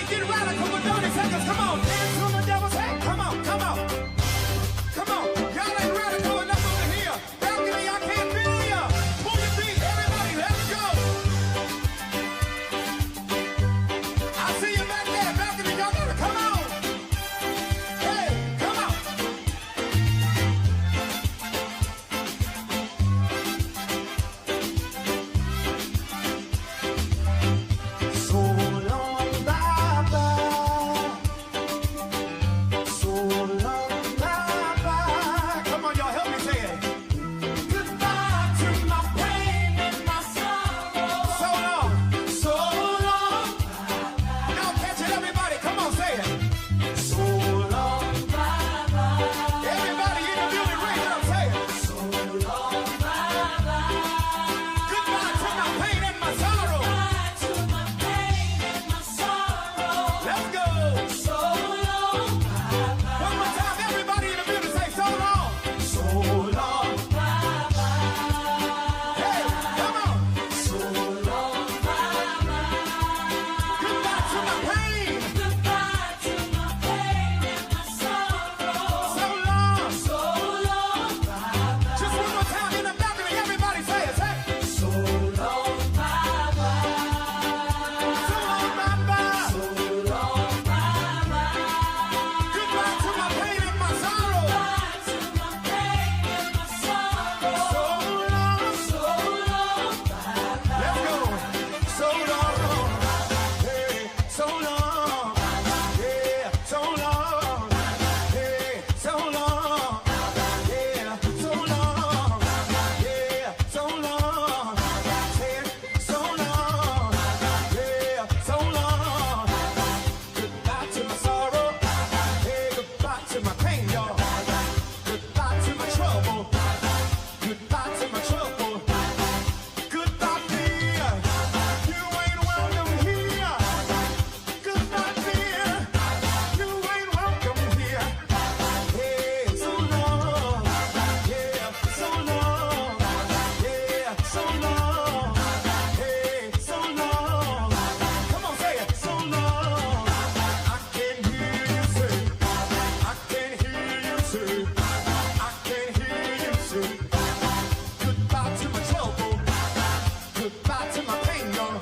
get radical with 30 seconds. Come on, dance on the devil's head. Come on, come on. Come on. Y'all ain't radical enough over here. Balcony, I can't feel ya. Pull your feet, everybody, let's go. I see you back there, balcony, y'all gotta come on. Hey, come on. So long, bye-bye. So long, bye-bye. Come on, y'all, help me say it. Goodbye to my pain and my sorrow. So long, so long. Y'all catch it, everybody. Come on, say it. So long, bye-bye. Everybody in the building, raise it up, say it. So long, bye-bye. Goodbye to my pain and my sorrow. Goodbye to my pain and my sorrow. Let's go. So long, bye-bye. One more time, everybody in the building, say so long. So long, bye-bye. Hey, come on. So long, bye-bye. Goodbye to my pain. Goodbye to my pain and my sorrow. So long, bye-bye. Just one more time in the balcony, everybody say it. Say so long, bye-bye. So long, bye-bye. So long, bye-bye. Goodbye to my pain and my sorrow. Goodbye to my pain and my sorrow. So long, bye-bye. Let's go. So long, hey, so long, yeah, so long, hey, so long, yeah, so long, yeah, so long, hey, so long, yeah, so long. Goodbye to my sorrow, hey, goodbye to my pain, y'all. Goodbye to my trouble, goodbye to my trouble. Goodbye, dear, you ain't welcome here. Goodbye, dear, you ain't welcome here. Hey, so long, yeah, so long, yeah, so long, hey, so long. Come on, say it, so long. I can hear you say, I can hear you say, I can hear you say. Goodbye to my trouble. Goodbye to my pain, y'all.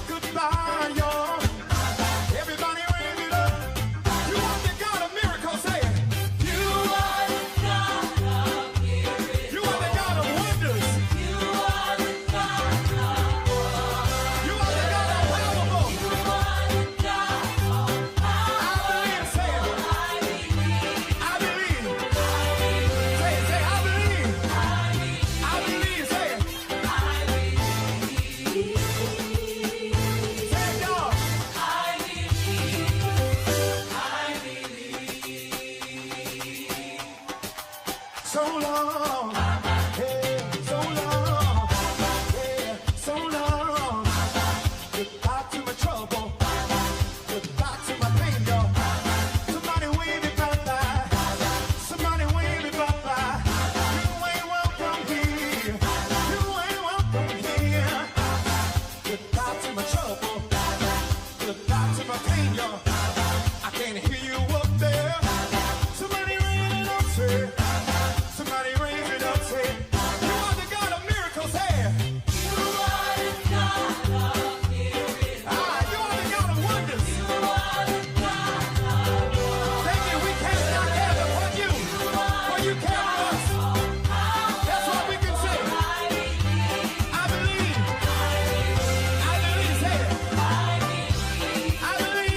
Goodbye, y'all. Everybody raise it up. You are the God of miracles, say it. You are the God of miracles. You are the God of wonders. You are the God of wonders. You are the God of powerful. You are the God of power. I believe, say it. I believe. Say it, say I believe. I believe, say it. Say it, y'all. So long, hey, so long, yeah, so long. Goodbye to my trouble, goodbye to my pain, y'all. Somebody wave me bye-bye, somebody wave me bye-bye. You ain't welcome here, you ain't welcome here. Goodbye to my trouble, goodbye to my pain, y'all. I can't hear you up there. Somebody raise it up, say. Somebody raise it up, say. You are the God of miracles, hey. You are the God of miracles. Ah, you are the God of wonders. You are the God of wonders. Thank you. We cast our cares upon you, for you care for us. That's what we can say. I believe. I believe. Say it. I believe.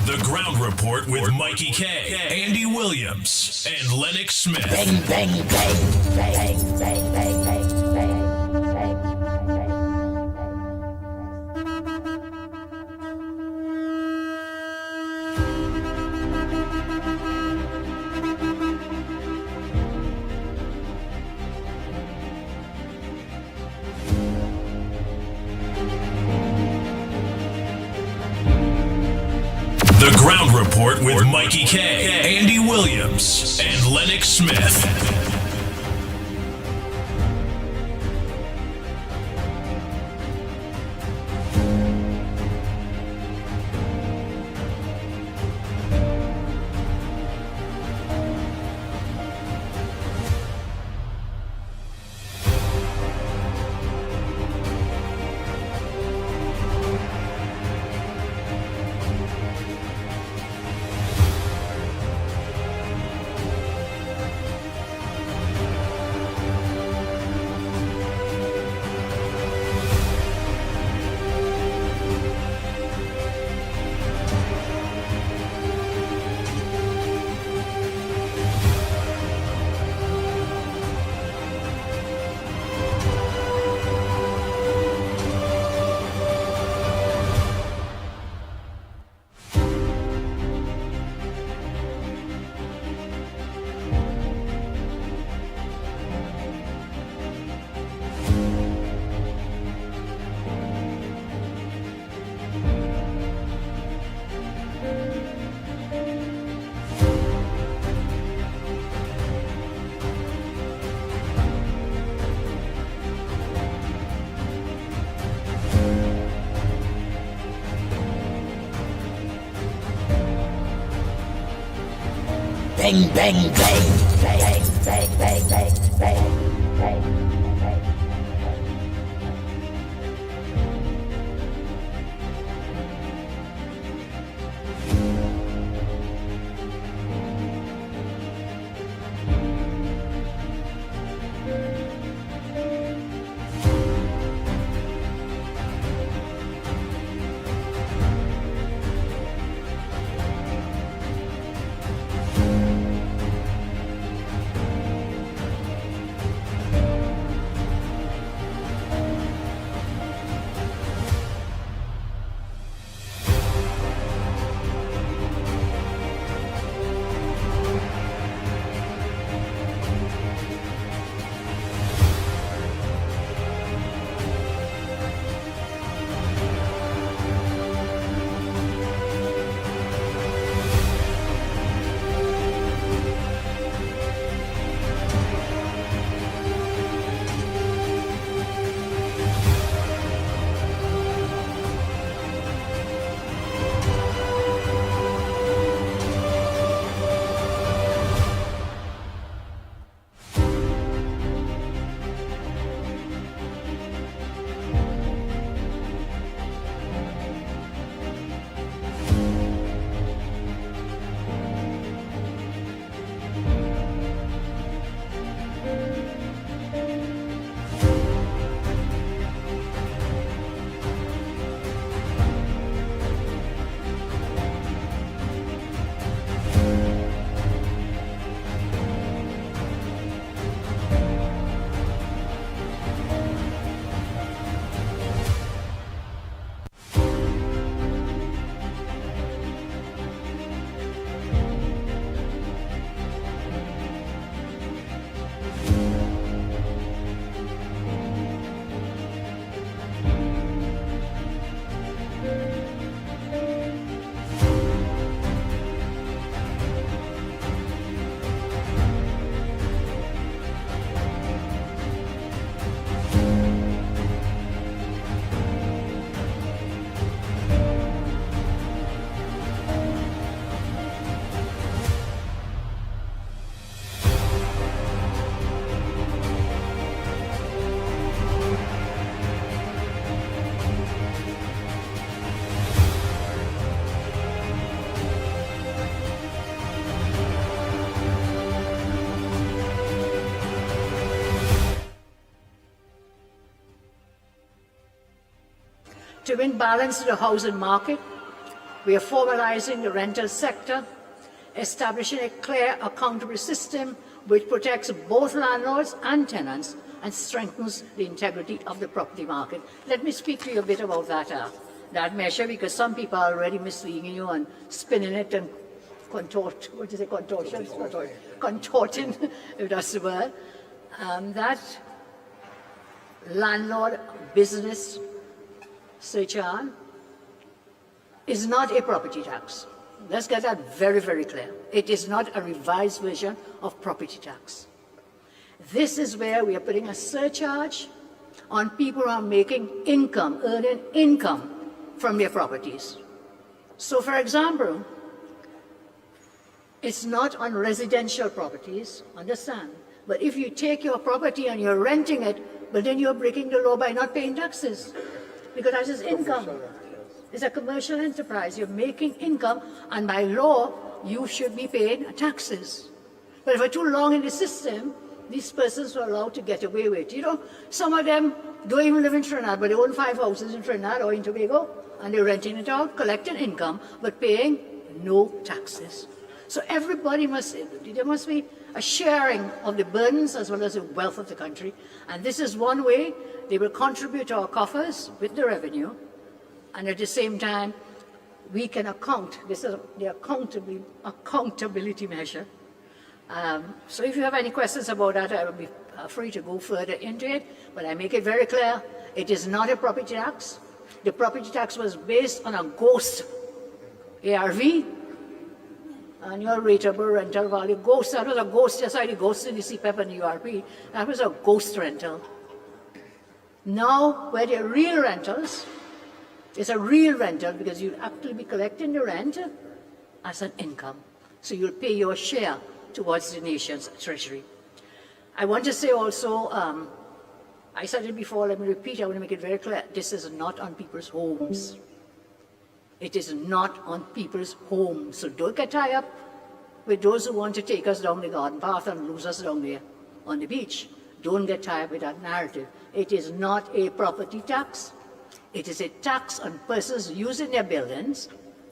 The Ground Report with Mickie K, Andy Williams, and Lennox Smith. Bang, bang, bang, bang, bang, bang, bang, bang, bang. The Ground Report with Mickie K, Andy Williams, and Lennox Smith. Bang, bang, bang, bang, bang, bang, bang, bang, bang. To bring balance to the housing market, We are formalizing the rental sector, establishing a clear, accountable system which protects both landlords and tenants and strengthens the integrity of the property market. Let me speak to you a bit about that measure, because some people are already misleading you and spinning it and contorting, if that's the word. That landlord business surcharge is not a property tax. Let's get that very, very clear. It is not a revised version of property tax. This is where we are putting a surcharge on people who are making income, earning income from their properties. So, for example, it's not on residential properties, understand, but if you take your property and you're renting it, but then you're breaking the law by not paying taxes, because that is income. It's a commercial enterprise. You're making income, and by law, you should be paying taxes. But if we're too long in the system, these persons are allowed to get away with it. You know, some of them don't even live in Trinidad, but they own 5 houses in Trinidad or in Tobago, and they're renting it out, collecting income, but paying no taxes. So everybody there must be a sharing of the burdens as well as the wealth of the country. And this is one way they will contribute to our coffers with the revenue. And at the same time, we can account. This is the accountability measure. So if you have any questions about that, I will be free to go further into it. But I make it very clear, it is not a property tax. The property tax was based on a ghost ARV, annual rateable rental value. Ghost, that was a ghost, just like the ghost in the CPEP and the URP. That was a ghost rental. Now, where they're real rentals, it's a real rental because you'll actually be collecting the rent as an income. So you'll pay your share towards the nation's treasury. I want to say also, I said it before, let me repeat, I want to make it very clear, this is not on people's homes. It is not on people's homes. So don't get tied up with those who want to take us down the garden path and lose us down there on the beach. Don't get tied up with that narrative. It is not a property tax. It is a tax on persons using their buildings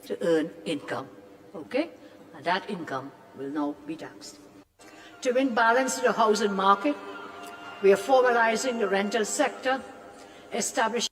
to earn income, okay? And that income will now be taxed. To bring balance to the housing market, we are formalizing the rental sector, establishing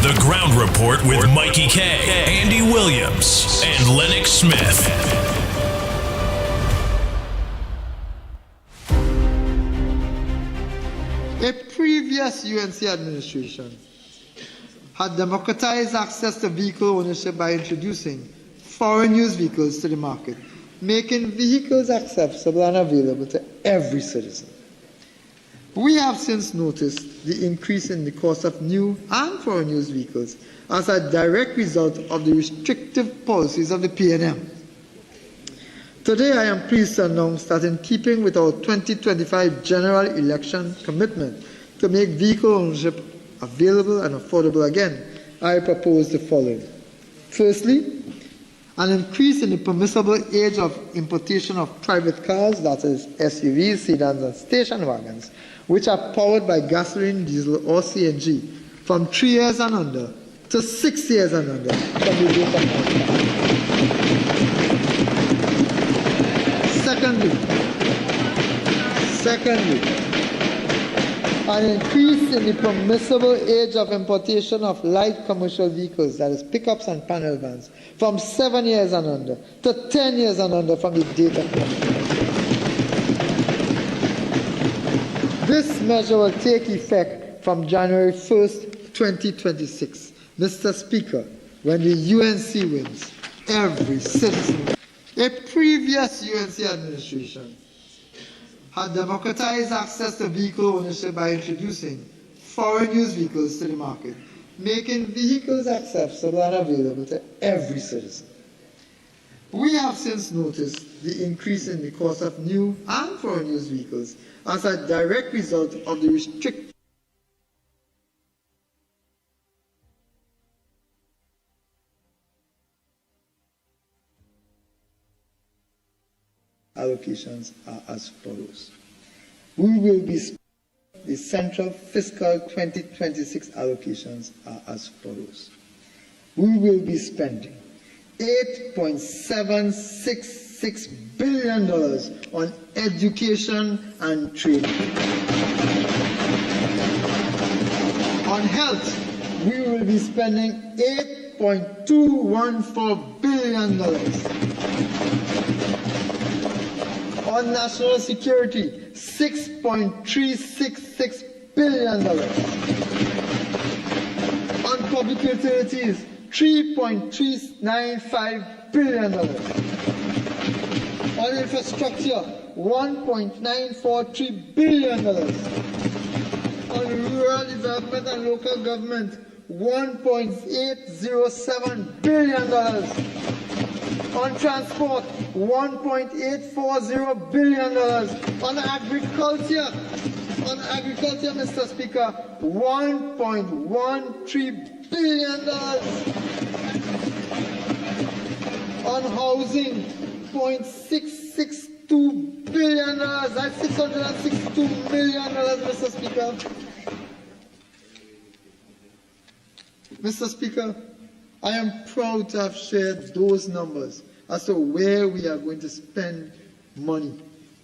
The Ground Report with Mickie K, Andy Williams, and Lennox Smith. A previous UNC administration had democratized access to vehicle ownership by introducing foreign use vehicles to the market, making vehicles accessible and available to every citizen. We have since noticed the increase in the cost of new and foreign use vehicles as a direct result of the restrictive policies of the PNM. Today, I am pleased to announce that in keeping with our 2025 general election commitment to make vehicle ownership available and affordable again, I propose the following. Firstly, an increase in the permissible age of importation of private cars, that is SUVs, sedans, and station wagons, which are powered by gasoline, diesel, or CNG, from 3 years and under to 6 years and under from the date of Secondly, an increase in the permissible age of importation of light commercial vehicles, that is pickups and panel vans, from 7 years and under to 10 years and under from the date of launch. This measure will take effect from January 1st, 2026. Mr. Speaker, when the UNC wins, every citizen. A previous UNC administration had democratized access to vehicle ownership by introducing foreign use vehicles to the market, making vehicles accessible and available to every citizen. We have since noticed the increase in the cost of new and foreign use vehicles as a direct result of the restricted allocations are as follows. We will be the central fiscal 2026 allocations are as follows. We will be spending $8.766 billion on education and training. On health, we will be spending $8.214 billion. On national security, $6.366 billion. On public utilities, $3.395 billion. On infrastructure, $1.943 billion. On rural development and local government, $1.807 billion. On transport, $1.840 billion. On agriculture, Mr. Speaker, $1.13 billion. On housing, $0.662 billion. That's $662 million, Mr. Speaker. Mr. Speaker, I am proud to have shared those numbers as to where we are going to spend money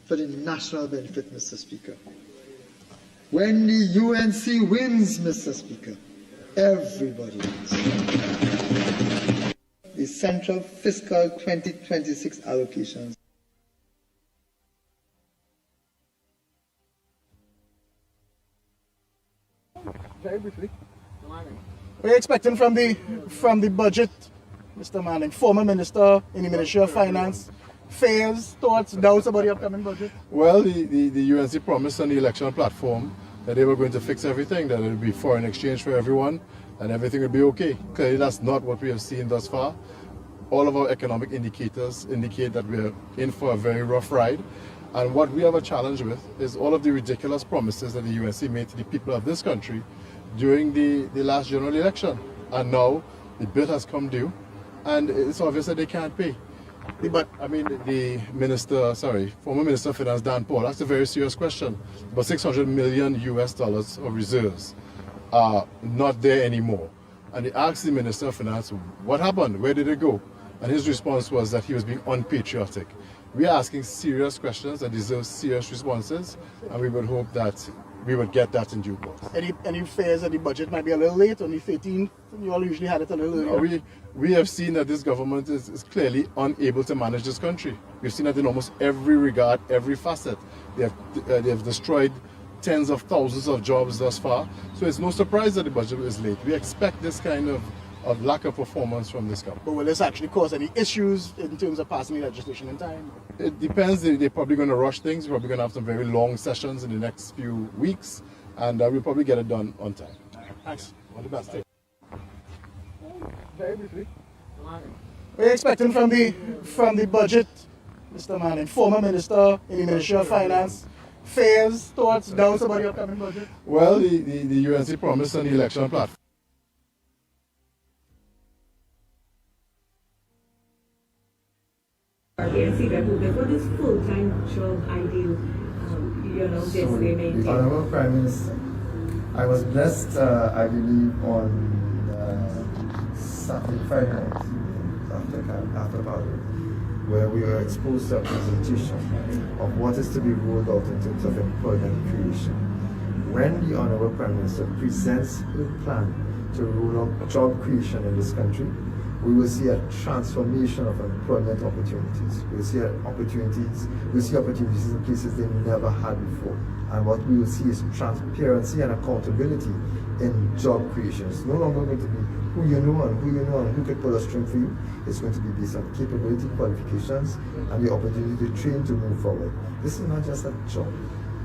for the national benefit, Mr. Speaker. When the UNC wins, Mr. Speaker, everybody wins. The central fiscal 2026 allocations. Very briefly. What are you expecting from the budget, Mr. Manning? Former minister in the Ministry of Finance. Fears, thoughts, doubts about the upcoming budget? Well, the UNC promised on the election platform that they were going to fix everything, that it would be foreign exchange for everyone, and everything would be okay. Clearly, that's not what we have seen thus far. All of our economic indicators indicate that we're in for a very rough ride. And what we have a challenge with is all of the ridiculous promises that the UNC made to the people of this country during the last general election. And now the bill has come due, and it's obvious that they can't pay. But I mean, former Minister of Finance Dan Paul asked a very serious question. About $600 million of reserves are not there anymore. And he asked the Minister of Finance, what happened? Where did it go? And his response was that he was being unpatriotic. We are asking serious questions that deserve serious responses, and we would hope that we would get that in due course. Any fears that the budget might be a little late on the 13th? You all usually had it a little earlier. We have seen that this government is clearly unable to manage this country. We've seen that in almost every regard, every facet. They have destroyed tens of thousands of jobs thus far. So it's no surprise that the budget is late. We expect this kind of lack of performance from this government. But will this actually cause any issues in terms of passing the legislation in time? It depends. They're probably going to rush things. We're probably going to have some very long sessions in the next few weeks, and we'll probably get it done on time. Thanks. All the best. Very briefly. What are you expecting from the budget, Mr. Manning? Former minister in the Ministry of Finance. Fears, thoughts, doubts about the upcoming budget? Well, the UNC promised on the election platform. What is full-time job ideal, day-to-day maintain? Honorable Prime Minister, I was blessed, I believe, on Saturday, Friday night, after Parliament, where we were exposed to a presentation of what is to be rolled out in terms of employment creation, when the Honorable Prime Minister presents a plan to roll out job creation in this country, we will see a transformation of employment opportunities. We'll see opportunities in places they never had before. And what we will see is transparency and accountability in job creation. It's no longer going to be who you know and who can pull a string for you. It's going to be based on capability, qualifications, and the opportunity to train to move forward. This is not just a job.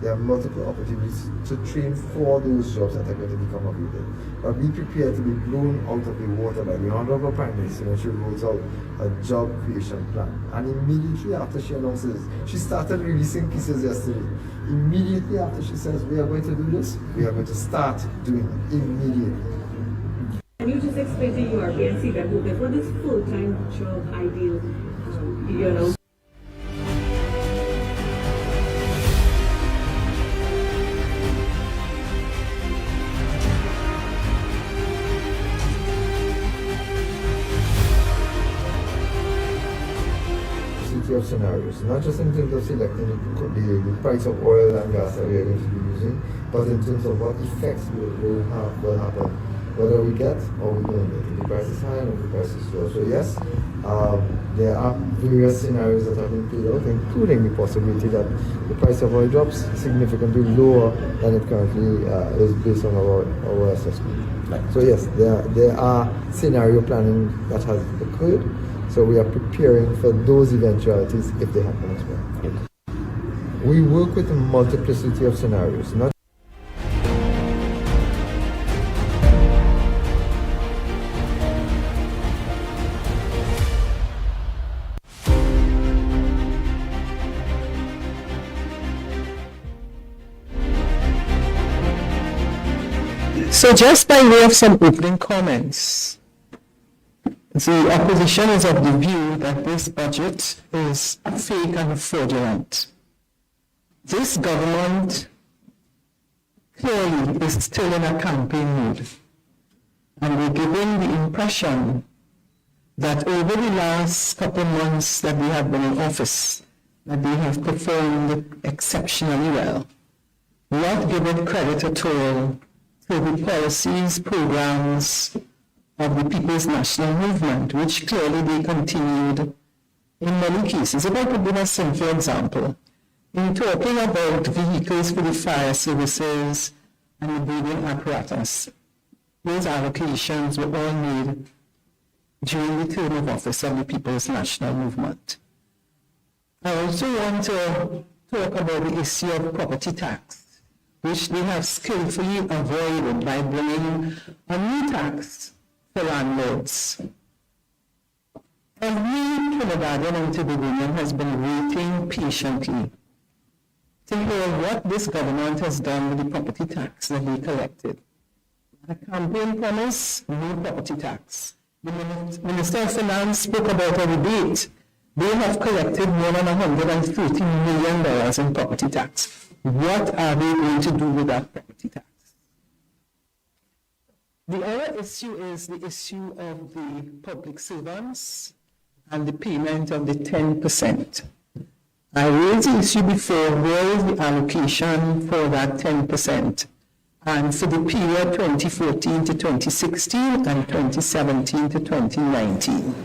There are multiple opportunities to train for those jobs that are going to become available. But be prepared to be blown out of the water by the Honorable Prime Minister when she rolls out a job creation plan. And immediately after she announces, she started releasing pieces yesterday. Immediately after she says, we are going to do this, we are going to start doing it immediately. Can you just explain to European that what is full-time job ideal, you know? Of scenarios, not just in terms of selecting the price of oil and gas that we are going to be using, but in terms of what effects will happen, whether we get or we don't get. If the price is high and if the price is low. So yes, there are various scenarios that have been played out, including the possibility that the price of oil drops significantly lower than it currently is based on our assessment. So yes, there are scenario planning that has occurred. So we are preparing for those eventualities if they happen as well. We work with a multiplicity of scenarios. Not So just by way of some opening comments, the opposition is of the view that this budget is fake and fraudulent. This government clearly is still in a campaign mood, and we're giving the impression that over the last couple of months that we have been in office, that they have performed exceptionally well. Not given credit at all to the policies, programs of the People's National Movement, which clearly they continued in many cases. If I could give a simple example, in talking about vehicles for the fire services and the breathing apparatus, those allocations were all made during the term of office of the People's National Movement. I also want to talk about the issue of property tax, which they have skillfully avoided by bringing a new tax for landlords. Every Trinidadian and Tobagoan has been waiting patiently to hear what this government has done with the property tax that they collected. A campaign promise, no property tax. The Minister of Finance spoke about a rebate. They have collected more than $130 million in property tax. What are they going to do with that property tax? The other issue is the issue of the public servants and the payment of the 10%. I raised the issue before, where is the allocation for that 10%? And for the period 2014 to 2016 and 2017 to 2019.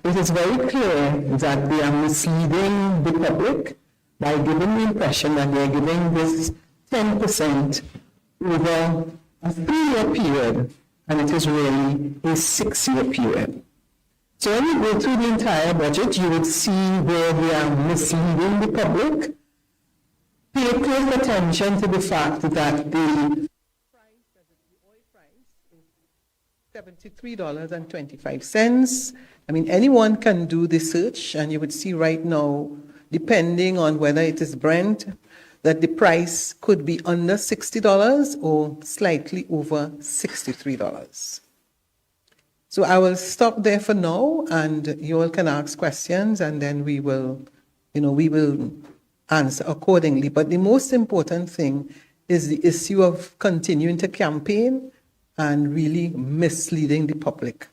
It is very clear that they are misleading the public by giving the impression that they are giving this 10% over a 3-year period, and it is really a 6-year period. So when you go through the entire budget, you would see where they are misleading the public. Pay close attention to the fact that the oil price is $73.25. I mean, anyone can do the search, and you would see right now, depending on whether it is Brent, that the price could be under $60 or slightly over $63. So I will stop there for now, and you all can ask questions, and then we will answer accordingly. But the most important thing is the issue of continuing to campaign and really misleading the public.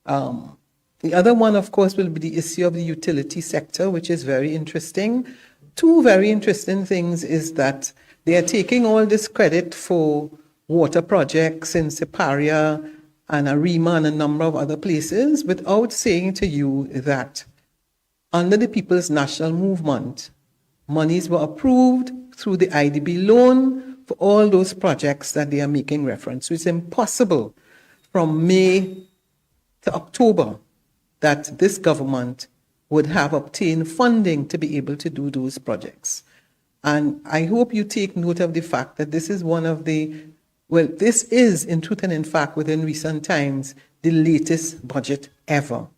The other one, of course, will be the issue of the utility sector, which is very interesting. Two very interesting things is that They are taking all this credit for water projects in Siparia and Arima and a number of other places without saying to you that under the People's National Movement, monies were approved through the IDB loan for all those projects that they are making reference to. It's impossible from May to October that this government would have obtained funding to be able to do those projects. And I hope you take note of the fact that this is one of the, well, this is in truth and in fact within recent times, the latest budget ever.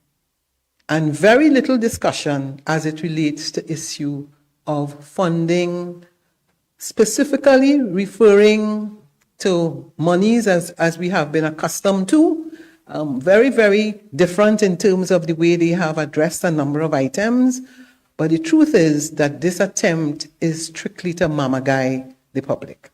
And very little discussion as it relates to issue of funding, specifically referring to monies as we have been accustomed to. Very, very different in terms of the way they have addressed a number of items. But the truth is that this attempt is strictly to mamagai the public.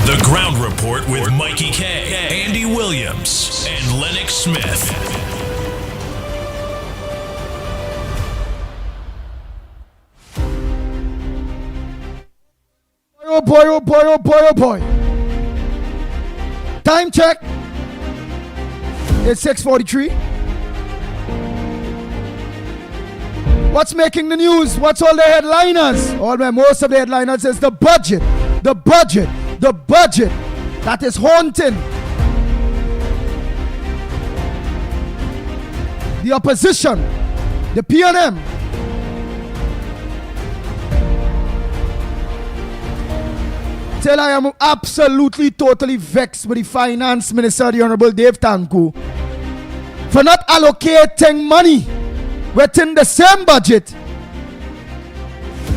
The Ground Report with Mickie K, Andy Williams, and Lennox Smith. Oh boy, oh boy, oh boy, oh boy. Time check. It's 6:43. What's making the news? What's all the headliners? Most of the headliners is the budget. The budget. The budget that is haunting the opposition, the PNM. Till I am absolutely, totally vexed with the Finance Minister, the Honorable Dave Tanku, for not allocating money within the same budget.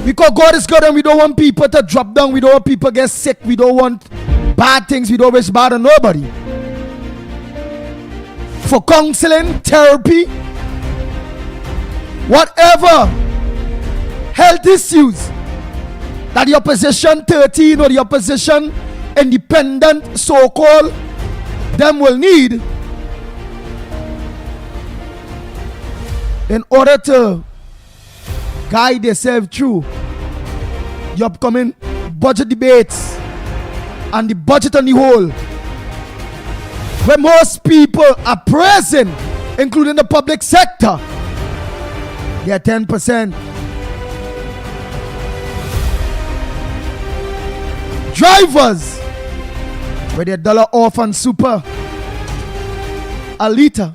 Because God is good and we don't want people to drop down. We don't want people to get sick. We don't want bad things. We don't wish bad on nobody. For counseling, therapy, whatever health issues that the opposition 13 or the opposition independent so-called them will need in order to guide themselves through the upcoming budget debates and the budget on the whole, where most people are present, including the public sector, they are 10%. Drivers, with their dollar off on super a liter.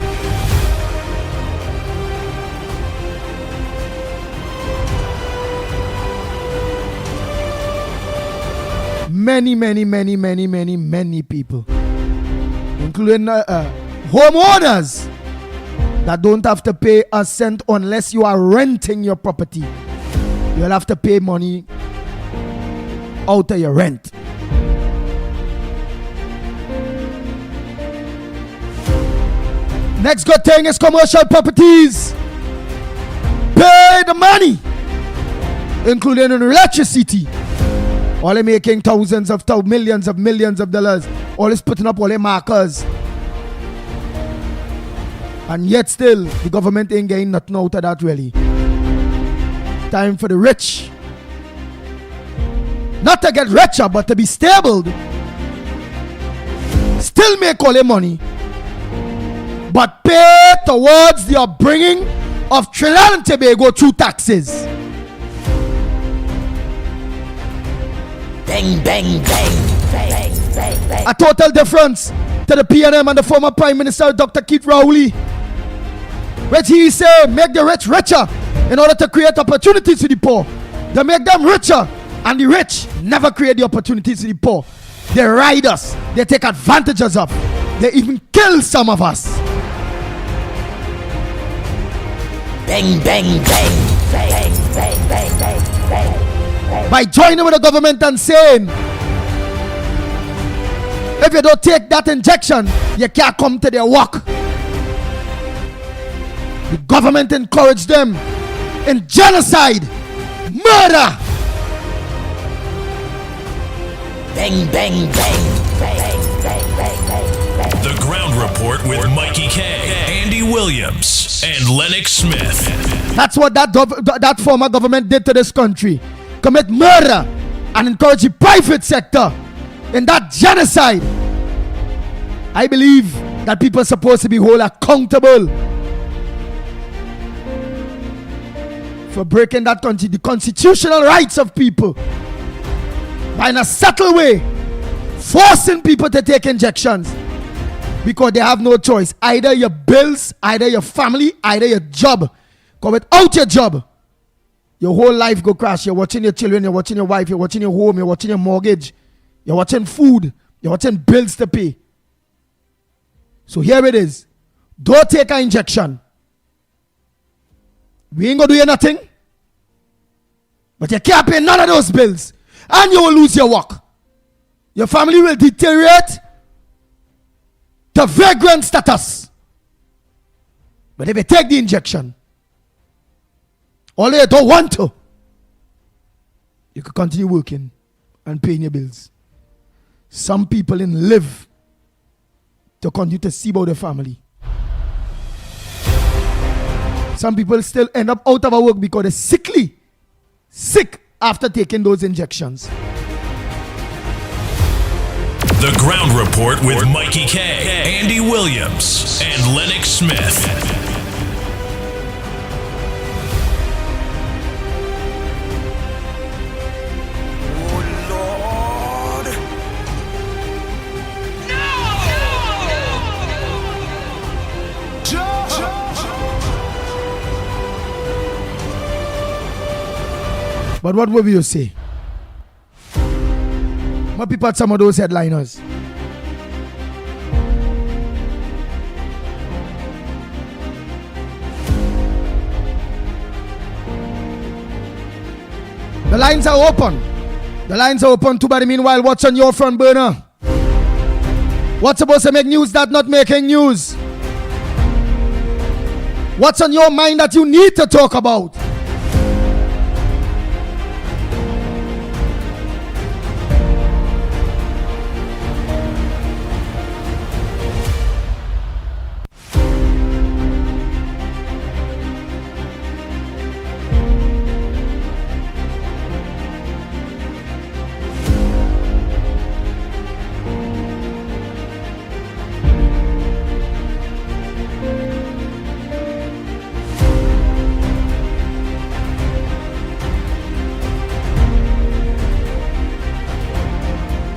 Many people, including homeowners, that don't have to pay a cent unless you are renting your property. You'll have to pay money out of your rent. Next good thing is commercial properties. Pay the money, including electricity. All they making millions of dollars. All is putting up all their markers. And yet still, the government ain't getting nothing out of that really. Time for the rich. Not to get richer, but to be stable. Still make all their money. But pay towards the upbringing of Trinidad and Tobago through taxes. Bang, bang, bang, bang, bang, bang. A total difference to the PNM and the former Prime Minister Dr. Keith Rowley, which he say make the rich richer in order to create opportunities for the poor. They make them richer, and the rich never create the opportunities for the poor. They ride us, they take advantages of, they even kill some of us. Bang, bang, bang, bang, bang, bang, bang, bang. By joining with the government and saying, if you don't take that injection, you can't come to their work. The government encouraged them in genocide, murder. Bang, bang, bang, bang, bang, bang, bang, bang. The Ground Report with Mickie K, Andy Williams, and Lennox Smith. That's what that former government did to this country. Commit murder and encourage the private sector in that genocide. I believe that people are supposed to be held accountable for breaking that country, the constitutional rights of people, by in a subtle way forcing people to take injections because they have no choice. Either your bills, either your family, either your job. Because without your job, your whole life go crash. You're watching your children, you're watching your wife, you're watching your home, you're watching your mortgage, you're watching food, you're watching bills to pay. So here it is. Don't take an injection. We ain't gonna do you nothing. But you can't pay none of those bills. And you will lose your work. Your family will deteriorate to vagrant status. But if you take the injection, although you don't want to, you can continue working and paying your bills. Some people in live to continue to see about their family. Some people still end up out of a work because they're sick after taking those injections. The Ground Report with Mickie K, Andy Williams, and Lennox Smith. But what will you say? What people at some of those headliners? The lines are open. The lines are open too, but meanwhile, what's on your front burner? What's supposed to make news that not making news? What's on your mind that you need to talk about?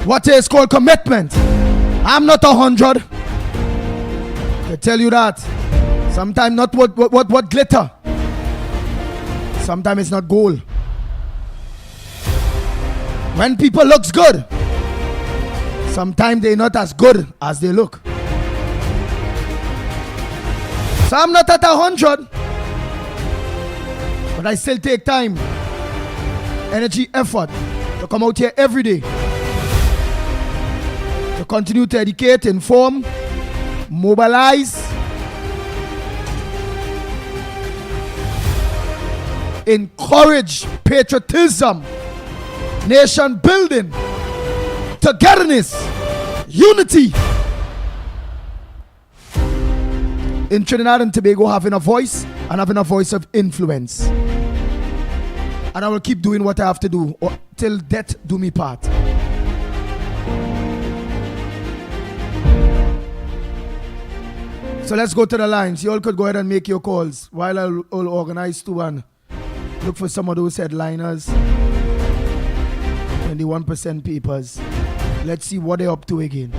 What is called commitment. I'm not 100. I tell you that. Sometimes not what glitter. Sometimes it's not gold. When people looks good, sometimes they're not as good as they look. So I'm not at 100. But I still take time, energy, effort to come out here every day. To continue to educate, inform, mobilize, encourage patriotism, nation building, togetherness, unity. In Trinidad and Tobago, having a voice and having a voice of influence. And I will keep doing what I have to do till death do me part. So let's go to the lines. You all could go ahead and make your calls while I'll organize to and look for some of those headliners. 21% papers. Let's see what they're up to again.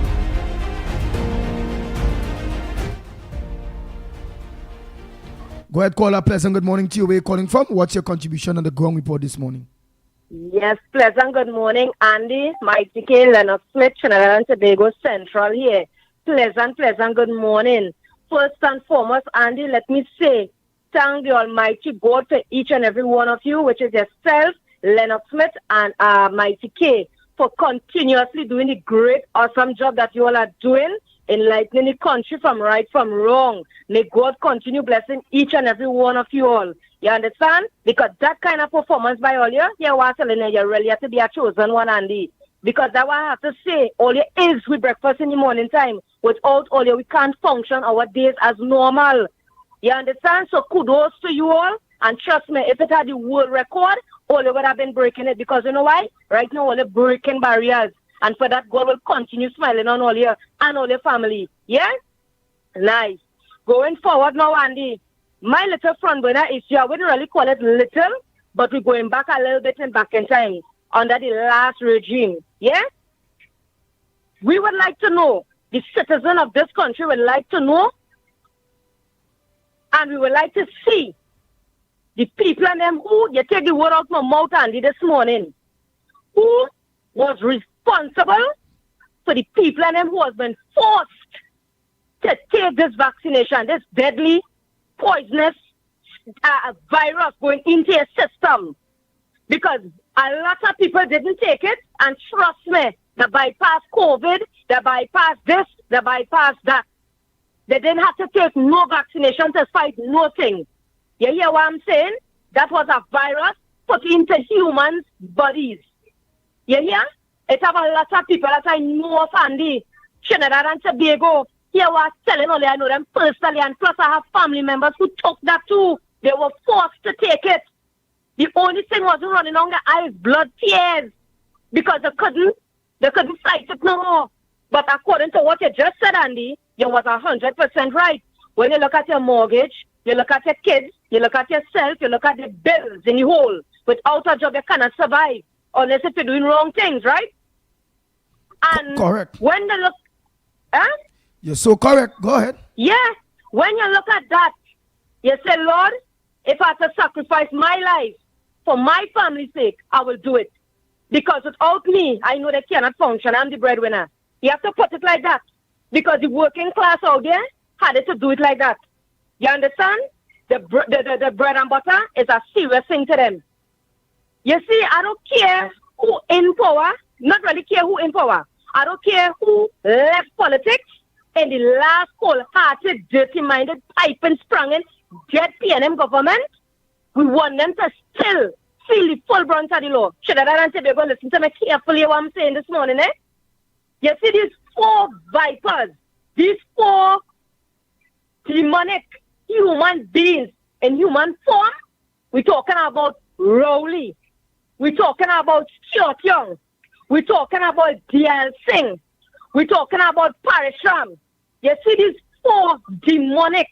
Go ahead, call up. Pleasant good morning to you. Where you calling from? What's your contribution on the Ground Report this morning? Yes, pleasant good morning, Andy, Mickie K, Lennox Smith, Trinidad and Tobago Central here. Pleasant good morning. First and foremost, Andy, let me say, thank the Almighty God for each and every one of you, which is yourself, Lennox Smith, and Mickie K, for continuously doing the great, awesome job that you all are doing, enlightening the country from right from wrong. May God continue blessing each and every one of you all. You understand? Because that kind of performance by all you was telling you really have to be a chosen one, Andy. Because that's what I have to say. All you is with breakfast in the morning time. Without all you, we can't function our days as normal. You understand? So kudos to you all. And trust me, if it had the world record, all you would have been breaking it. Because you know why? Right now, all you breaking barriers. And for that, God will continue smiling on all you and all your family. Yeah? Nice. Going forward now, Andy, my little front burner issue, I wouldn't really call it little, but we're going back a little bit and back in time under the last regime. Yeah? We would like to know, the citizen of this country would like to know, and we would like to see the people and them who, you take the word out my mouth, Andy, this morning, who was responsible for the people and them who has been forced to take this vaccination, this deadly, poisonous virus going into your system. Because a lot of people didn't take it, and trust me, they bypassed COVID, they bypassed this, they bypassed that. They didn't have to take no vaccination to fight nothing. You hear what I'm saying? That was a virus put into humans' bodies. You hear? It have a lot of people that I know of, Andy, Trinidad and Tobago. Here was telling only I know them personally, and plus I have family members who took that too. They were forced to take it. The only thing wasn't running on their eyes, blood, tears, because they couldn't fight it no more. But according to what you just said, Andy, you was 100% right. When you look at your mortgage, you look at your kids, you look at yourself, you look at the bills in the whole. Without a job, you cannot survive unless if you're doing wrong things, right? And correct. When they look, You're so correct. Go ahead. yeah, when you look at that, you say, Lord, if I have to sacrifice my life for my family's sake, I will do it. Because without me, I know they cannot function. I'm the breadwinner. You have to put it like that. Because the working class out there had to do it like that. You understand? The bread and butter is a serious thing to them. You see, I don't care who in power, not really care who in power. I don't care who left politics in the last cold-hearted, dirty-minded, piping-sprung-in, dead PNM government. We want them to still feel the full brunt of the law. Trinidad and Tobago, listen to me carefully what I'm saying this morning, eh? You see these 4 vipers, these 4 demonic human beings in human form. We're talking about Rowley. We're talking about Stuart Young. We're talking about D.L. Singh. We're talking about Parishram. You see these 4 demonic,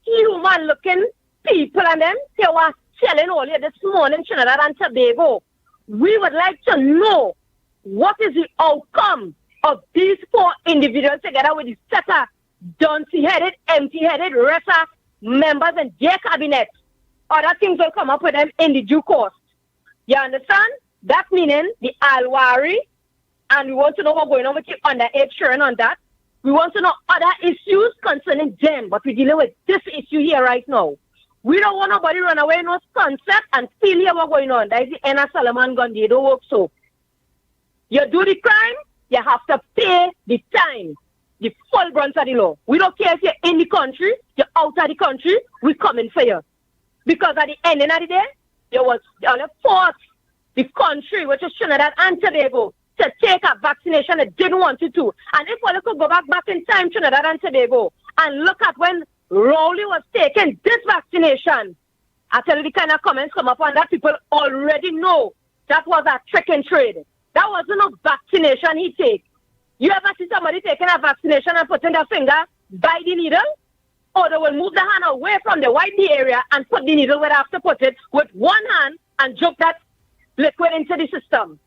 human-looking people and them, they were telling all you this morning, Trinidad and Tobago. We would like to know what is the outcome of these 4 individuals together with the set of dunce-headed, empty-headed, rest members in their cabinet. Other things will come up with them in the due course. You understand? That meaning the Alwari, and we want to know what's going on with the underage children on that. We want to know other issues concerning them, but we're dealing with this issue here right now. We don't want nobody run away in no sunset and feel here what's going on. That is the end of Solomon gun. They don't work so. You do the crime, you have to pay the time, the full brunt of the law. We don't care if you're in the country, you're out of the country, we're coming for you. Because at the ending of the day, there was only forced the country, which is Trinidad and Tobago, to take a vaccination they didn't want to do. And if we could go back in time, Trinidad and Tobago, and look at when Rowley was taking this vaccination, I tell you the kind of comments come up on that, people already know that was a trick and trade. That wasn't no vaccination he take. You ever see somebody taking a vaccination and putting their finger by the needle? Or they will move the hand away from the white area and put the needle where they have to put it with one hand and joke that liquid into the system.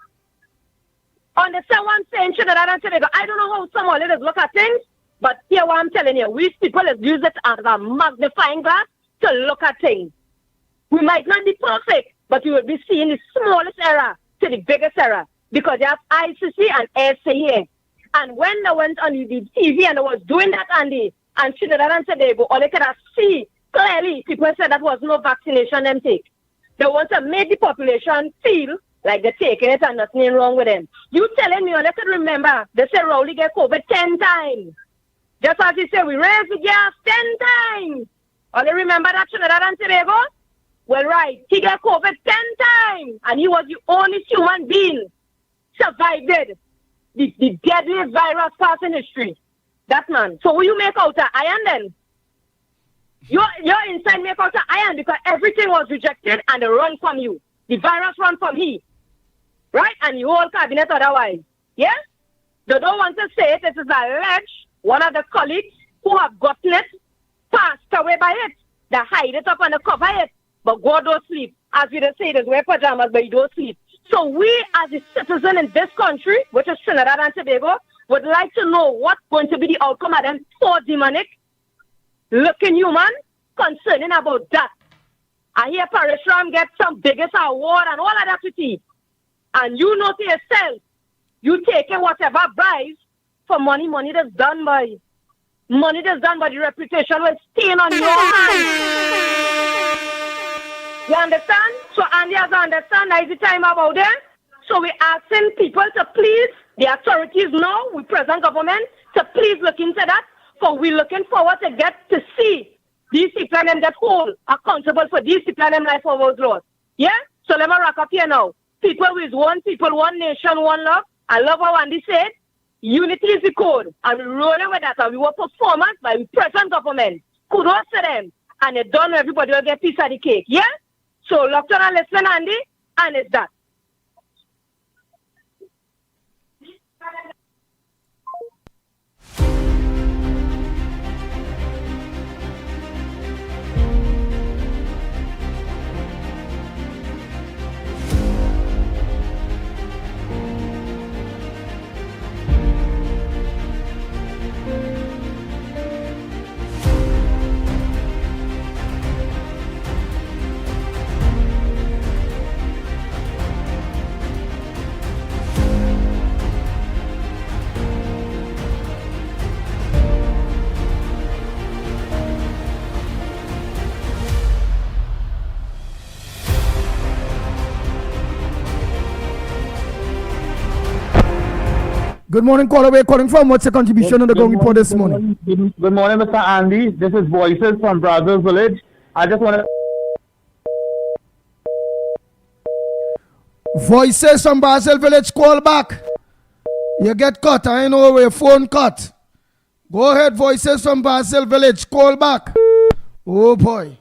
Understand what I'm saying, Trinidad and Tobago? I don't know how some of us look at things, but here what I'm telling you, we people use it as a magnifying glass to look at things. We might not be perfect, but we will be seeing the smallest error to the biggest error because you have ICC and SAA. And when they went on the TV and they was doing that, Andy, and Trinidad and Tobago, all they could see clearly people said that was no vaccination them take. They want to make the population feel like they're taking it and nothing wrong with them. You telling me, and I could remember, they said Rowley get COVID 10 times. Just as he said, we raised the gas 10 times. Only remember that Trinidad and Tobago? Well, right, he got COVID 10 times, and he was the only human being survived it. The deadliest virus pass in history. That man. So will you make out of iron then? Your inside make out of iron because everything was rejected and they run from you. The virus run from he. Right? And your whole cabinet otherwise. Yeah? They don't want to say it. It is alleged one of the colleagues who have gotten it passed away by it. They hide it up and they cover it. But God don't sleep. As we just say, they wear pajamas, but you don't sleep. So we as a citizen in this country, which is Trinidad and Tobago, would like to know what's going to be the outcome of them poor demonic looking human concerning about that. I hear Parishram get some biggest award and all of that to see. And you know to yourself, you taking whatever bribes for money that's done by. Money that's done by the reputation will stain on your hands. You understand? So Andy has understand that is the time about them. So we're asking people to please, the authorities now, we present government, to please look into that. For we're looking forward to get to see these people and them get hold accountable for these people and them life over laws. Yeah? So let me rock up here now. People with one people, one nation, one love. I love how Andy said, unity is the code. And we're rolling with that. And we want performance by the present government. Kudos to them. And they done everybody will get a piece of the cake. Yeah? So look to and listen, Andy, and it's that. Good morning, caller. We're calling from. What's your contribution on the ground report this morning? Good morning, Mr. Andy. This is Voices from Brazil Village. I just want to... Voices from Brazil Village, call back. You get cut. I know where your phone cut. Go ahead, Voices from Brazil Village, call back. Oh boy.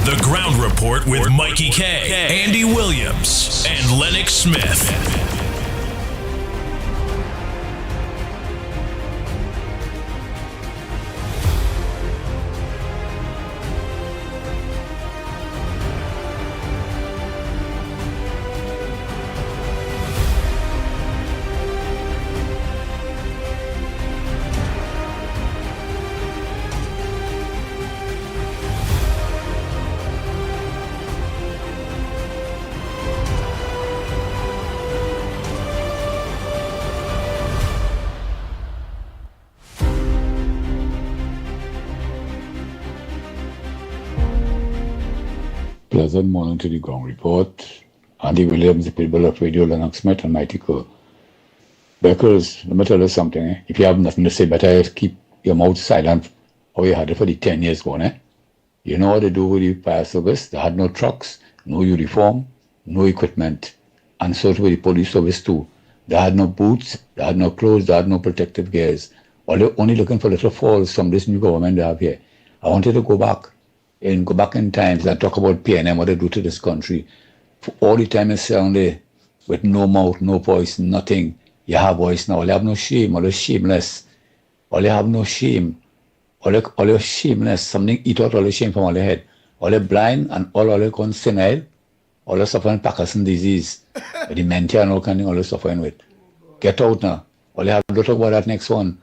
The Ground Report with Mickie K, Andy Williams, and Lennox Smith. Pleasant morning to the ground report. Andy Williams, the Pitbull of Radio, Lennox, and Mickie Kerr. Because, let me tell you something, if you have nothing to say, better keep your mouth silent, or you had it for the 10 years gone. You know what they do with the fire service? They had no trucks, no uniform, no equipment, and so with the police service too. They had no boots, they had no clothes, they had no protective gears. Or they're only looking for little falls from this new government they have here. I wanted to go back in times and talk about PNM, what they do to this country. For all the time it's down there with no mouth, no voice, nothing. You have voice now. All you have no shame, all you shameless. All you have no shame. All you shameless. Something eat out all the shame from all your head. All you blind and all you gone senile. All you suffering Parkinson disease. Dementia and all kind of thing all you suffering with. Get out now. All you have to talk about that next one.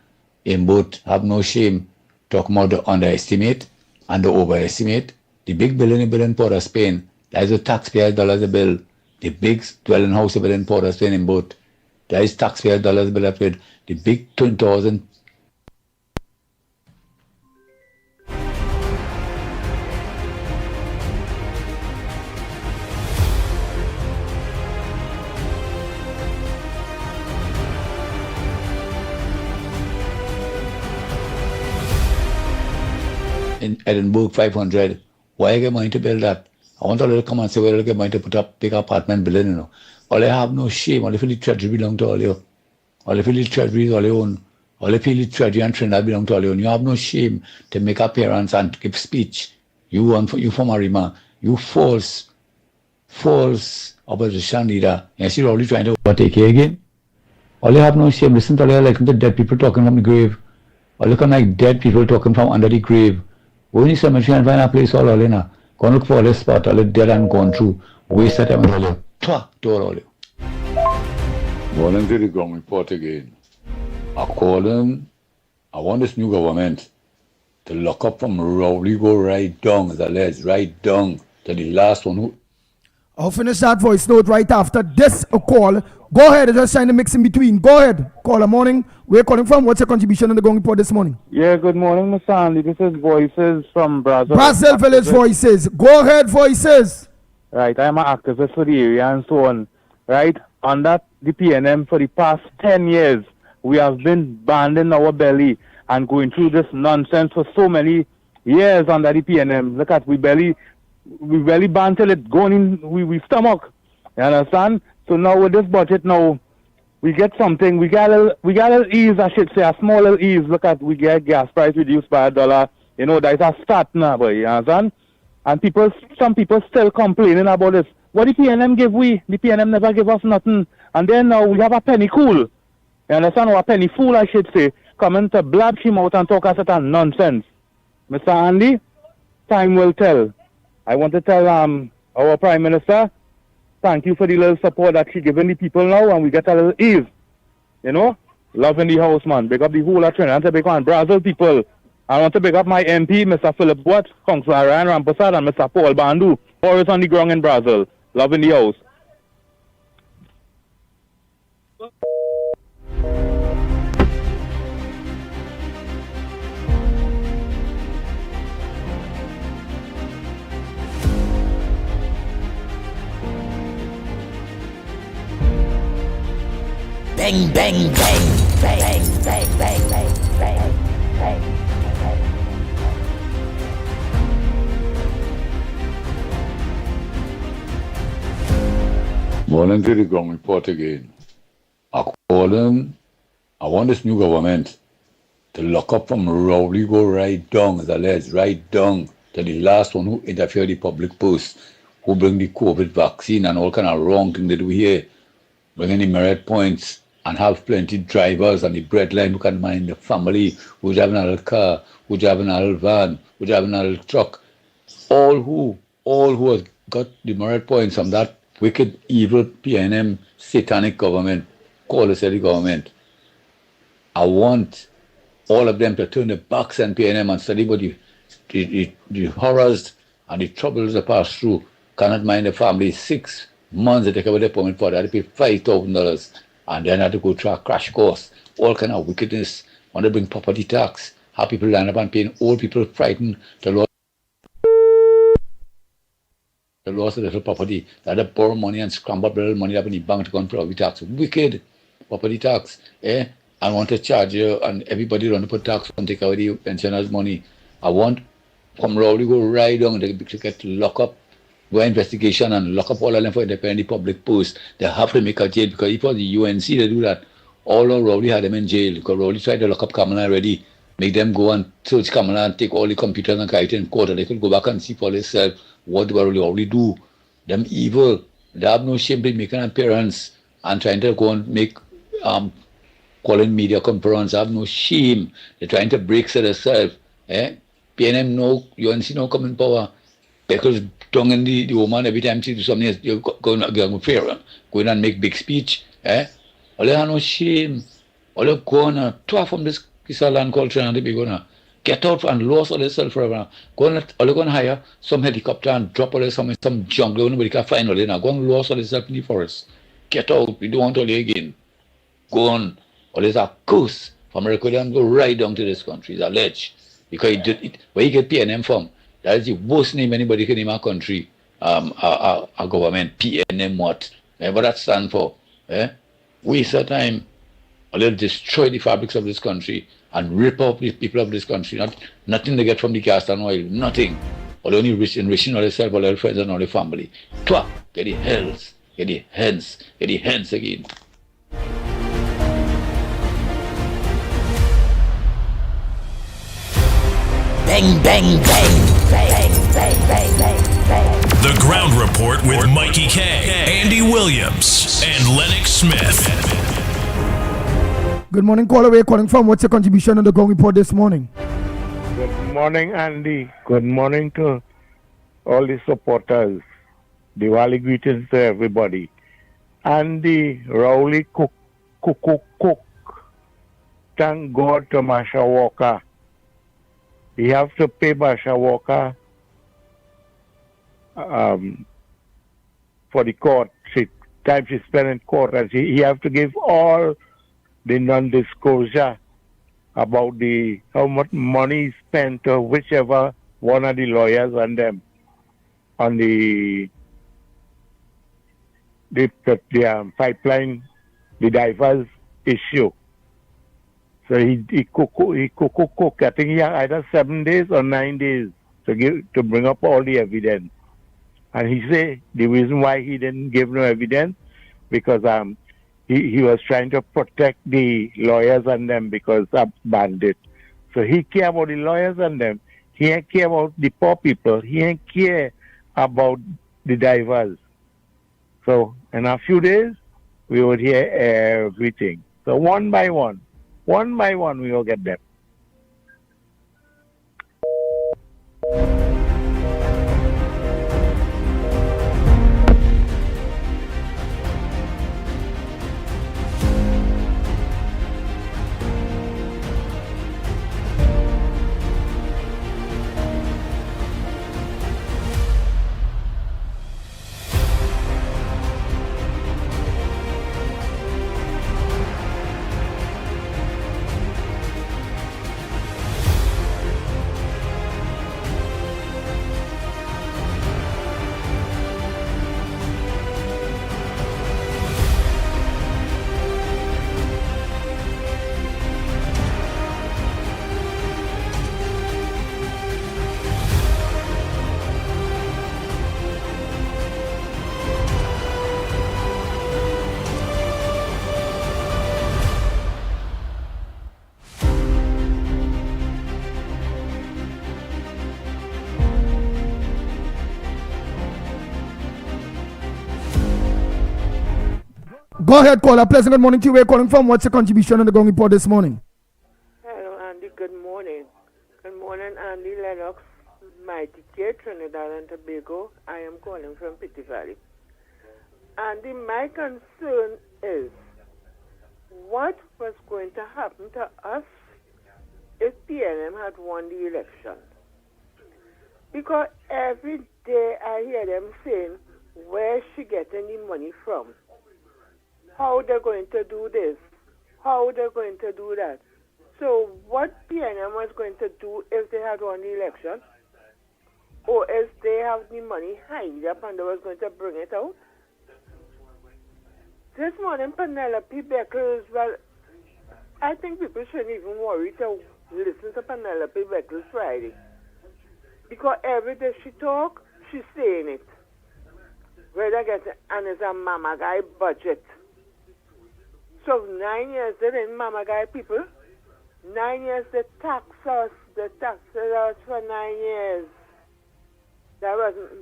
In both, have no shame. Talk about the underestimate and the overestimate. The big bill in Port of Spain, that is the taxpayer dollars a bill. The big dwelling house bill in Port of Spain in both. That is taxpayer dollars bill paid. The big 20,000. In Edinburgh, 500. Why get money to build that? I want all to come and say, where get money to put up big apartment building, you know. All you have no shame. All you feel the treasury belong to all you. All you feel the treasury is all your own. All you feel the treasury and Trinidad belong to all you own. You have no shame to make appearance and give speech. You from Arima. You false opposition leader. Yes, you're already trying to overtake you again. All you have no shame. Listen to all you like the dead people talking from the grave. All you come like dead people talking from under the grave. Go in the cemetery and find a place all in. Go and look for all this spot, all the dead and gone through. Waste that time with all you. All you. Morning to the ground report again. I want this new government to lock up from Rowley, go right down, as alleged, right down to the last one who. I'll finish that voice note right after this call. Go ahead, I'm just trying to mix in between. Go ahead. Caller morning. Where you calling from? What's your contribution on the ground report this morning? Yeah, good morning, Mr. Andy. This is Voices from Brazil. Brazil Village Voices. Go ahead, Voices. Right, I'm an activist for the area and so on. Right, on that, the PNM for the past 10 years, we have been banding our belly and going through this nonsense for so many years under the PNM. Look at, we barely band till it going in, we stomach. You understand? So now with this budget now, we get something, we got a little ease, I should say, a small little ease. Look at, we get gas price reduced by $1. You know, that's a start now, boy, you understand? And some people still complaining about this. What the PNM give we? The PNM never give us nothing. And then now we have a penny cool. You understand? Or a penny fool, I should say, coming to blab him out and talk a certain nonsense. Mr. Andy, time will tell. I want to tell our Prime Minister, thank you for the little support that she giving the people now, and we get a little ease. You know? Love in the house, man. Big up the whole of Trinidad and Tobago and Brazil people. I want to big up my MP, Mr. Philip Watt, Councillor Ryan Rampersad, and Mr. Paul Bandu, always on the ground in Brazil. Love in the house. Bang, bang, bang, bang, bang, bang, bang, bang, bang. Morning to the ground report again. I want this new government to lock up from Rowley, go right down, as alleged, right down to the last one who interfered the public post, who bring the COVID vaccine and all kind of wrong thing they do here, bringing the merit points and have plenty drivers and the breadline who can mind the family, who's having a little car, who's having a little van, who's having a little truck. All who have got the merit points from that wicked, evil PNM satanic government, call us the government. I want all of them to turn their backs on PNM and study what the horrors and the troubles they pass through. Cannot mind the family. 6 months they take away their permit for that. They pay $5,000 and then have to go through a crash course. All kind of wickedness. Want to bring property tax. Have people line up and paying. Old people frightened. The Lord. They lost a little property. They had to borrow money and scramble up a little money up in the bank to go and property tax. Wicked property tax. Eh? I want to charge you and everybody want to put tax and take away the pensioners' money. I want from Rowley go right down to get lock up, go investigation and lock up all of them for independent public posts. They have to make a jail because if it was the UNC they do that, all of Rowley had them in jail because Rowley tried to lock up Kamala already, make them go and search Kamala and take all the computers and carry it in court and they could go back and see for themselves what Rowley do. Them evil. They have no shame to making an appearance and trying to go and make calling media conference. Have no shame. They're trying to break themselves. Eh? PNM no, UNC no come in power. Because tongue in the woman every time she do something, you go and make big speech. Eh? All they have no shame. All they go on tour from this land culture and they be gonna get out and lose all themselves forever. Go and all they go and hire some helicopter and drop all some jungle. Nobody can find all they now. Go and lose all themselves in the forest. Get out. We don't want all they again. Go on. All there's a curse from America and go right down to this country. It's alleged. Because where you get PNM from, that is the worst name anybody can name a country, a government. PNM what? What that stand for? Waste of time. Or they'll destroy the fabrics of this country and rip off the people of this country. Nothing they get from the gas and oil. Nothing. Or they only enriching all themselves, all their friends and all their family. Twah! Get the hells. Get the hens. Get the hens again. Bang, bang, bang, bang, bang, bang, bang, bang. The Ground Report with Mickie K, Andy Williams, and Lennox Smith. Good morning, caller. Where are you calling from? What's your contribution on the Ground Report this morning? Good morning, Andy. Good morning to all the supporters. Diwali greetings to everybody. Andy, Rowley, cook. Thank God to Masha Walker. He has to pay Masha Walker for the court. Time she spent in court, and he has to give all the non-disclosure about how much money he spent to whichever one of the lawyers and them on the pipeline, the divers issue. So he cook. I think he had either 7 days or 9 days to bring up all the evidence. And he say the reason why he didn't give no evidence because he was trying to protect the lawyers and them because of bandit. So he care about the lawyers and them. He ain't care about the poor people. He ain't care about the divers. So in a few days we would hear everything. So one by one we will get them. Go ahead, caller. Pleasant good morning to you. Where are you calling from? What's your contribution on the Ground Report this morning? Hello, Andy. Good morning. Good morning, Andy, Lennox, Mickie K, Trinidad and Tobago. I am calling from Pitty Valley. Andy, my concern is what was going to happen to us if PNM had won the election. Because every day I hear them saying, where's she getting the money from? How they're going to do this? How they're going to do that? So what PNM was going to do if they had won the election? or else they have the money hide up and they was going to bring it out. This morning, Penelope Beckles, well, I think people shouldn't even worry to listen to Penelope Beckles Friday. Because every day she talk, she's saying it. Whether and it's a Mama Guy budget. So 9 years they didn't Mama Guy people. 9 years they tax us for 9 years.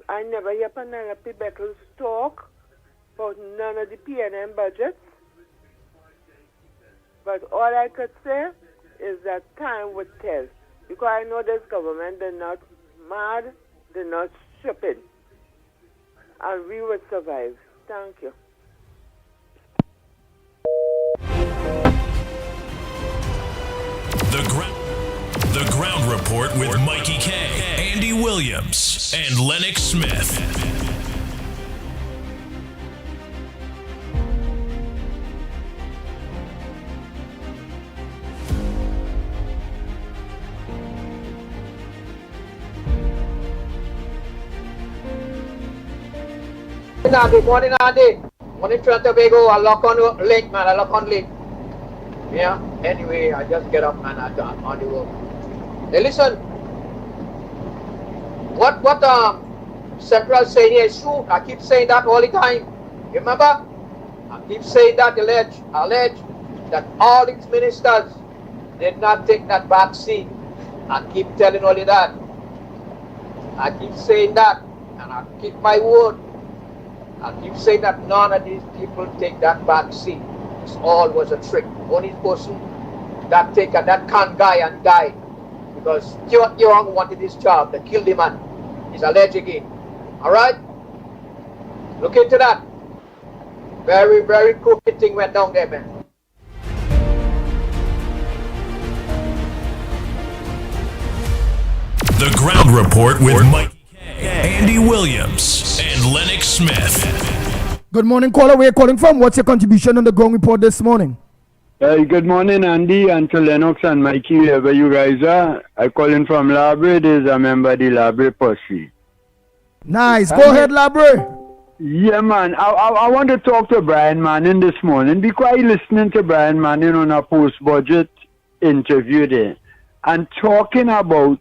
I never hear Penelope Beckles talk about none of the PNM budgets. But all I could say is that time would tell. Because I know this government, they're not mad, they're not stupid. And we would survive. Thank you. The Ground Report with Mickie K, Andy Williams, and Lennox Smith. Good morning, Andy. Morning, Tobago. I lock on late, man. I lock on late. Yeah. Anyway, I just get up, man. I'm on the road. Hey, listen. What Central saying here is true. I keep saying that all the time. You remember? I keep saying that allege that all these ministers did not take that back seat. I keep telling all of that. I keep saying that, and I keep my word. I keep saying that none of these people take that back seat. This all was a trick. Only person that take that can guy and died because Young wanted this job. They killed the man. He's alleged again. All right? Look into that. Very, very crooked thing went down there, man. The Ground Report with Mickie K, Andy Williams, and Lennox Smith. Good morning, caller. Where are you calling from? What's your contribution on the Ground Report this morning? Good morning, Andy, and to Lennox and Mickie, wherever you guys are. I calling from Labre. There's a member of the Labre posse. Nice. Go ahead, Labre. Yeah, man. I want to talk to Brian Manning this morning because I listening to Brian Manning on a post-budget interview there and talking about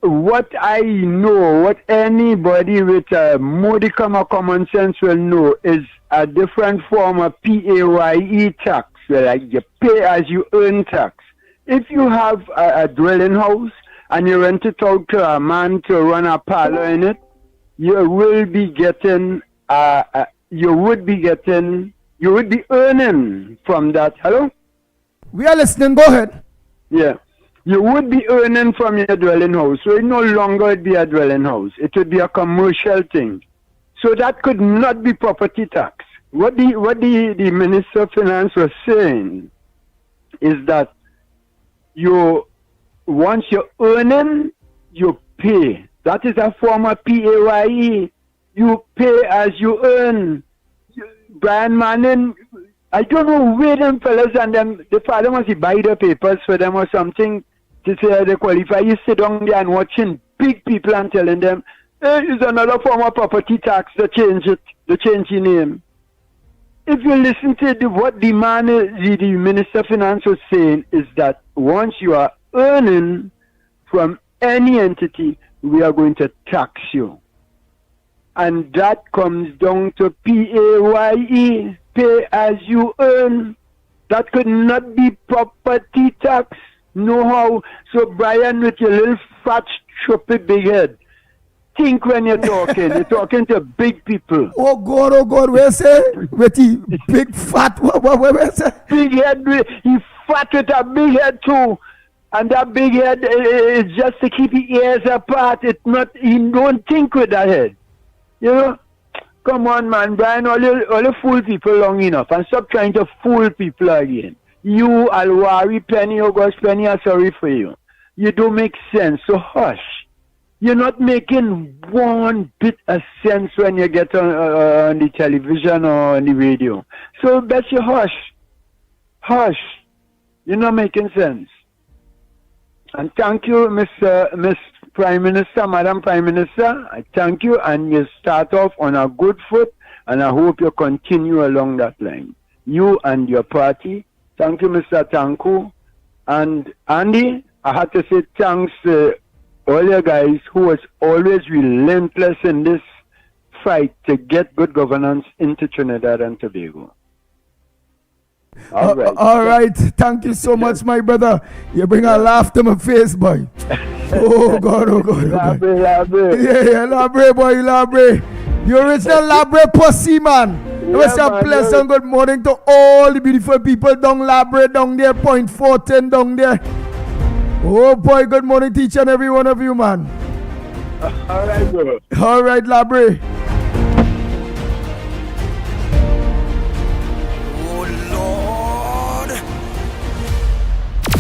what I know, what anybody with a modicum of common sense will know is a different form of PAYE tax, like you pay as you earn tax. If you have a dwelling house and you rent it out to a man to run a parlor in it, you would be earning from that. Hello? We are listening. Go ahead. Yeah. You would be earning from your dwelling house. So it no longer would be a dwelling house. It would be a commercial thing. So that could not be property tax. What the Minister of Finance was saying is that once you're earning, you pay. That is a form of PAYE. You pay as you earn. Brian Manning, I don't know where them fellas and them, the father must buy the papers for them or something to say they qualify. You sit down there and watching big people and telling them, hey, it's another form of property tax, they change the name. If you listen to what the Minister of Finance was saying is that once you are earning from any entity, we are going to tax you. And that comes down to PAYE, pay as you earn. That could not be property tax. No how. So Brian, with your little fat, stupid big head, think when you're talking. You're talking to big people. Oh God, where say? With the big fat, where say? Big head, he fat with a big head too. And that big head is just to keep his ears apart. It's not, he don't think with that head. You know? Come on, man, Brian, all you fool people long enough and stop trying to fool people again. You, Alwari, Penny, August, Penny are sorry for you. You don't make sense, so hush. You're not making one bit of sense when you get on the television or on the radio. So bet you hush. Hush. You're not making sense. And thank you, Miss Prime Minister, Madam Prime Minister. I thank you, and you start off on a good foot, and I hope you continue along that line. You and your party. Thank you, Mr. Tanku. And Andy, I had to say thanks to all you guys who was always relentless in this fight to get good governance into Trinidad and Tobago. All right. Thank you so much, my brother. You bring a laugh to my face, boy. Oh, God, oh, God. Oh, God. Labre. Yeah, Labre, boy, Labre. The original Labre pussy, man. Let me say a pleasant good morning to all the beautiful people down Labre, down there, Point 14, down there. Oh, boy, good morning to each and every one of you, man. All right, bro. All right, Labre.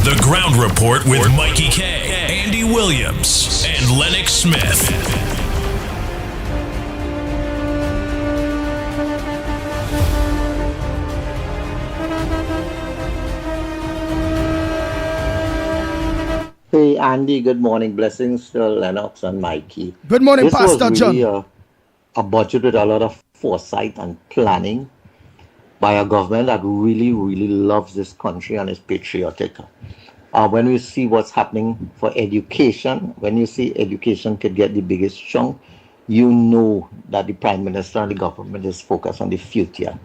The Ground Report with Mickie K, Andy Williams, and Lennox Smith. Hey, Andy, good morning. Blessings to Lennox and Mickie. Good morning, this Pastor was really John. A budget with a lot of foresight and planning by a government that really, really loves this country and is patriotic. When we see what's happening for education, when you see education could get the biggest chunk, you know that the Prime Minister and the government is focused on the future.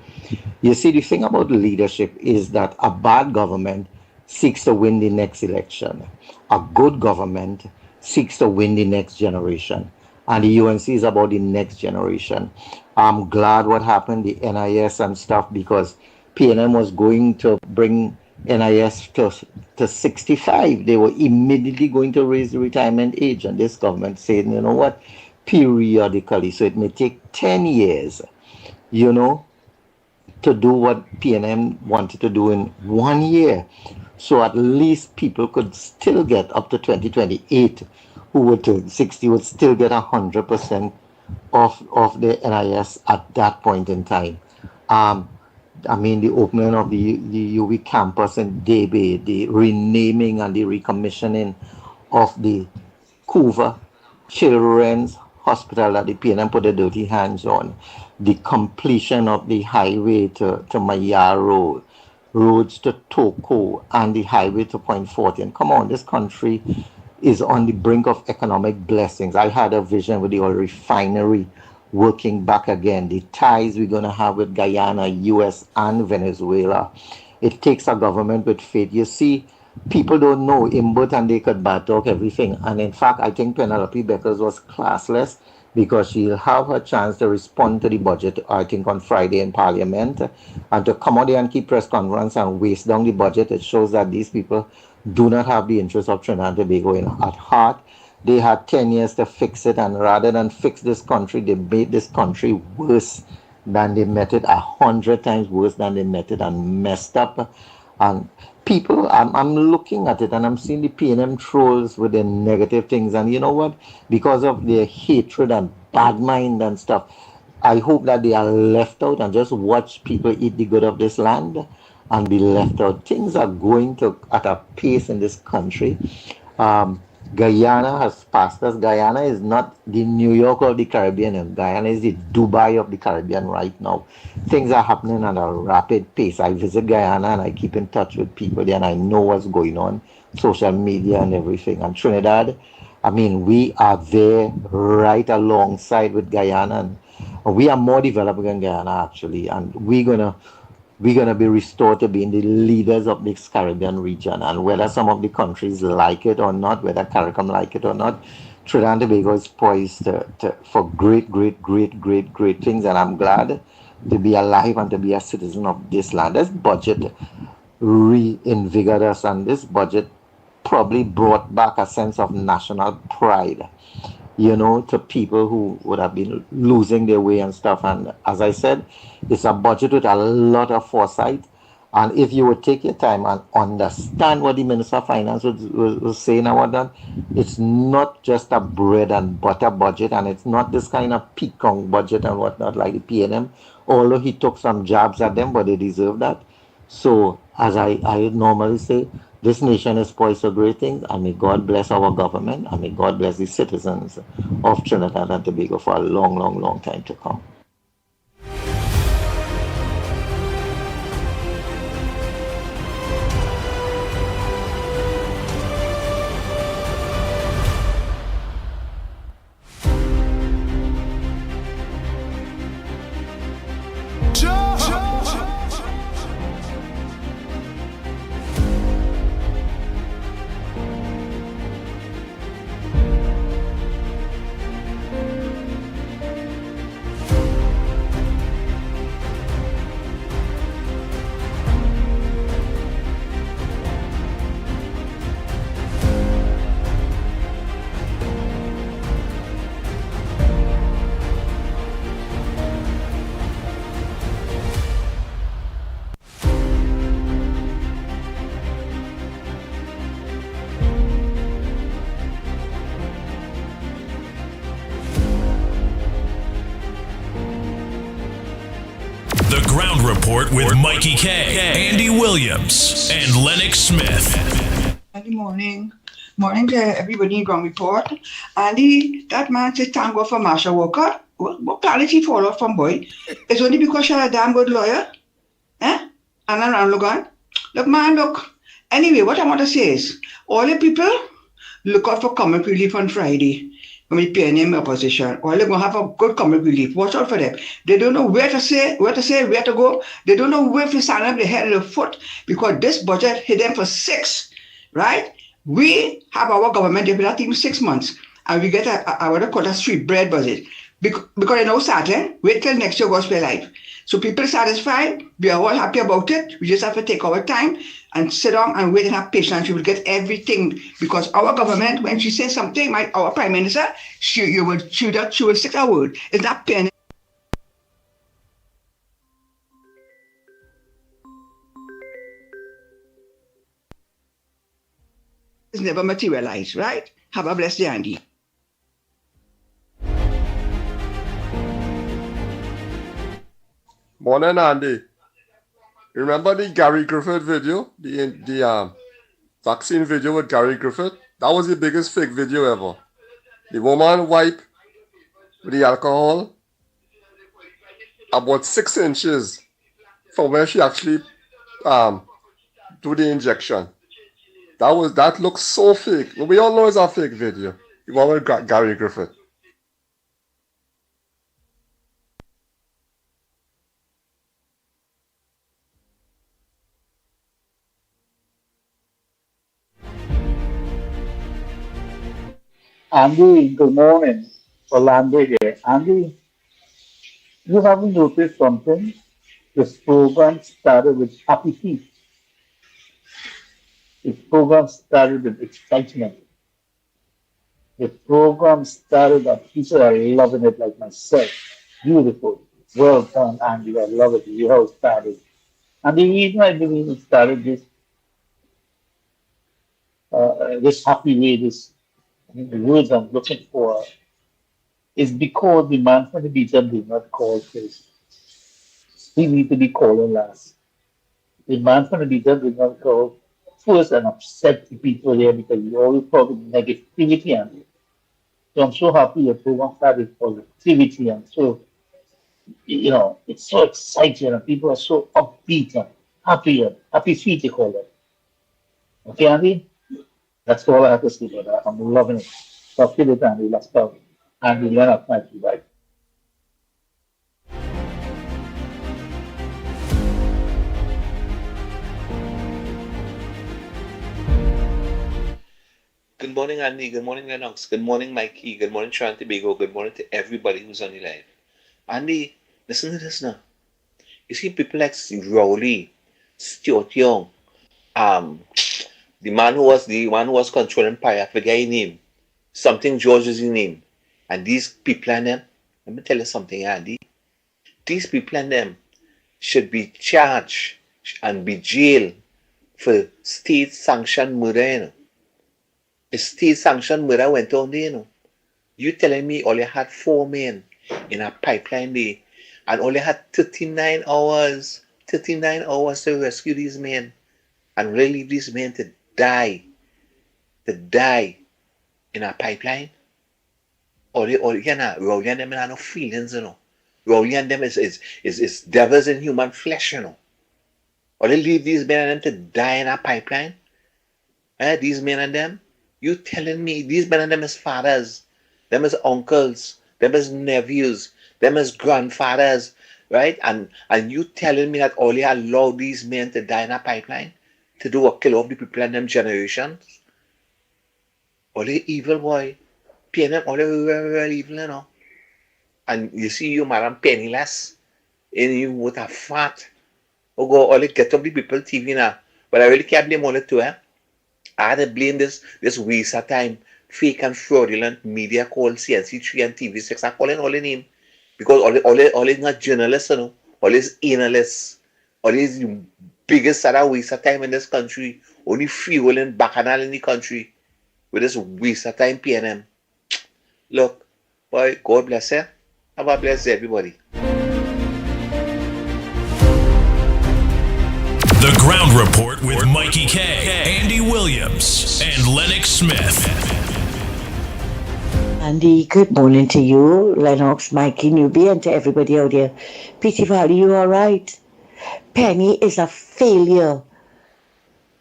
You see, the thing about leadership is that a bad government seeks to win the next election. A good government seeks to win the next generation. And the UNC is about the next generation. I'm glad what happened, the NIS and stuff, because PNM was going to bring NIS to 65. They were immediately going to raise the retirement age. And this government said, you know what, periodically. So it may take 10 years, you know, to do what PNM wanted to do in 1 year. So at least people could still get up to 2028, who would turn 60 would still get 100% of the NIS at that point in time. I mean, the opening of the UV campus in Debe, the renaming and the recommissioning of the Couva Children's Hospital that the PNM put their dirty hands on, the completion of the highway to Maya Road, roads to Toko, and the highway to Point 14. Come on, this country is on the brink of economic blessings. I had a vision with the oil refinery working back again, the ties we're going to have with Guyana, US, and Venezuela. It takes a government with faith. You see, people don't know Imbut and they could bad talk everything. And in fact, I think Penelope Beckers was classless because she'll have her chance to respond to the budget, I think, on Friday in Parliament. And to come out there and keep press conference and waste down the budget, it shows that these people do not have the interest of Trinidad and Tobago at heart. They had 10 years to fix it, and rather than fix this country, they made this country worse than they met it, 100 times worse than they met it, and messed up. And people, I'm looking at it, and I'm seeing the PNM trolls with their negative things. And you know what? Because of their hatred and bad mind and stuff, I hope that they are left out and just watch people eat the good of this land and be left out. Things are going at a pace in this country. Guyana has passed us. Guyana is not the New York of the Caribbean. Guyana is the Dubai of the Caribbean right now. Things are happening at a rapid pace. I visit Guyana and I keep in touch with people there and I know what's going on, social media and everything. And Trinidad, I mean, we are there right alongside with Guyana. And we are more developed than Guyana actually. And we're gonna be restored to being the leaders of this Caribbean region. And whether some of the countries like it or not, whether CARICOM like it or not, Trinidad and Tobago is poised for great things. And I'm glad to be alive and to be a citizen of this land. This budget reinvigorated us, and this budget probably brought back a sense of national pride, you know, to people who would have been losing their way and stuff. And as I said, it's a budget with a lot of foresight. And if you would take your time and understand what the Minister of Finance was saying and whatnot, it's not just a bread and butter budget, and it's not this kind of peacock budget and whatnot like the PNM, although he took some jabs at them, but they deserve that. So, as I normally say, This nation is poised for great things, and may God bless our government, and may God bless the citizens of Trinidad and Tobago for a long, long, long time to come. The Ground Report with Mikey K, Andy Williams, and Lennox Smith. Good morning. Morning to everybody in Ground Report. Andy, that man said thank God for Marsha Walker. What planet he fall off from, boy? It's only because she's a damn good lawyer. Eh? And around Logan. Look, man, look. Anyway, what I want to say is, all the people look out for comic relief on Friday. When we PNM opposition, or they're going to have a good comic relief. Watch out for them. They don't know where to go. They don't know where to stand up their head and their foot because this budget hit them for 6, right? We have our government, they've been at even 6 months, and we get what I call a street bread budget. Because you know starting, wait till next year goes for life. So people satisfied, we are all happy about it. We just have to take our time and sit down and wait and have patience. We will get everything because our government, when she says something, our Prime Minister, she will stick her word. It's not pen. It's never materialized, right? Have a blessed day, Andy. Morning, Andy. Remember the Gary Griffith video? The vaccine video with Gary Griffith? That was the biggest fake video ever. The woman wiped with the alcohol about 6 inches from where she actually do the injection. That looks so fake. We all know it's a fake video. The one with Gary Griffith. Andy, good morning. Orlando here. Andy, you haven't noticed something? This program started with happy feet. The program started with excitement. The program started that people are loving it like myself. Beautiful. Well done, Andy. I love it. You how it started. And the reason I believe it started this happy way, the words I'm looking for is because the man from the beacon did not call first. He need to be calling last. The man from the beacon did not call first and upset the people there because you always talk with negativity and it. So I'm so happy your program started positivity and so it's so exciting and people are so upbeat and happy feet they call it. Okay, Andy? That's all I have to say about that. I'm loving it. Talk to you later, Andy. Let's go. Andy, Lennox, Mikey, bye. Good morning, Andy. Good morning, Lennox. Good morning, Mikey. Good morning, Trinidad and Tobago. Good morning to everybody who's on the live. Andy, listen to this now. You see people like Rowley, Stuart Young, the one who was controlling Pi, I forget his name. Something George is his name. And these people and them, let me tell you something, Andy. These people and them should be charged and be jailed for state-sanctioned murder, A state-sanctioned murder went on there, You telling me all you had 4 men in a pipeline there and only had 39 hours to rescue these men and really leave these men to die in a pipeline. Or you know, Rowley and them have no feelings, you know. Rowley and them is devils in human flesh, you know. Or they leave these men and them to die in a pipeline. These men and them, you telling me these men and them as fathers, them as uncles, them as nephews, them as grandfathers, right? And you telling me that only allow these men to die in a pipeline to do a kill off the people in them generations? Only evil boy. PNM only real evil, you know. And you see you madam penniless, and you with a fat. Oh go only get up the people TV now. But I really can't blame only two, I had to blame this waste of time, fake and fraudulent media called CNC3 and TV6. I call it all the name. Because all is not journalists, you know. All is analysts. All is the biggest sort of waste of time in this country. Only fueling bacchanal in the country. With this waste of time PNM. Look, boy, God bless her. Have a bless everybody. The Ground Report with Mikey K, Andy Williams, and Lennox Smith. Andy, good morning to you, Lennox, Mikey, Newbie, and to everybody out there. P.T. Valley, you all right? Penny is a failure.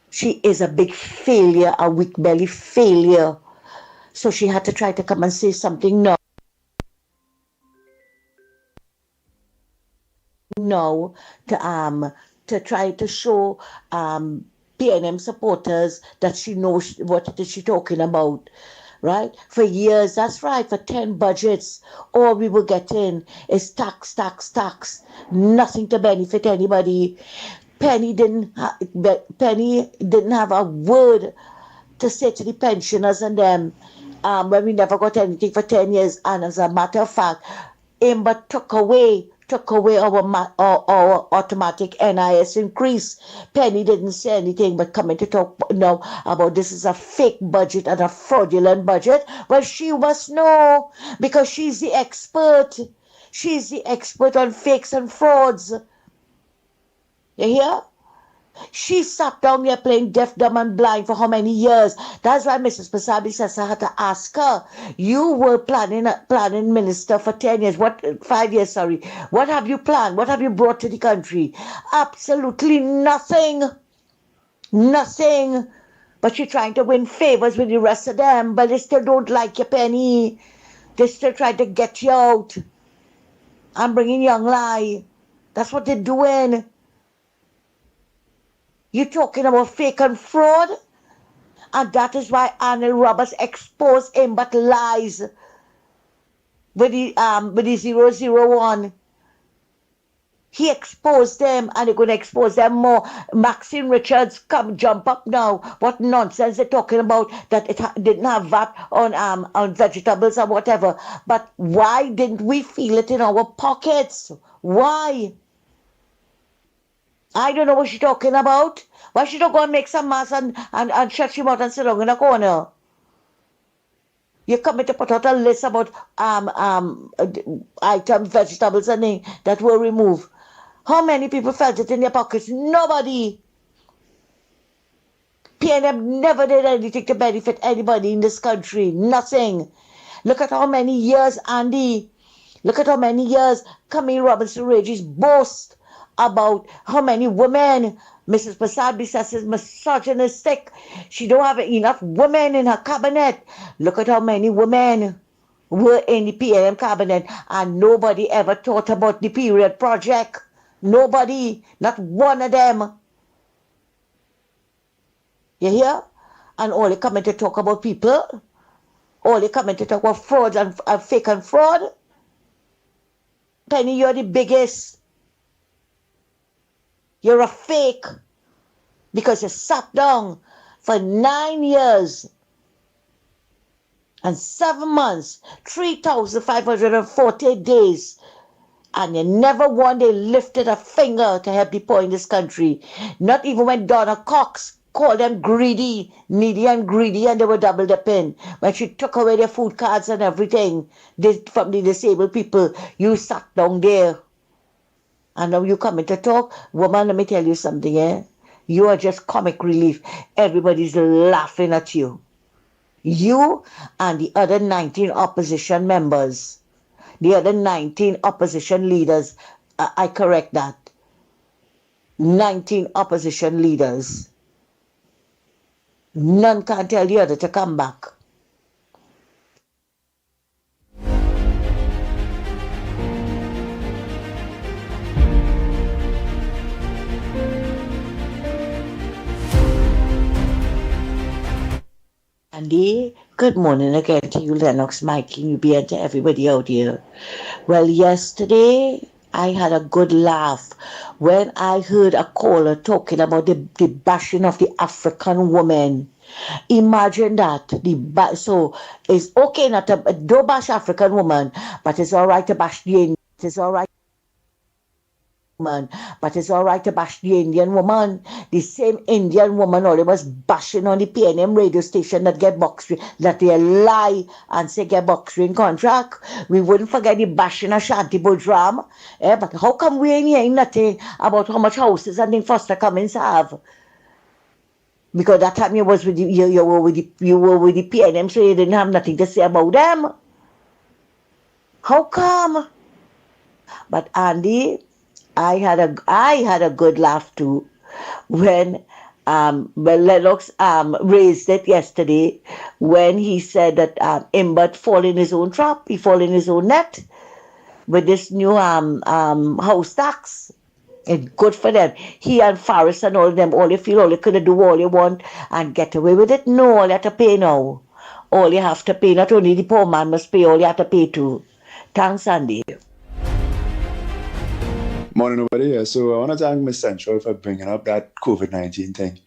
She is a big failure, a weak belly failure. So she had to try to come and say something now. No, to try to show PNM supporters that she knows what she's talking about, right? For years, that's right, for 10 budgets, all we were getting is tax, nothing to benefit anybody. Penny didn't have a word to say to the pensioners and them when we never got anything for 10 years. And as a matter of fact, Amber took away our automatic NIS increase. Penny didn't say anything but coming to talk now about this is a fake budget and a fraudulent budget. Well, she must know because she's the expert. She's the expert on fakes and frauds. You hear? She sat down here playing deaf, dumb, and blind for how many years? That's why Mrs. Pasabi says I had to ask her. You were planning minister for 10 years. 5 years, sorry. What have you planned? What have you brought to the country? Absolutely nothing. Nothing. But you're trying to win favors with the rest of them, but they still don't like you, Penny. They still try to get you out. I'm bringing young lie. That's what they're doing. You're talking about fake and fraud? And that is why Arnold Roberts exposed him but lies with the 001. He exposed them and they're going to expose them more. Maxine Richards, jump up now. What nonsense they're talking about that it didn't have VAT on vegetables or whatever. But why didn't we feel it in our pockets? Why? I don't know what she's talking about. Why she don't go and make some mass and shut him out and sit down in a corner? You're coming to put out a list about items, vegetables and things that were removed. How many people felt it in their pockets? Nobody. PNM never did anything to benefit anybody in this country. Nothing. Look at how many years, Andy. Look at how many years Camille Robinson Regis boast about how many women. Mrs. Pasabi says is misogynistic. She don't have enough women in her cabinet. Look at how many women were in the PNM cabinet and nobody ever thought about the period project. Nobody, not one of them. You hear? And all they coming to talk about people. All they coming to talk about fraud and fake and fraud. Penny, you're the biggest. You're a fake because you sat down for 9 years and 7 months, 3,540 days, and you never one day lifted a finger to help the poor in this country. Not even when Donna Cox called them greedy, needy and greedy, and they were double dipping. When she took away their food cards and everything from the disabled people, you sat down there. And now you coming to talk? Woman, let me tell you something, You are just comic relief. Everybody's laughing at you. You and the other 19 opposition members, the other 19 opposition leaders, I correct that. 19 opposition leaders. None can tell the other to come back. Andy, good morning again to you, Lennox, Mickie, Newbie, and to everybody out here. Well, yesterday I had a good laugh when I heard a caller talking about the bashing of the African woman. Imagine that. So it's okay not to don't bash African woman, but it's all right to bash the Indian. It's all right. But it's all right to bash the Indian woman. The same Indian woman always was bashing on the PNM radio station that get box that they lie and say get box ring contract. We wouldn't forget the bashing of Shanti Bodram. But how come we ain't hearing nothing about how much houses and things Foster Cummins have? Because that time you was with you were with the PNM, so you didn't have nothing to say about them. How come? But Andy, I had a good laugh too when Lennox raised it yesterday when he said that Imbert fall in his own trap, he fall in his own net with this new house tax. It's good for them. He and Faris and all of them, all you feel, all you could do, all you want and get away with it. No, all you have to pay now. All you have to pay, not only the poor man must pay, all you have to pay too. Thanks, Andy. Morning, everybody. Yeah, so I want to thank Ms. Central for bringing up that COVID-19 thing.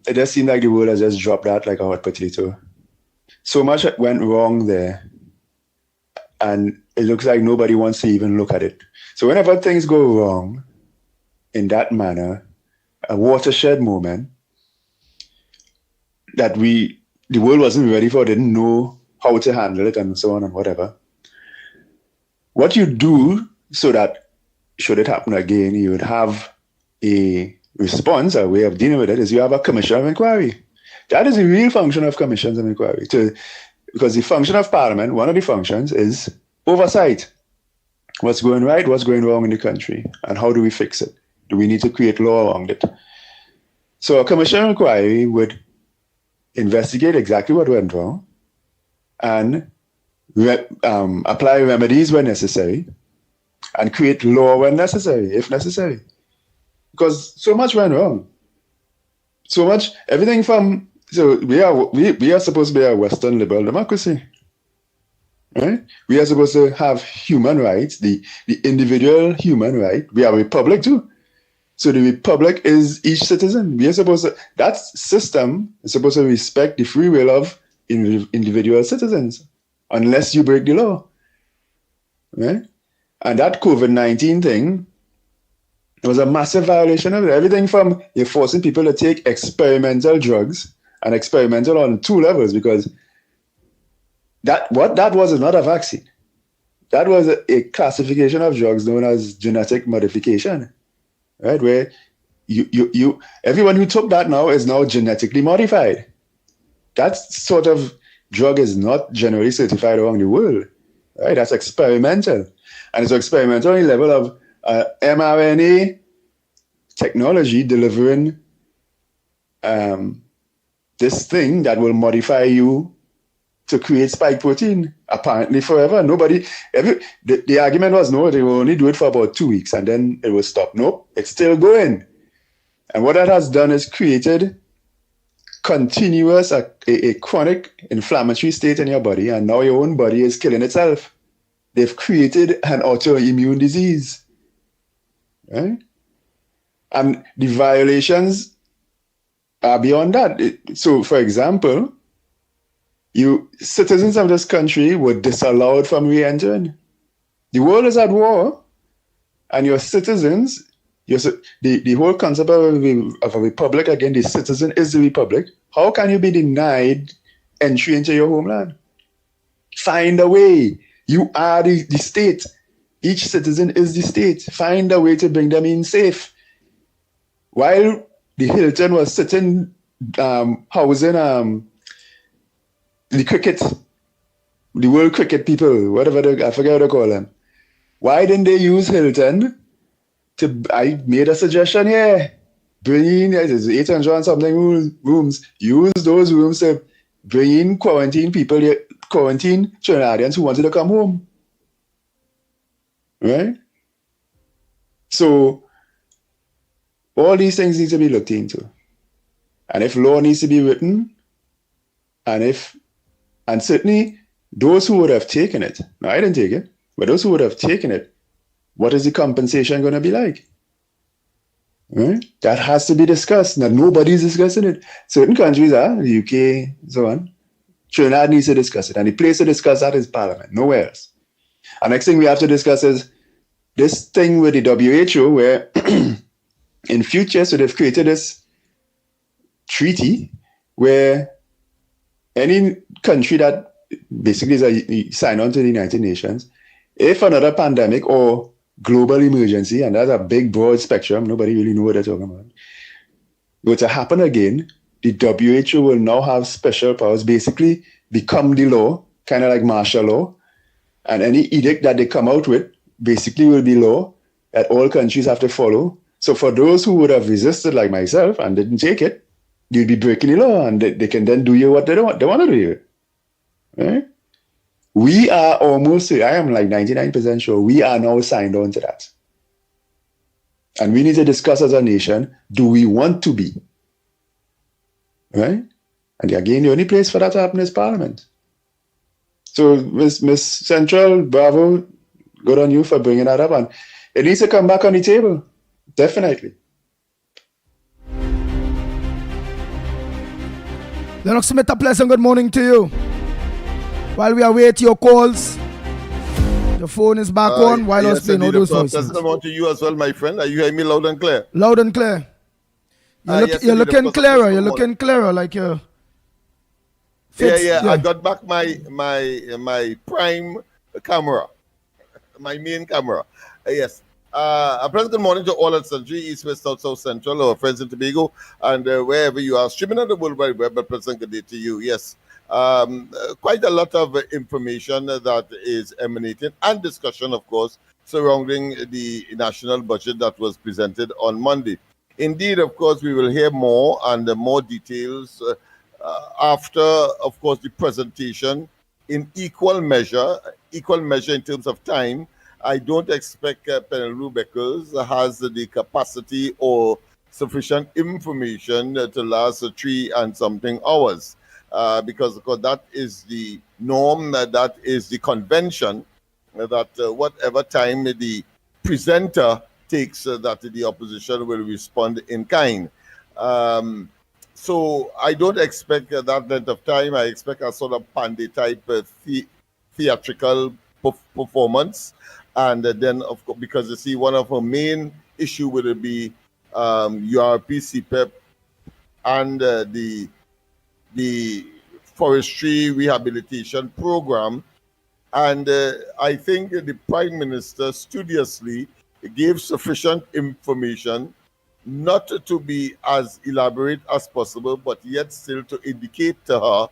It just seemed like the world has just dropped that like a hot potato. So much went wrong there, and it looks like nobody wants to even look at it. So whenever things go wrong in that manner, a watershed moment that the world wasn't ready for, didn't know how to handle it and so on and whatever. What you do so that should it happen again, you would have a response, a way of dealing with it, is you have a commission of inquiry. That is the real function of commissions of inquiry. Because the function of Parliament, one of the functions is oversight. What's going right, what's going wrong in the country, and how do we fix it? Do we need to create law around it? So a commission of inquiry would investigate exactly what went wrong and apply remedies where necessary, and create law when necessary, if necessary. Because so much went wrong. So much, everything from, so we are supposed to be a Western liberal democracy. Right? We are supposed to have human rights, the individual human right. We are a republic too. So the republic is each citizen. We are supposed to, that system is supposed to respect the free will of individual citizens, unless you break the law. Right? And that COVID-19 thing, it was a massive violation of it. Everything from you're forcing people to take experimental drugs, and experimental on two levels, because that was not a vaccine. That was a classification of drugs known as genetic modification, right? Where everyone who took that now is now genetically modified. That sort of drug is not generally certified around the world, right? That's experimental. And it's experimental on the level of mRNA technology delivering this thing that will modify you to create spike protein, apparently forever. The argument was, no, they will only do it for about 2 weeks and then it will stop. Nope, it's still going. And what that has done is created continuous, a chronic inflammatory state in your body, and now your own body is killing itself. They've created an autoimmune disease, right? And the violations are beyond that. So, for example, citizens of this country were disallowed from re-entering. The world is at war, and your citizens, the whole concept of a republic, again, the citizen is the republic. How can you be denied entry into your homeland? Find a way. You are the state. Each citizen is the state. Find a way to bring them in safe. while the Hilton was sitting housing the cricket, the World Cricket people, whatever I forget what they call them. Why didn't they use Hilton I made a suggestion here. Bring in, there's 800 and something rooms. Use those rooms to bring in quarantine people, quarantine Trinidadians who wanted to come home. Right? So, all these things need to be looked into. And if law needs to be written, and certainly those who would have taken it, now I didn't take it, but those who would have taken it, what is the compensation going to be like? Right? That has to be discussed. Now, nobody's discussing it. Certain countries are, the UK, so on. Trinidad needs to discuss it. And the place to discuss that is Parliament, nowhere else. And next thing we have to discuss is this thing with the WHO, where in future, so they've created this treaty where any country that basically is a sign on to the United Nations, if another pandemic or global emergency, and that's a big broad spectrum, nobody really knows what they're talking about, were to happen again, the WHO will now have special powers, basically become the law, kind of like martial law, and any edict that they come out with basically will be law that all countries have to follow. So for those who would have resisted, like myself, and didn't take it, you'd be breaking the law, and they can then do you what they want to do you. Right? We are almost, I am like 99% sure, we are now signed on to that. And we need to discuss as a nation, do we want to be? Right? And again, the only place for that to happen is Parliament. So, Miss Central, bravo, good on you for bringing that up. And it needs to come back on the table. Definitely. Lennox Smith, a pleasant good morning to you. While we await your calls, the phone is back on while I was playing all those voices. Pleasant morning to you as well, my friend. Are you hearing me loud and clear? Loud and clear. You're looking clearer. You're looking clearer, like you're... Yeah. I got back my prime camera, my main camera. Yes. A pleasant good morning to all at Century, East, West, South, South Central, our friends in Tobago, and wherever you are streaming on the World Wide Web. A pleasant good day to you. Yes. Quite a lot of information that is emanating and discussion, of course, surrounding the national budget that was presented on Monday. Indeed, of course, we will hear more and more details after, of course, the presentation in equal measure in terms of time. I don't expect Penelope Beckers has the capacity or sufficient information to last 3 and something hours. Because that is the norm, that is the convention, that whatever time the presenter takes, that the opposition will respond in kind. So I don't expect that length of time. I expect a sort of Panday-type theatrical performance. And then, of course, because you see, one of her main issue will be URP, CPEP, and the forestry rehabilitation program. And I think the Prime Minister studiously gave sufficient information, not to be as elaborate as possible, but yet still to indicate to her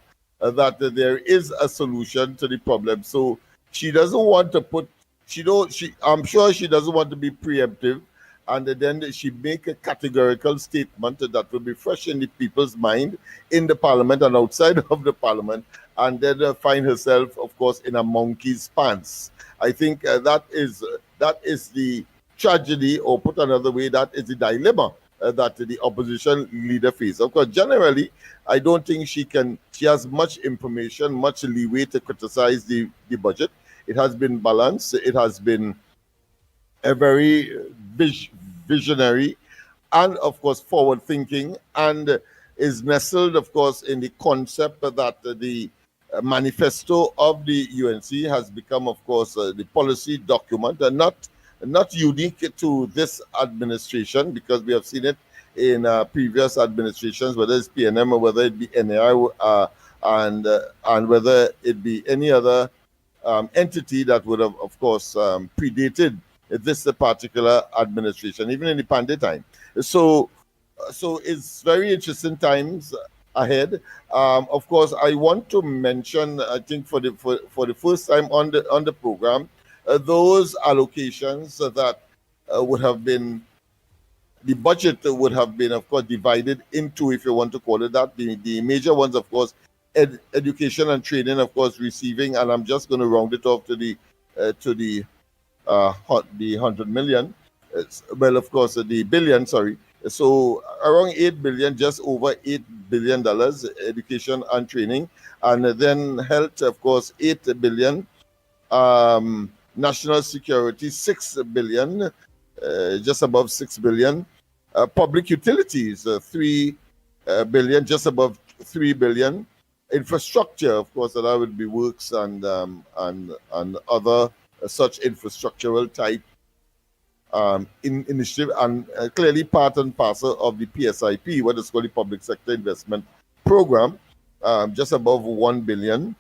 that there is a solution to the problem. So she doesn't want to put, I'm sure she doesn't want to be preemptive, and then she make a categorical statement that will be fresh in the people's mind in the Parliament and outside of the Parliament, and then find herself, of course, in a monkey's pants. I think that is the tragedy, or put another way, that is the dilemma that the opposition leader faces. Of course, generally, I don't think she has much information, much leeway to criticize the budget. It has been balanced. It has been a very visionary and, of course, forward-thinking, and is nestled, of course, in the concept that the manifesto of the UNC has become, of course, the policy document, and not unique to this administration, because we have seen it in previous administrations, whether it's PNM or whether it be NAI, and whether it be any other entity that would have, of course, predated this particular administration, even in the Panday time. So So it's very interesting times ahead. Of course, I want to mention, I think for the first time on the program, those allocations that would have been, the budget would have been, of course, divided into, if you want to call it that, the major ones, of course, education and training, of course, receiving, and I'm just going to round it off to the 100 million. Well, of course, the billion, sorry. So around 8 billion, just over $8 billion, education and training. And then health, of course, 8 billion. National security, 6 billion, just above 6 billion. Public utilities, 3 billion, just above 3 billion. Infrastructure, of course, that would be works and other such infrastructural type initiative, and clearly part and parcel of the PSIP, what is called the Public Sector Investment Program, just above 1 billion.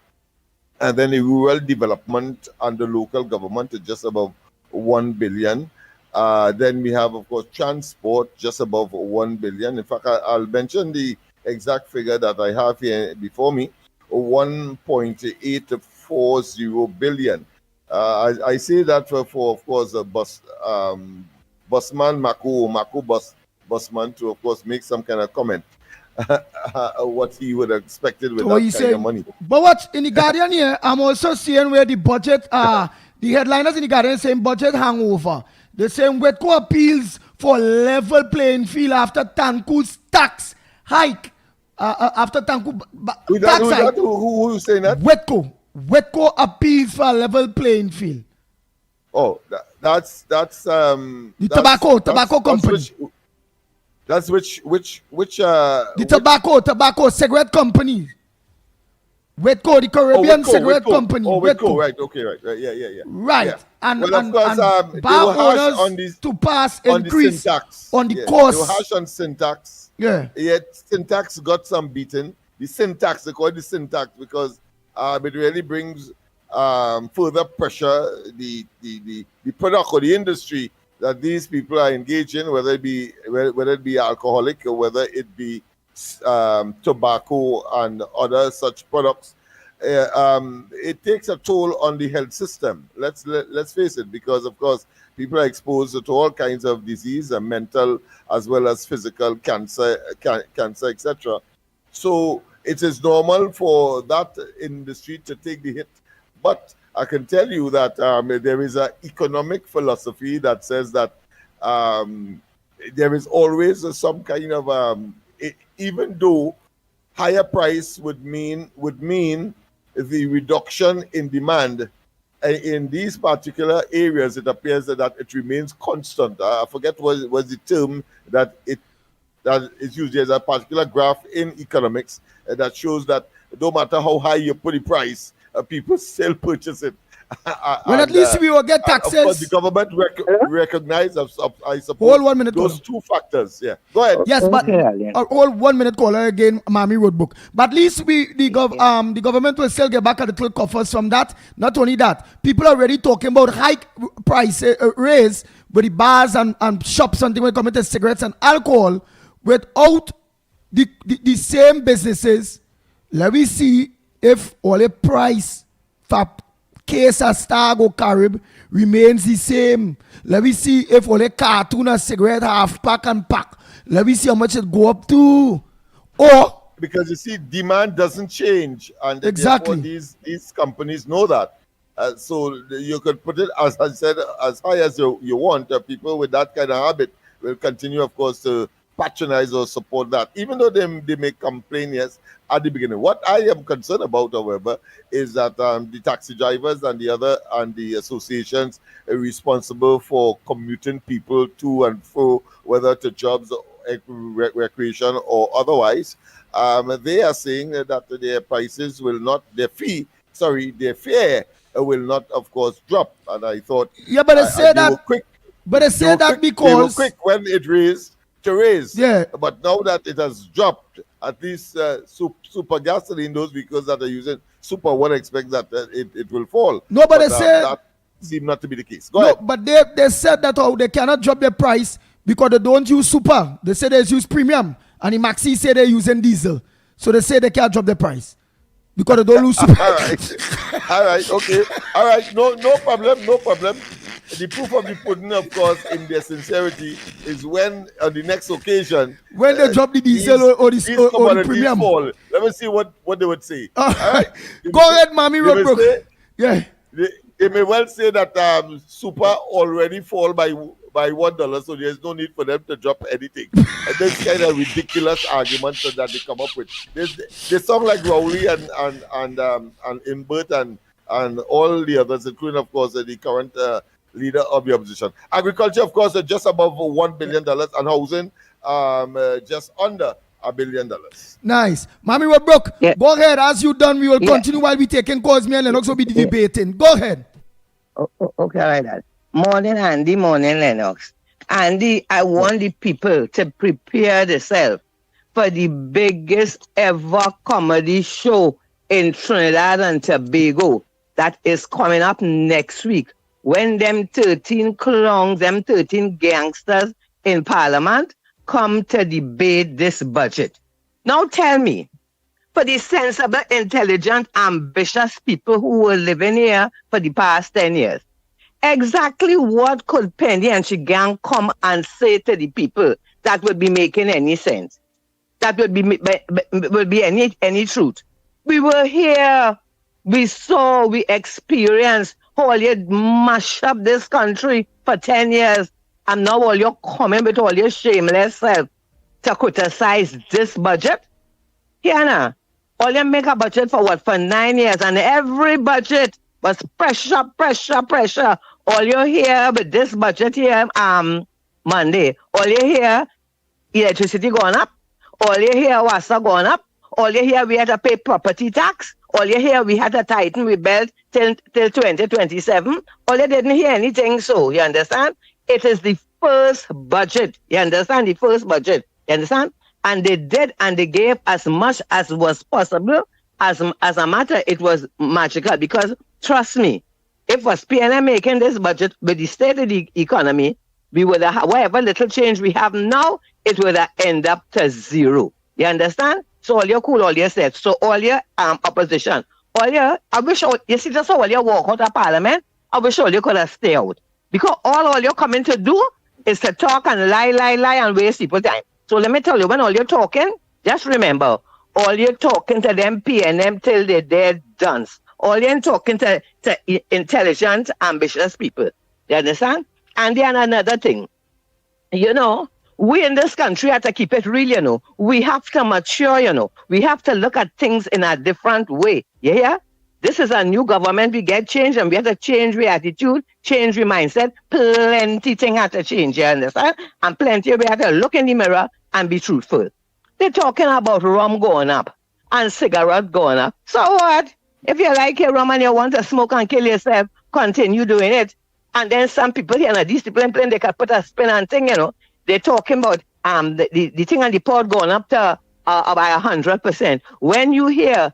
And then the rural development and the local government is just above 1 billion. Then we have, of course, transport, just above 1 billion. In fact, I'll mention the exact figure that I have here before me, 1.840 billion. I say that for of course, busman Mako busman to, of course, make some kind of comment. What he would have expected with that kind of money. But what in the Guardian here, I'm also seeing where the budget, the headliners in the Guardian saying budget hangover. They're saying Wetco appeals for level playing field after Tanku's tax hike. After Tanku tax hike. Who is saying that? Wetco appeals for a level playing field. Oh, that's the tobacco company. That's which the tobacco cigarette company. Wetco, the Caribbean cigarette company. Oh, Wetco, right, okay, right, yeah. Right. Yeah. And, well, of course, bar owners to pass increase on the cost. They were harsh on syntax. Yeah. Yet syntax got some beaten. The syntax, they call it the syntax because it really brings further pressure, the product or the industry that these people are engaged in, whether it be alcoholic or whether it be tobacco and other such products. It takes a toll on the health system. Let's face it, because of course people are exposed to all kinds of disease, mental as well as physical, cancer, etc. So it is normal for that industry to take the hit. But I can tell you that there is an economic philosophy that says that there is always some kind of even though higher price would mean the reduction in demand in these particular areas, it appears that it remains constant. I forget what was the term that is used. There's a particular graph in economics that shows that no matter how high you put the price, people still purchase it. Well, at least we will get taxes. Of course, the government recognize, I suppose, hold 1 minute, those two factors. Yeah, go ahead. Yes, but hold 1 minute, caller again, Mami Roadbook. But at least the government will still get back a little coffers from that. Not only that, people are already talking about high price raise with the bars and shops and things when it comes to cigarettes and alcohol without the same businesses. Let me see if all the price for case of Stag or Carib remains the same. Let me see if all the cartoon and cigarette half pack and pack. Let me see how much it go up to. Or because you see, demand doesn't change, and exactly these companies know that. So you could put it, as I said, as high as you want. People with that kind of habit will continue, of course, to patronize or support that, even though they may complain, yes, at the beginning. What I am concerned about, however, is that the taxi drivers and the associations are responsible for commuting people to and fro, whether to jobs, recreation, or otherwise. They are saying that their prices will not, their fare will not, of course, drop. And I thought, yeah, but they say that, because they were quick when it raised. To raise, yeah. But now that it has dropped, at least super gasoline, those vehicles that are using super, one expects that it will fall. No, but they say that seems not to be the case. Go ahead. But they said that they cannot drop the price because they don't use super. They say they use premium. And the Maxi say they're using diesel. So they say they can't drop the price. Because they don't lose super. All right, okay. All right, no problem. The proof of the pudding, of course, in their sincerity is when on the next occasion when they drop the diesel or the premium. Fall. Let me see what they would say. All right. Go ahead, Mommy Roadbrook. Yeah. They may well say that super already fall by $1, so there's no need for them to drop anything. And this kind of ridiculous arguments that they come up with. They sound like Rowley and Imbert and all the others, including, of course, the current leader of the opposition. Agriculture, of course, just above $1 billion, and housing just under $1 billion. Nice. Mommy Roadbrook, go ahead. As you done, we will continue while we taking calls. Me and Lennox will be debating. Go ahead. Okay, like that. Morning, Andy. Morning, Lennox. Andy, I want the people to prepare themselves for the biggest ever comedy show in Trinidad and Tobago that is coming up next week. When them 13 clowns, them 13 gangsters in Parliament come to debate this budget. Now tell me, for the sensible, intelligent, ambitious people who were living here for the past 10 years, exactly what could Penny and she gang come and say to the people that would be making any sense? That would be any truth. We were here, we saw, we experienced how you mash up this country for 10 years, and now all you're coming with all your shameless self to criticize this budget? Here now, all you make a budget for what? For 9 years, and every budget was pressure. All you hear with this budget here, Monday, all you hear, electricity going up, all you hear, water going up, all you hear, we had to pay property tax, all you hear, we had to tighten, we belt till 2027, all you didn't hear anything, so, you understand? It is the first budget, you understand? The first budget, you understand? And they did, and they gave as much as was possible. As a matter, it was magical, because trust me, if was PNM making this budget with the state of the economy, we would have, whatever little change we have now, it would have end up to zero. You understand? So all your cool, all your set. So all your opposition, all your, I wish all, you see just all your walk out of Parliament, I wish all you could have stayed out. Because all you're coming to do is to talk and lie and waste people's time. So let me tell you, when all you're talking, just remember, all you're talking to them PNM till they're dead dance. All you're talking to intelligent, ambitious people. You understand? And then another thing, you know, we in this country have to keep it real, you know. We have to mature, you know. We have to look at things in a different way. You hear? This is a new government. We get changed, and we have to change our attitude, change our mindset. Plenty things have to change, you understand? And plenty we have to look in the mirror and be truthful. They're talking about rum going up and cigarette going up. So what? If you like your rum and you want to smoke and kill yourself, continue doing it. And then some people here, you know, these people in plane, they can put a spin on thing, you know. They're talking about the thing on the port going up to by 100%. When you hear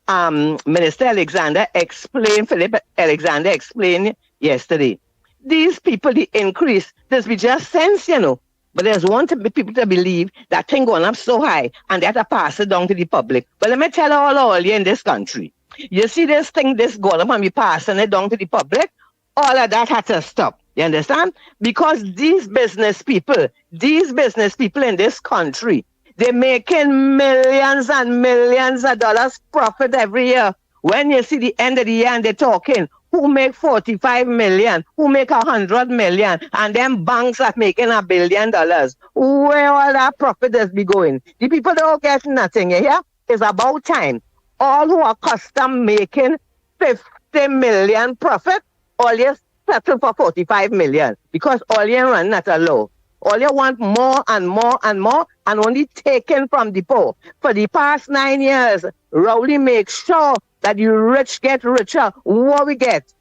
Minister Alexander explain, Philip Alexander explained yesterday, these people, the increase, there's be just sense, you know. But there's one to be people to believe that thing going up so high and they have to pass it down to the public. But let me tell all you in this country, you see this thing, this going up and we passing it down to the public, all of that had to stop. You understand? Because these business people in this country, they're making millions and millions of dollars profit every year. When you see the end of the year and they're talking, who make 45 million, who make 100 million, and them banks are making $1 billion. Where all that profit does be going? The people don't get nothing, you hear? It's about time. All who are custom making 50 million profit, all you settle for 45 million, because all you run at a low. All you want more and more and more, and only taken from the poor. For the past 9 years, Rowley makes sure that you rich get richer. What we get?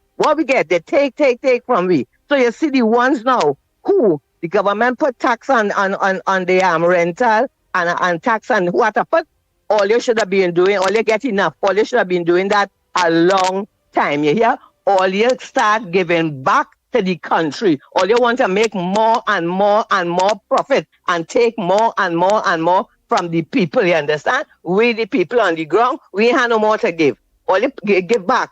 They take from we. So you see the ones now who the government put tax on the rental and tax on who had to put. All you should have been doing, all you get enough. All you should have been doing that a long time. You hear? All you start giving back to the country. All you want to make more and more and more profit and take more and more and more from the people, you understand? We, the people on the ground, we have no more to give. All you give back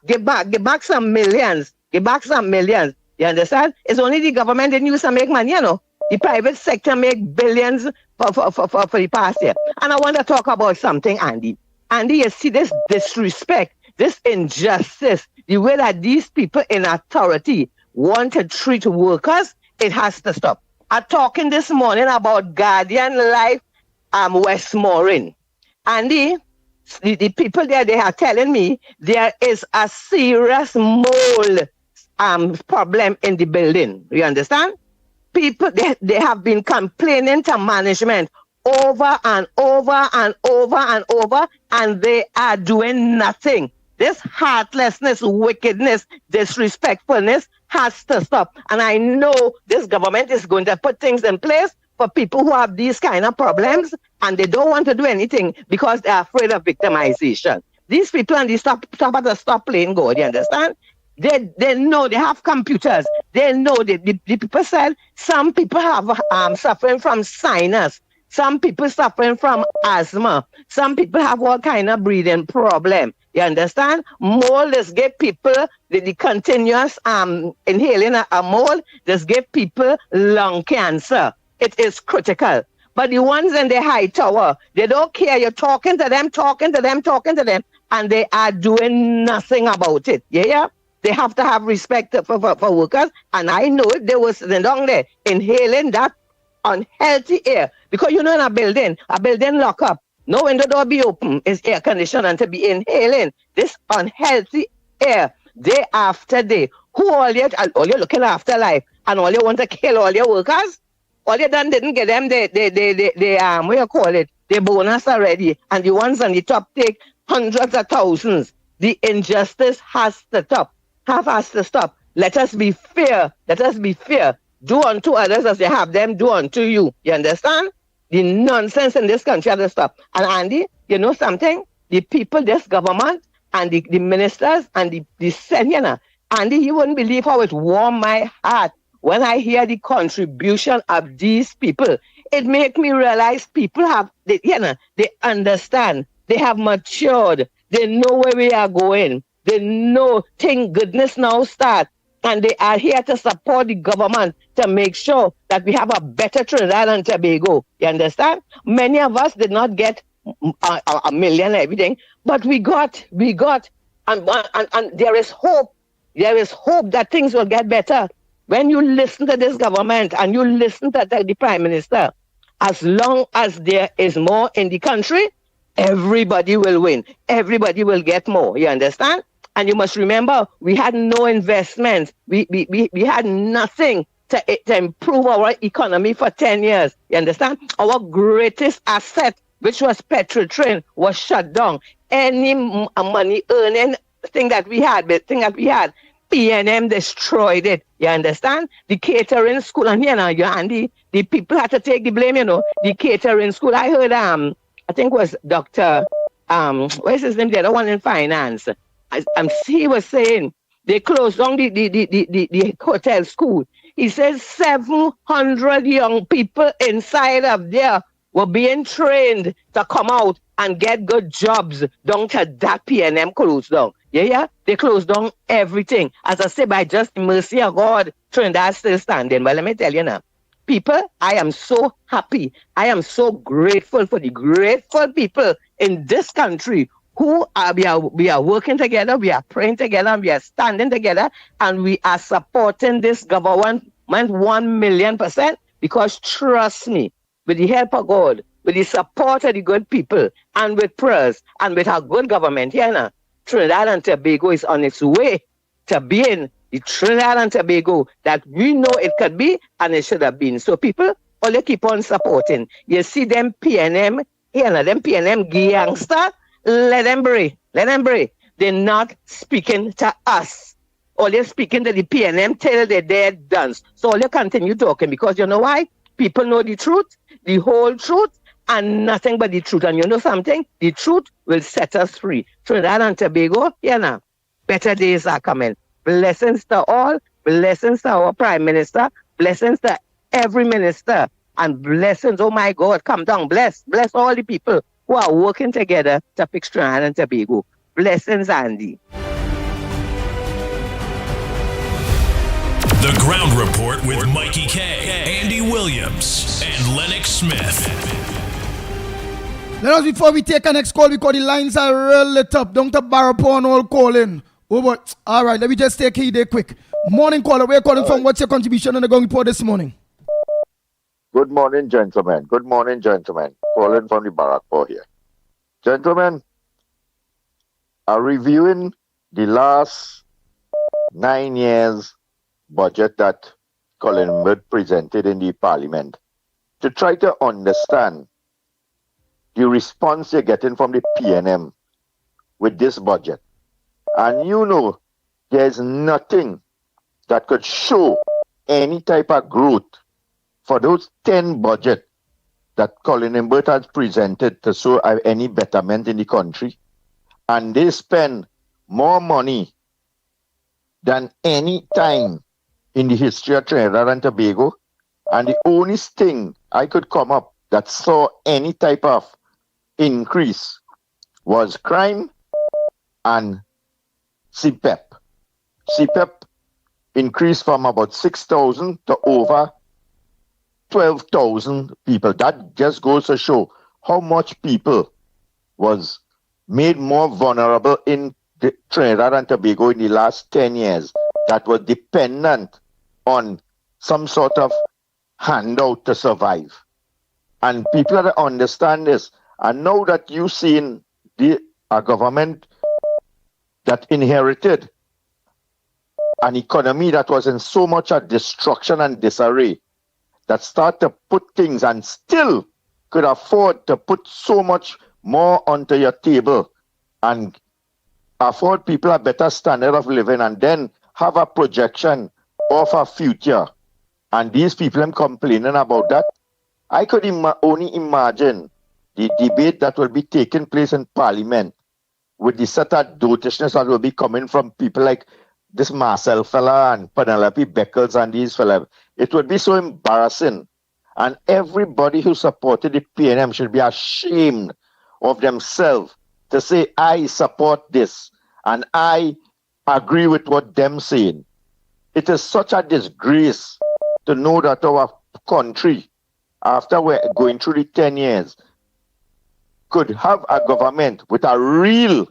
some millions. Give back some millions. You understand? It's only the government that used to make money, you know. The private sector make billions for the past year. And I want to talk about something, Andy. Andy, you see this disrespect, this injustice, the way that these people in authority want to treat workers, it has to stop. I'm talking this morning about Guardian Life Westmoreland. Andy, the people there, they are telling me there is a serious mold problem in the building. You understand? People, they have been complaining to management over and over and over and over, and they are doing nothing. This heartlessness, wickedness, disrespectfulness has to stop. And I know this government is going to put things in place for people who have these kind of problems, and they don't want to do anything because they're afraid of victimization. These people and these stop playing God, you understand? They know, they have computers. They know, the people said some people have suffering from sinus. Some people suffering from asthma. Some people have all kind of breathing problem. You understand? Mold just give people the continuous inhaling a mold just give people lung cancer. It is critical. But the ones in the high tower, they don't care. You're talking to them, and they are doing nothing about it. Yeah? They have to have respect for workers. And I know they were sitting down there inhaling that unhealthy air. Because you know, in a building lock up, no window door be open, it's air conditioned, and to be inhaling this unhealthy air day after day. Who all you looking after life, and all you want to kill all your workers? All you done didn't get them the what you call it, the bonus already, and the ones on the top take hundreds of thousands. The injustice has to stop. Has to stop. Let us be fair. Do unto others as they have them do unto you. You understand? The nonsense in this country has to stop. And Andy, you know something? The people, this government, and the ministers, and the Senate, Andy, you wouldn't believe how it warmed my heart when I hear the contribution of these people. It makes me realize people they understand. They have matured. They know where we are going. They know, thank goodness now start. And they are here to support the government to make sure that we have a better Trinidad and Tobago. You understand? Many of us did not get a million and everything, but we got, and there is hope. There is hope that things will get better. When you listen to this government and you listen to the Prime Minister, as long as there is more in the country, everybody will win. Everybody will get more. You understand? And you must remember, we had no investments. We had nothing to improve our economy for 10 years. You understand? Our greatest asset, which was Petrotrin, was shut down. Any money earning thing that we had, PNM destroyed it. You understand? The catering school, and here now, Andy, the people had to take the blame, you know. The catering school, I heard, I think it was Dr. What's his name? The other one in finance. He was saying they closed down the hotel school. He says 700 young people inside of there were being trained to come out and get good jobs down to that PNM closed down. Yeah, they closed down everything. As I say, by just the mercy of God, Trinidad still standing. But let me tell you now, people, I am so happy. I am so grateful for the grateful people in this country who we are working together, we are praying together, we are standing together, and we are supporting this government 1,000,000%, because trust me, with the help of God, with the support of the good people, and with prayers, and with our good government here now, Trinidad and Tobago is on its way to being the Trinidad and Tobago that we know it could be and it should have been. So people, all you keep on supporting. You see them PNM, here now, them PNM gangster, let them breathe. They're not speaking to us. All they're speaking to the PNM till they're dead done. So all you continue talking, because you know why? People know the truth, the whole truth, and nothing but the truth. And you know something? The truth will set us free. Trinidad and Tobago, now, better days are coming. Blessings to all. Blessings to our Prime Minister. Blessings to every minister. And blessings, oh my God, come down. Bless all the people who are working together to fix Trinidad and Tobago. Blessings, Andy. The Ground Report with Mikey K, Andy Williams, and Lennox Smith. Let us, before we take our next call, because the lines are real lit up. Don't borrow upon all calling. Over. All right, let me just take it there quick. Morning caller, where are you calling from? What's your contribution on the Ground Report this morning? Good morning, gentlemen. Good morning, gentlemen. Calling from the Barrackpore here. Gentlemen, are reviewing the last 9 years budget that Colin Bird presented in the parliament to try to understand the response you're getting from the PNM with this budget. And you know, there's nothing that could show any type of growth for those 10 budget that Colin Bird has presented to show any betterment in the country. And they spend more money than any time in the history of Trinidad and Tobago. And the only thing I could come up that saw any type of increase was crime and CPEP. CPEP increased from about 6,000 to over 12,000 people. That just goes to show how much people was made more vulnerable in Trinidad and Tobago in the last 10 years that were dependent on some sort of handout to survive. And people that understand this, and now that you've seen a government that inherited an economy that was in so much of destruction and disarray, that start to put things and still could afford to put so much more onto your table and afford people a better standard of living and then have a projection of a future. And these people are complaining about that. I could only imagine the debate that will be taking place in Parliament with the set of dotishness that will be coming from people like this Marcel fella and Penelope Beckles and these fellas. It would be so embarrassing. And everybody who supported the PNM should be ashamed of themselves to say, I support this and I agree with what them saying. It is such a disgrace to know that our country, after we're going through the 10 years, could have a government with a real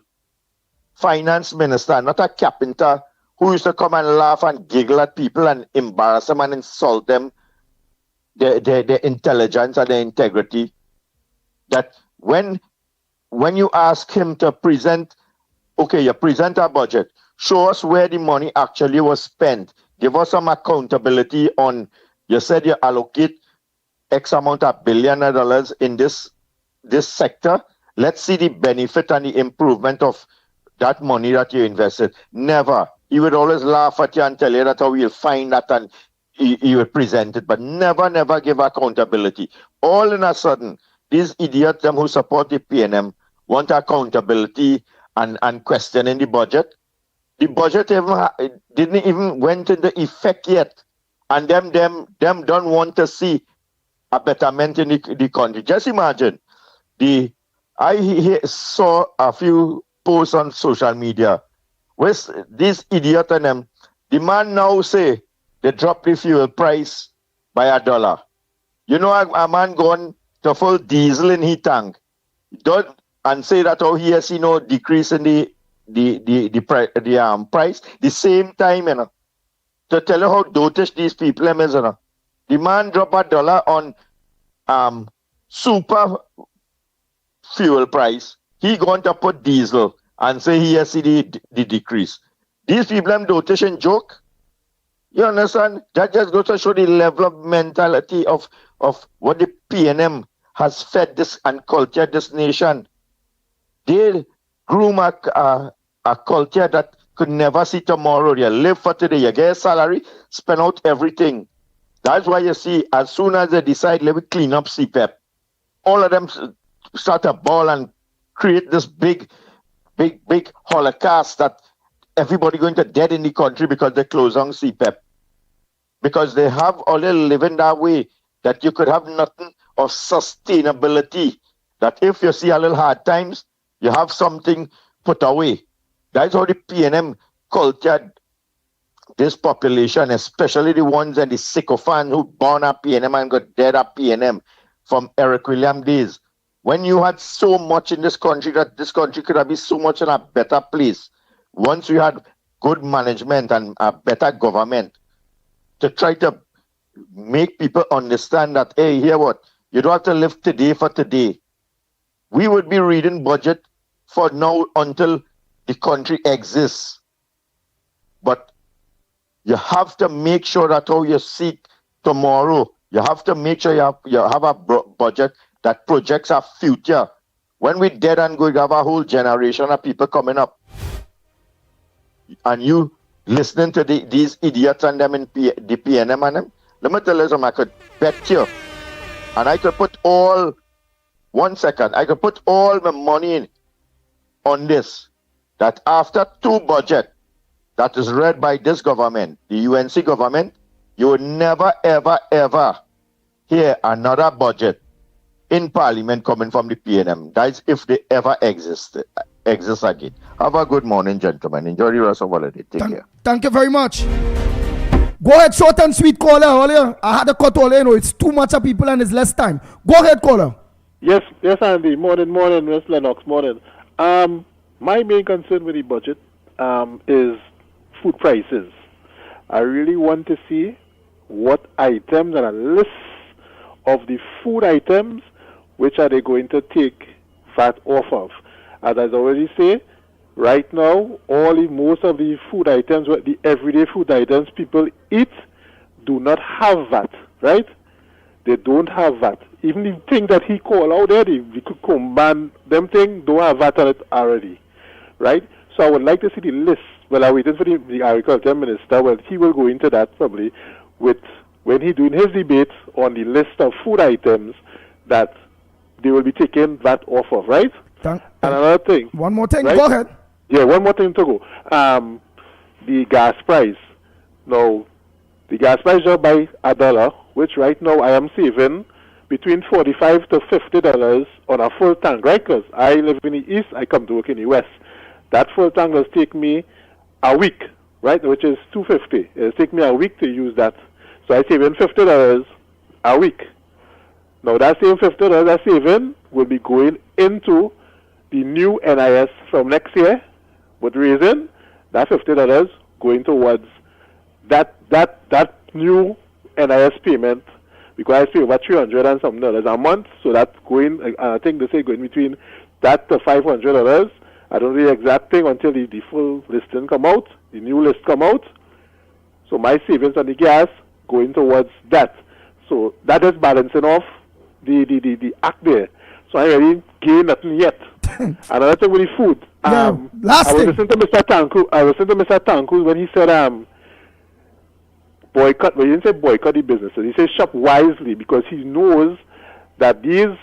finance minister, not a carpenter who used to come and laugh and giggle at people and embarrass them and insult them, their intelligence and their integrity. That when you ask him to present, okay, you present a budget, show us where the money actually was spent. Give us some accountability on, you said you allocate X amount of $1 billion in this sector. Let's see the benefit and the improvement of that money that you invested. Never. He would always laugh at you and tell you that how you'll find that and he would present it, but never give accountability. All in a sudden, these idiots who support the PNM want accountability and questioning the budget. The budget didn't even went into effect yet. And them don't want to see a betterment in the country. Just imagine. I saw a few posts on social media with this idiot and them. The man now say they drop the fuel price by $1. You know, a man going to full diesel in his tank. Don't and say that he has seen no decrease in the price. The same time, to tell you how dotish these people is, the man drop $1 on super fuel price. He going to put diesel and say he has seen the decrease. These people are dotish and joke. You understand? That just goes to show the level of mentality of what the PNM has fed this and cultured this nation. They groom a culture that could never see tomorrow. You live for today, you get a salary, spend out everything. That's why you see, as soon as they decide, let me clean up CPEP, all of them start a ball and create this big holocaust that everybody going to dead in the country because they close on CPEP? Because they have all they living that way that you could have nothing of sustainability. That if you see a little hard times, you have something put away. That's how the PNM cultured this population, especially the ones and the sycophants who born at PNM and got dead at PNM from Eric William days. When you had so much in this country that this country could have been so much in a better place. Once you had good management and a better government to try to make people understand that, hey, hear what? You don't have to live today for today. We would be reading budget for now until the country exists. But you have to make sure that how you seek tomorrow, you have to make sure you have a budget that projects our future. When we're dead and going to have a whole generation of people coming up, and you listening to these idiots and them in the PNM and them, let me tell you something, I could bet you, and I could put all, 1 second, I could put all my money in on this, that after 2 budget that is read by this government, the UNC government, you will never, ever, ever hear another budget in Parliament coming from the PNM. That's if they ever exist again. Have a good morning, gentlemen. Enjoy the rest of the holiday. Take care. Thank you very much. Go ahead, short and sweet caller. Earlier, I had a cut all in. It's too much of people and it's less time. Go ahead, caller. Yes, Andy. Morning, Miss Lennox. Morning. My main concern with the budget is food prices. I really want to see what items and a list of the food items which are they going to take VAT off of. As I already say, right now, most of the food items, the everyday food items people eat, do not have VAT, right? They don't have VAT. Even the thing that he called out there, the cucumber, them thing, don't have VAT on it already, right? So I would like to see the list. Well, I'm waiting for the agriculture minister. Well, he will go into that probably when he doing his debate on the list of food items that they will be taking VAT off of, right? And another thing. One more thing, right? Go ahead. Yeah, one more thing to go. The gas price. Now, the gas price just by $1, which right now I am saving between $45 to $50 on a full tank, right? Because I live in the east, I come to work in the west. That full tank does take me a week, right? Which is $250. It'll take me a week to use that. So I save in $50 a week. Now that same $50 I saving will be going into the new NIS from next year, with reason that $50 going towards that new NIS payment, because I pay over $300 and something a month, so that's going. I think they say going between that to $500. I don't know the exact thing until the full listing come out, the new list come out. So my savings on the gas going towards that. So that is balancing off the act there. So I really gain nothing yet. Another thing with the food. I was listening to Mr. Tanku when he said boycott. Well, he didn't say boycott the businesses. He said shop wisely, because he knows that these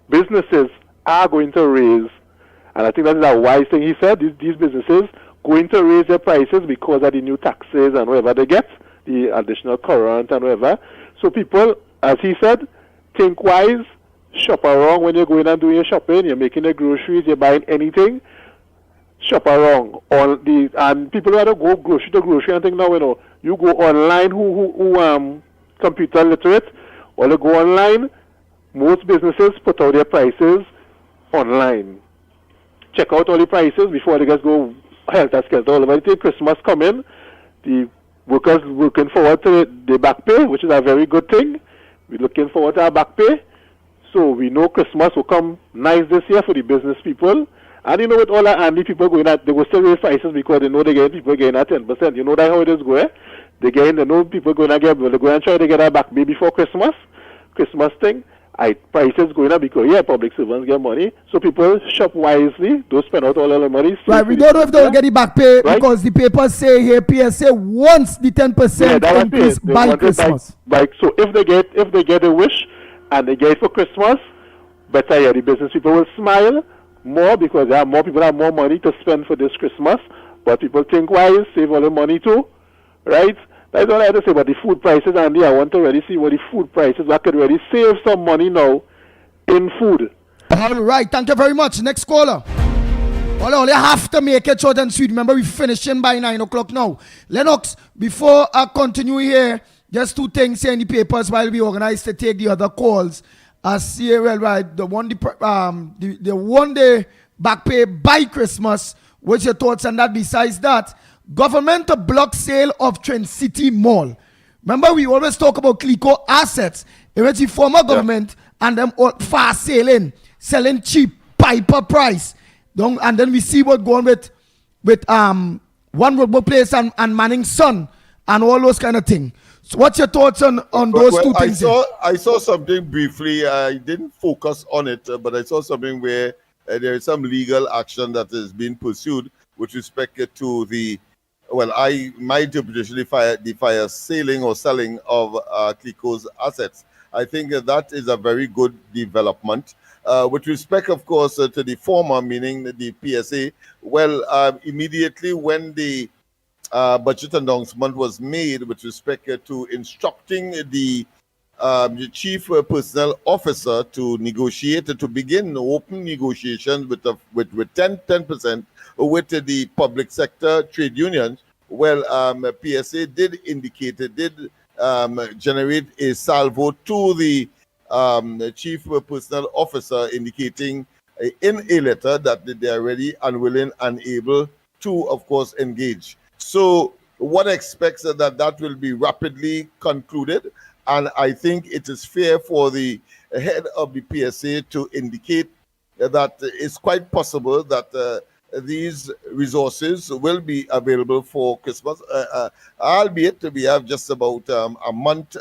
businesses are going to raise, and I think that is a wise thing. He said these businesses going to raise their prices because of the new taxes and whatever they get, the additional current and whatever. So people, as he said, think wise, shop around when you're going and doing your shopping, you're making the groceries, you're buying anything, shop around. And people who go grocery to grocery and think now, you go online who computer literate, or they go online, most businesses put out their prices online. Check out all the prices before they just go helter-skelter all over. Until Christmas come in, the workers looking forward to the back pay, which is a very good thing. We're looking forward to our back pay. So we know Christmas will come nice this year for the business people. And with all that, and the people going at, they will still raise prices because they know they get people getting at 10%. You know that how it is going. They know people going to get, they're going to try to get our back pay before Christmas thing. Prices going up because public servants get money, so people shop wisely, don't spend out all their money. Right, we don't know if they'll get the back pay, right? Because the papers say here, PSA wants the 10% increase by Christmas. So if they get a wish and they get it for Christmas, better the business people will smile more because there are more people have more money to spend for this Christmas. But people think wise, save all the money too, right? That's all I have to say about the food prices, Andy. I want to really see what the food prices. I could really save some money now in food. All right, thank you very much. Next caller. Only have to make it short and sweet. Remember, we're finishing by 9 o'clock now. Lennox, before I continue here, just two things here in the papers while we organize to take the other calls. See, well, right, the one day back pay by Christmas. What's your thoughts on that? Besides that, government to block sale of Trend City Mall. Remember, we always talk about Clico assets. It was the former government and them all fast selling cheap, piper price. And then we see what going with One Roadbook Place and Manning Son and all those kind of things. So what's your thoughts on those two things? I saw something briefly. I didn't focus on it, but I saw something where there is some legal action that is being pursued with respect to my interpretation, the fire sailing or selling of Clico's assets. I think that is a very good development. With respect, of course, to the former, meaning the PSA, immediately when the budget announcement was made with respect to instructing the chief personnel officer to negotiate, to begin open negotiations with 10% with the public sector trade unions, PSA did indicate, generate a salvo to the chief personnel officer indicating in a letter that they are ready and willing and able to, of course, engage. So one expects that will be rapidly concluded, and I think it is fair for the head of the PSA to indicate that it's quite possible that these resources will be available for Christmas, albeit we have just about a month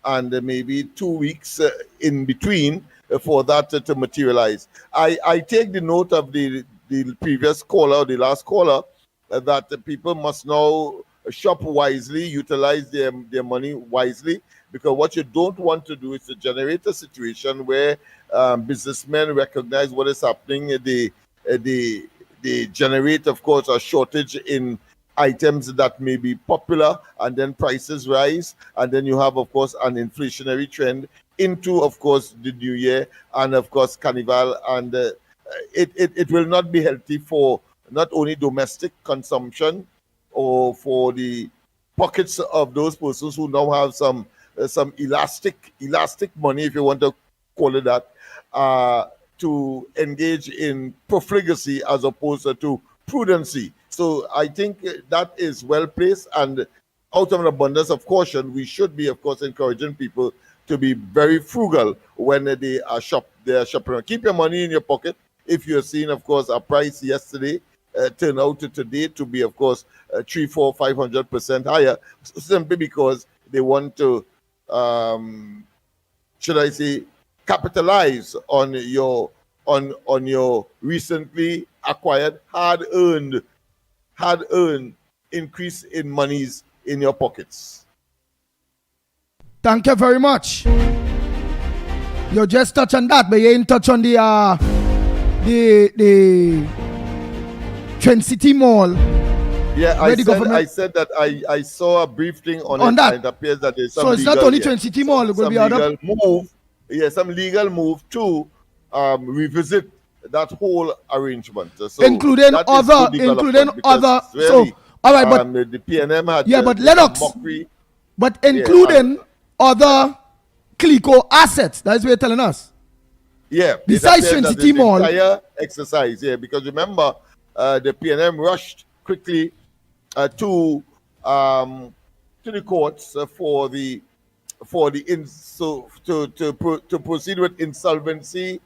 and maybe 2 weeks in between for that to materialize. I take the note of the previous caller, the last caller, that the people must now shop wisely, utilize their money wisely, because what you don't want to do is to generate a situation where businessmen recognize what is happening. They generate, of course, a shortage in items that may be popular, and then prices rise, and then you have, of course, an inflationary trend into, of course, the new year and, of course, Carnival, and it will not be healthy for not only domestic consumption or for the pockets of those persons who now have some elastic money, if you want to call it that, to engage in profligacy as opposed to prudency. So I think that is well placed, and out of an abundance of caution, we should be, of course, encouraging people to be very frugal when they are shopping. Keep your money in your pocket. If you're seeing, of course, a price yesterday turn out to today to be, of course, 300, 400, 500% higher, simply because they want to, should I say, capitalize on your recently acquired hard-earned increase in monies in your pockets. Thank you very much. You just touch on that, but you ain't touch on the Trend City Mall. Yeah, I said that I saw a brief thing on it, that. and it appears that there's some So it's legal, not only Trend City Mall, it will be other move. Yeah, some legal move to revisit that whole arrangement. So including that is other, good development, because really, so all right, but the PNM had but Lennox, mockery, but including other Clico assets. That's what you're telling us. Yeah, besides Trend City Mall, entire exercise. Yeah, because remember, the PNM rushed quickly to the courts to proceed with insolvency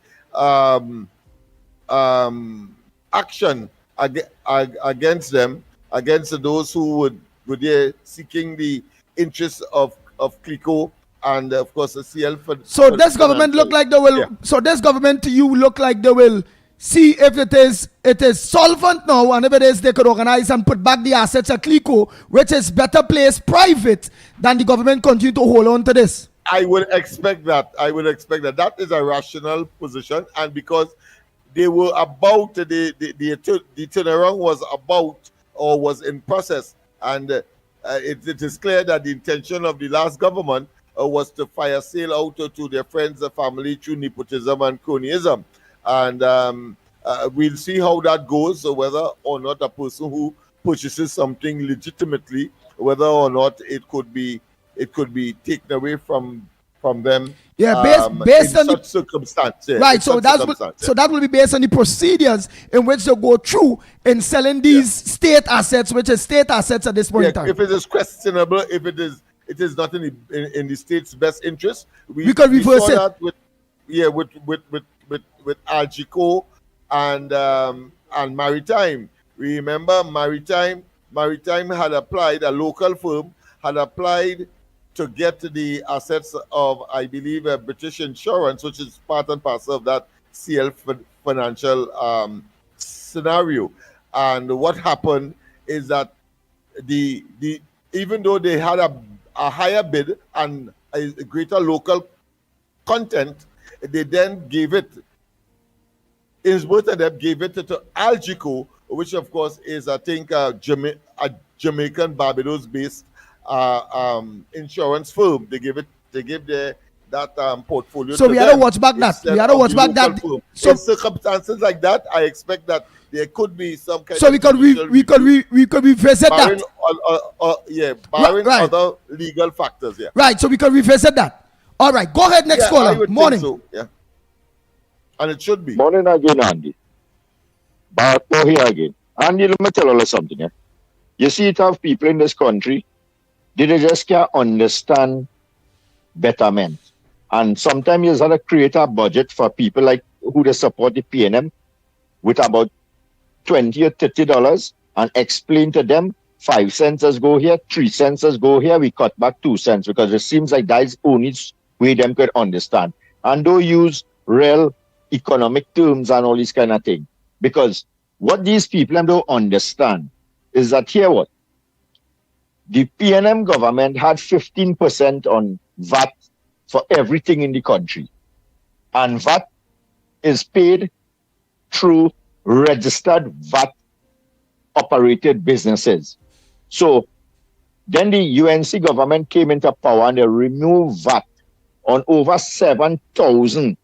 action against them, against those who were there seeking the interests of Clico and, of course, the CL. So this government look like they will. Yeah. So this government to you look like they will see if it is solvent now, and if it is, they could organize and put back the assets at Clico, which is better placed private than the government continue to hold on to this. I would expect that. That is a rational position, and because they were about the turnaround was about or was in process, and it is clear that the intention of the last government was to fire sale out to their friends and family through nepotism and cronyism, and we'll see how that goes. So whether or not a person who purchases something legitimately, whether or not it could be taken away from them. Yeah, based in on such circumstance. Yeah, right. in So such that's circumstance, so that will be based on the procedures in which they go through in selling these state assets, which is state assets at this point in time. if it is questionable, if it is not in the state's best interest, We could reverse saw it. that with Algico and Maritime. Remember, Maritime had applied, a local firm had applied to get the assets of, I believe, British Insurance, which is part and parcel of that CL financial scenario. And what happened is that the even though they had a higher bid and a greater local content, they then gave it. Both of them gave it to Algico, which of course is, I think, a Jamaican Barbados-based insurance firm. They gave that portfolio. So to we had to them watch back that. instead We had to of watch the back local that. firm. So in circumstances like that, I expect that there could be some kind so of we could revisit barring, that. barring Right. other legal factors. Yeah. Right. So we could revisit that. All right. Go ahead, next I caller. would Morning. think so. Yeah. And it should be. Morning again, Andy. Back here again. Andy, let me tell you something. You see, it have people in this country, they just can't understand betterment. And sometimes you have to create a budget for people like who they support the PNM with about $20 or $30 and explain to them 5 cents as go here, 3 cents as go here, we cut back 2 cents, because it seems like that is only way them could understand. And don't use real economic terms and all these kind of thing. Because what these people don't understand is that here what? The PNM government had 15% on VAT for everything in the country. And VAT is paid through registered VAT operated businesses. So then the UNC government came into power and they removed VAT on over 7,000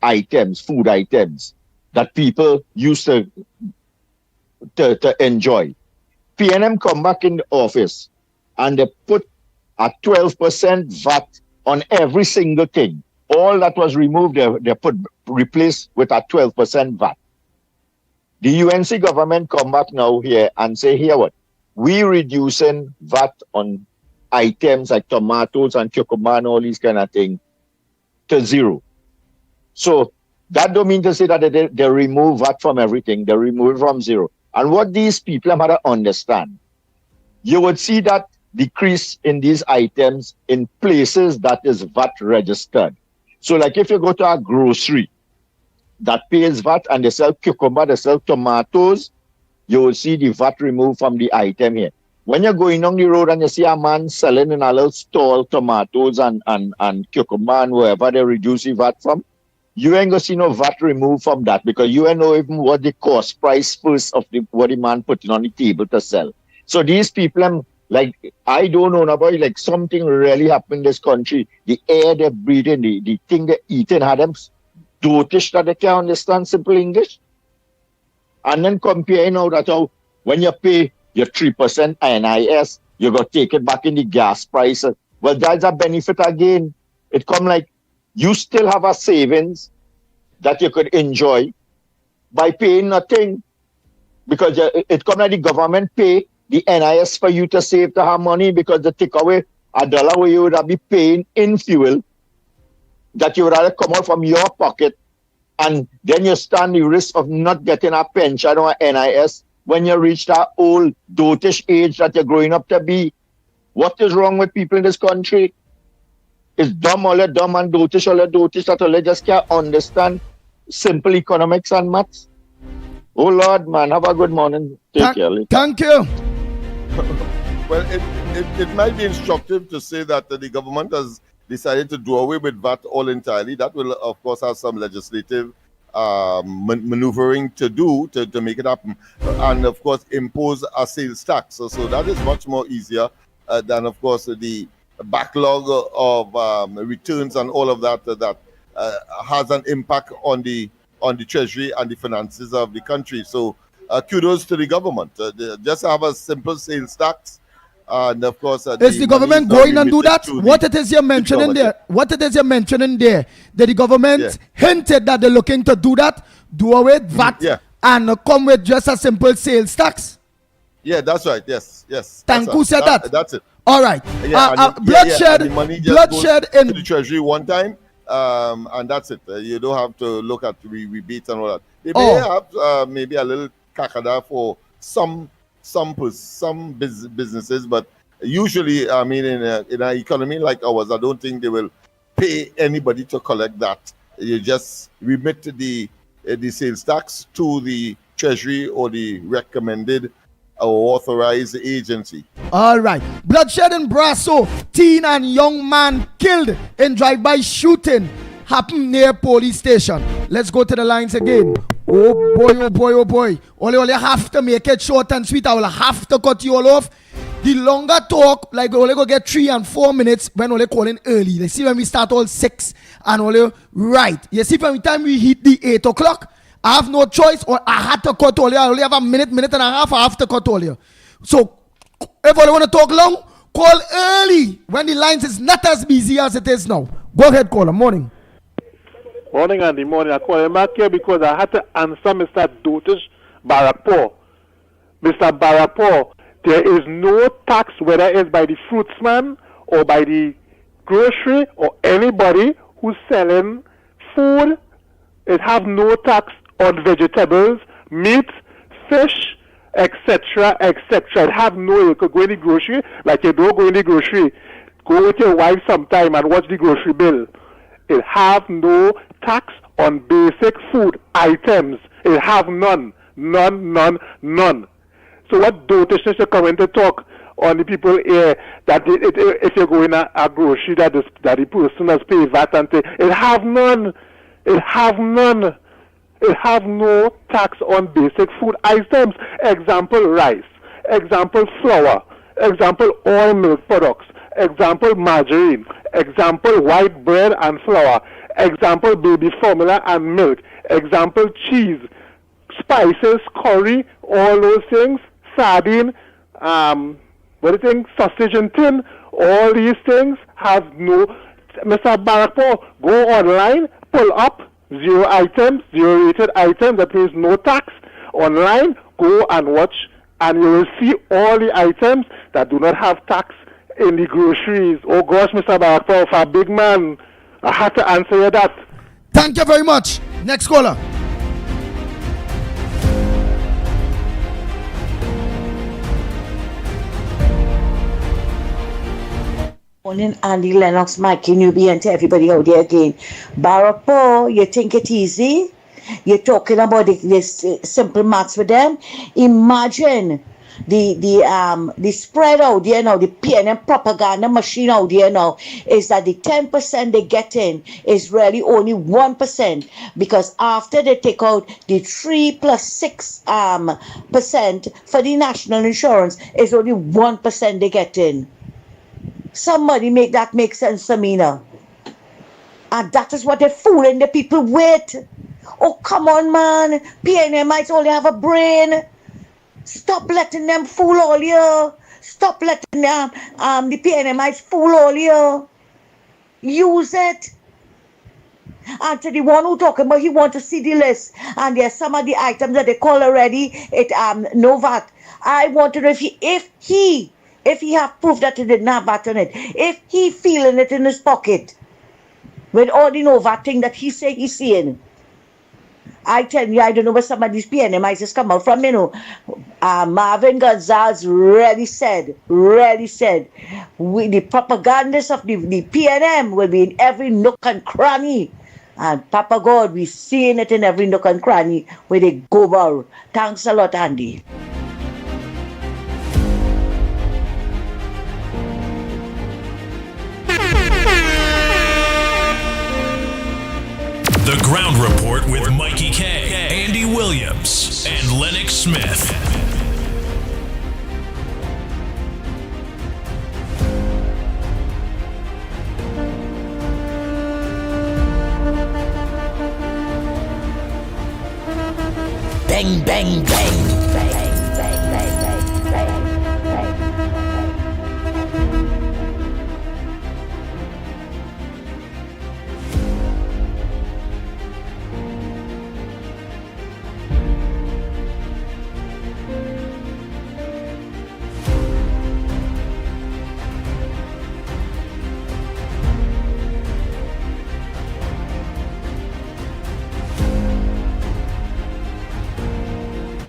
items, food items, that people used to enjoy. PNM come back in the office and they put a 12% VAT on every single thing. All that was removed, they replaced with a 12% VAT. The UNC government come back now here and say, here what? We reducing VAT on items like tomatoes and cucumber and all these kind of things to zero. So that don't mean to say that they remove VAT from everything. They remove it from zero. And what these people have to understand, you would see that decrease in these items in places that is VAT registered. So like if you go to a grocery that pays VAT and they sell cucumber, they sell tomatoes, you will see the VAT removed from the item here. When you're going on the road and you see a man selling in a little stall tomatoes and cucumber and wherever they reduce the VAT from, you ain't gonna see no VAT removed from that, because you ain't know even what the cost price first of what the man putting on the table to sell. So these people, like, I don't know about, like, something really happened in this country. The air they breathing, the thing they eating had them dotish that they can't understand simple English. And then comparing now that how when you pay your 3% NIS, you got to take it back in the gas price. Well, that's a benefit again. It come like you still have a savings that you could enjoy by paying nothing, because it come like the government pay the NIS for you to save to have money, because they take away $1 where you would have be paying in fuel that you would rather come out from your pocket, and then you stand the risk of not getting a pension or NIS when you reach that old dotish age that you're growing up to be. What is wrong with people in this country? It's dumb and dotish that they just can't understand simple economics and maths. Oh Lord, man, have a good morning. Take care. Thank you. Well, it might be instructive to say that the government has decided to do away with VAT all entirely. That will, of course, have some legislative maneuvering to do to make it happen, and of course impose a sales tax. So that is much more easier than, of course, the backlog of returns and all of that that has an impact on the treasury and the finances of the country. So kudos to the government. Just have a simple sales tax, and of course, is the government going and do that? What it is you're mentioning there? What it is you're mentioning there? That the government hinted that they're looking to do that, do away with VAT, and come with just a simple sales tax. Yeah, that's right. Yes. Tanku said that. That's it. All right. Bloodshed. The money just Bloodshed goes in to the treasury one time, and that's it. You don't have to look at rebates and all that. They may have maybe a little kakada for some businesses, but usually, I mean, in an economy like ours, I don't think they will pay anybody to collect that. You just remit the sales tax to the treasury or the recommended or authorized agency. All right. Bloodshed in Brasso. Teen and young man killed in drive-by shooting happened near police station. Let's go to the lines again. Oh boy. Only have to make it short and sweet. I will have to cut you all off. The longer talk, like only go get 3 and 4 minutes when only calling early. You see when we start all 6 and only right. You see from the time we hit the 8 o'clock, I have no choice, or I had to cut all you. I only have a minute and a half. I have to cut all you. So if you want to talk long, call early when the lines is not as busy as it is now. Go ahead, caller. Morning. Morning, Andy. Morning. I call him back here because I had to answer Mr. Dotish Barapur. Mr. Barapur, there is no tax, whether it's by the fruitsman or by the grocery or anybody who's selling food. It have no tax on vegetables, meat, fish, etc., etc. It have no, you could go in the grocery, like you don't go in the grocery. Go with your wife sometime and watch the grocery bill. It have no tax on basic food items. It have none. So what Dotish should come in to talk on the people here that if you go in a grocery that the person has paid VAT and say, it have none. It have none. It have no tax on basic food items. Example, rice. Example, flour. Example, oil milk products. Example, margarine. Example, white bread and flour. Example, baby formula and milk. Example, cheese. Spices, curry, all those things. Sardine, sausage and tin. All these things have no... Mr. Barapur, go online, pull up 0 items, 0 rated items that pays no tax. Online, go and watch, and you will see all the items that do not have tax in the groceries. Oh gosh, Mr. Barapur, for a big man, I had to answer you that. Thank you very much. Next caller. Morning, Andy, Lennox, Mickie, newbie, and to everybody out there again. Barapur, you think it easy? You're talking about this simple maths with them. Imagine the spread out there now, the PNM propaganda machine out there now, is that the 10% they get in is really only 1%, because after they take out the 3 plus 6 percent for the national insurance, is only 1% they get in. Somebody make that make sense to me now. And that is what they're fooling the people with. Oh, come on, man. PNMites only have a brain. Stop letting them fool all you. Stop letting them, the PNMites fool all you. Use it. And to the one who talking about he want to see the list, and there's some of the items that they call already, no VAT. I want to know if he have proof that he didn't have VAT on it, if he feeling it in his pocket, with all the no VAT thing that he say he's seeing. I tell you, I don't know where some of these PNMIs just come out from, you know. Marvin Gonzalez really said, the propagandists of the PNM will be in every nook and cranny. And Papa God, we seeing it in every nook and cranny where they go about. Thanks a lot, Andy. The Ground Report Report with Mikey K, Andy Williams, and Lennox Smith. Bang, bang, bang.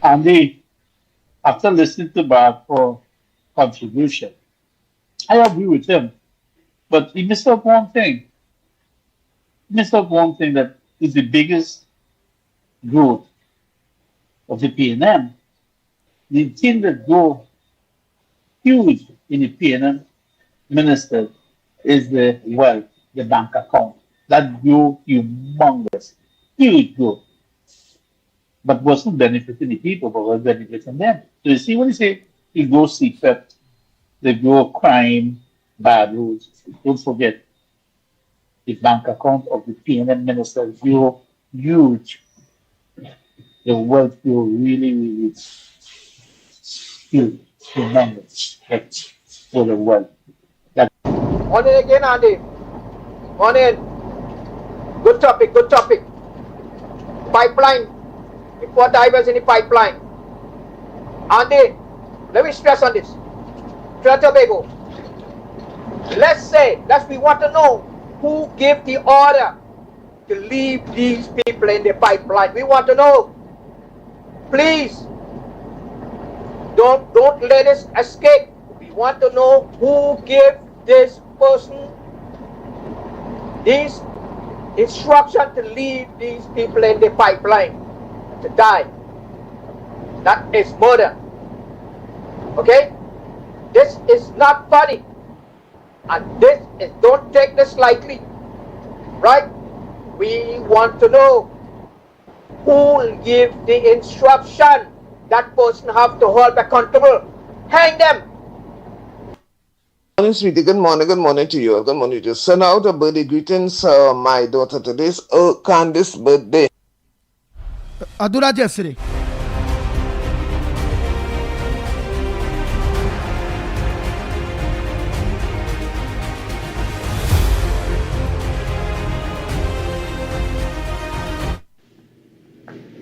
Andy, after listening to Bob for contribution, I agree with him. But he missed out one thing. He missed out one thing that is the biggest growth of the PNM. The thing that go huge in the PNM minister is the wealth, the bank account. That grew humongous, huge growth. But wasn't benefiting the people, but was benefiting them. So you see, when you say you grow secret, they grow crime, bad roads, don't forget the bank account of the PNM minister grew huge. The wealth grew really, really huge, humongous for the wealth. Morning again, Andy. Morning. Good topic, good topic. Pipeline. Before divers in the pipeline. Andy, let me stress on this. Trinidad Tobago. Let's say that we want to know who gave the order to leave these people in the pipeline. We want to know. Please, don't let us escape. We want to know who gave this person this instruction to leave these people in the pipeline to die. That is murder. Okay? This is not funny. And this is, don't take this lightly. Right? We want to know who will give the instruction. That person have to hold accountable. Hang them. Morning, sweetie. Good morning to you. Good morning to you. Send out a birthday greetings, my daughter today's Candice's birthday. I do that yesterday.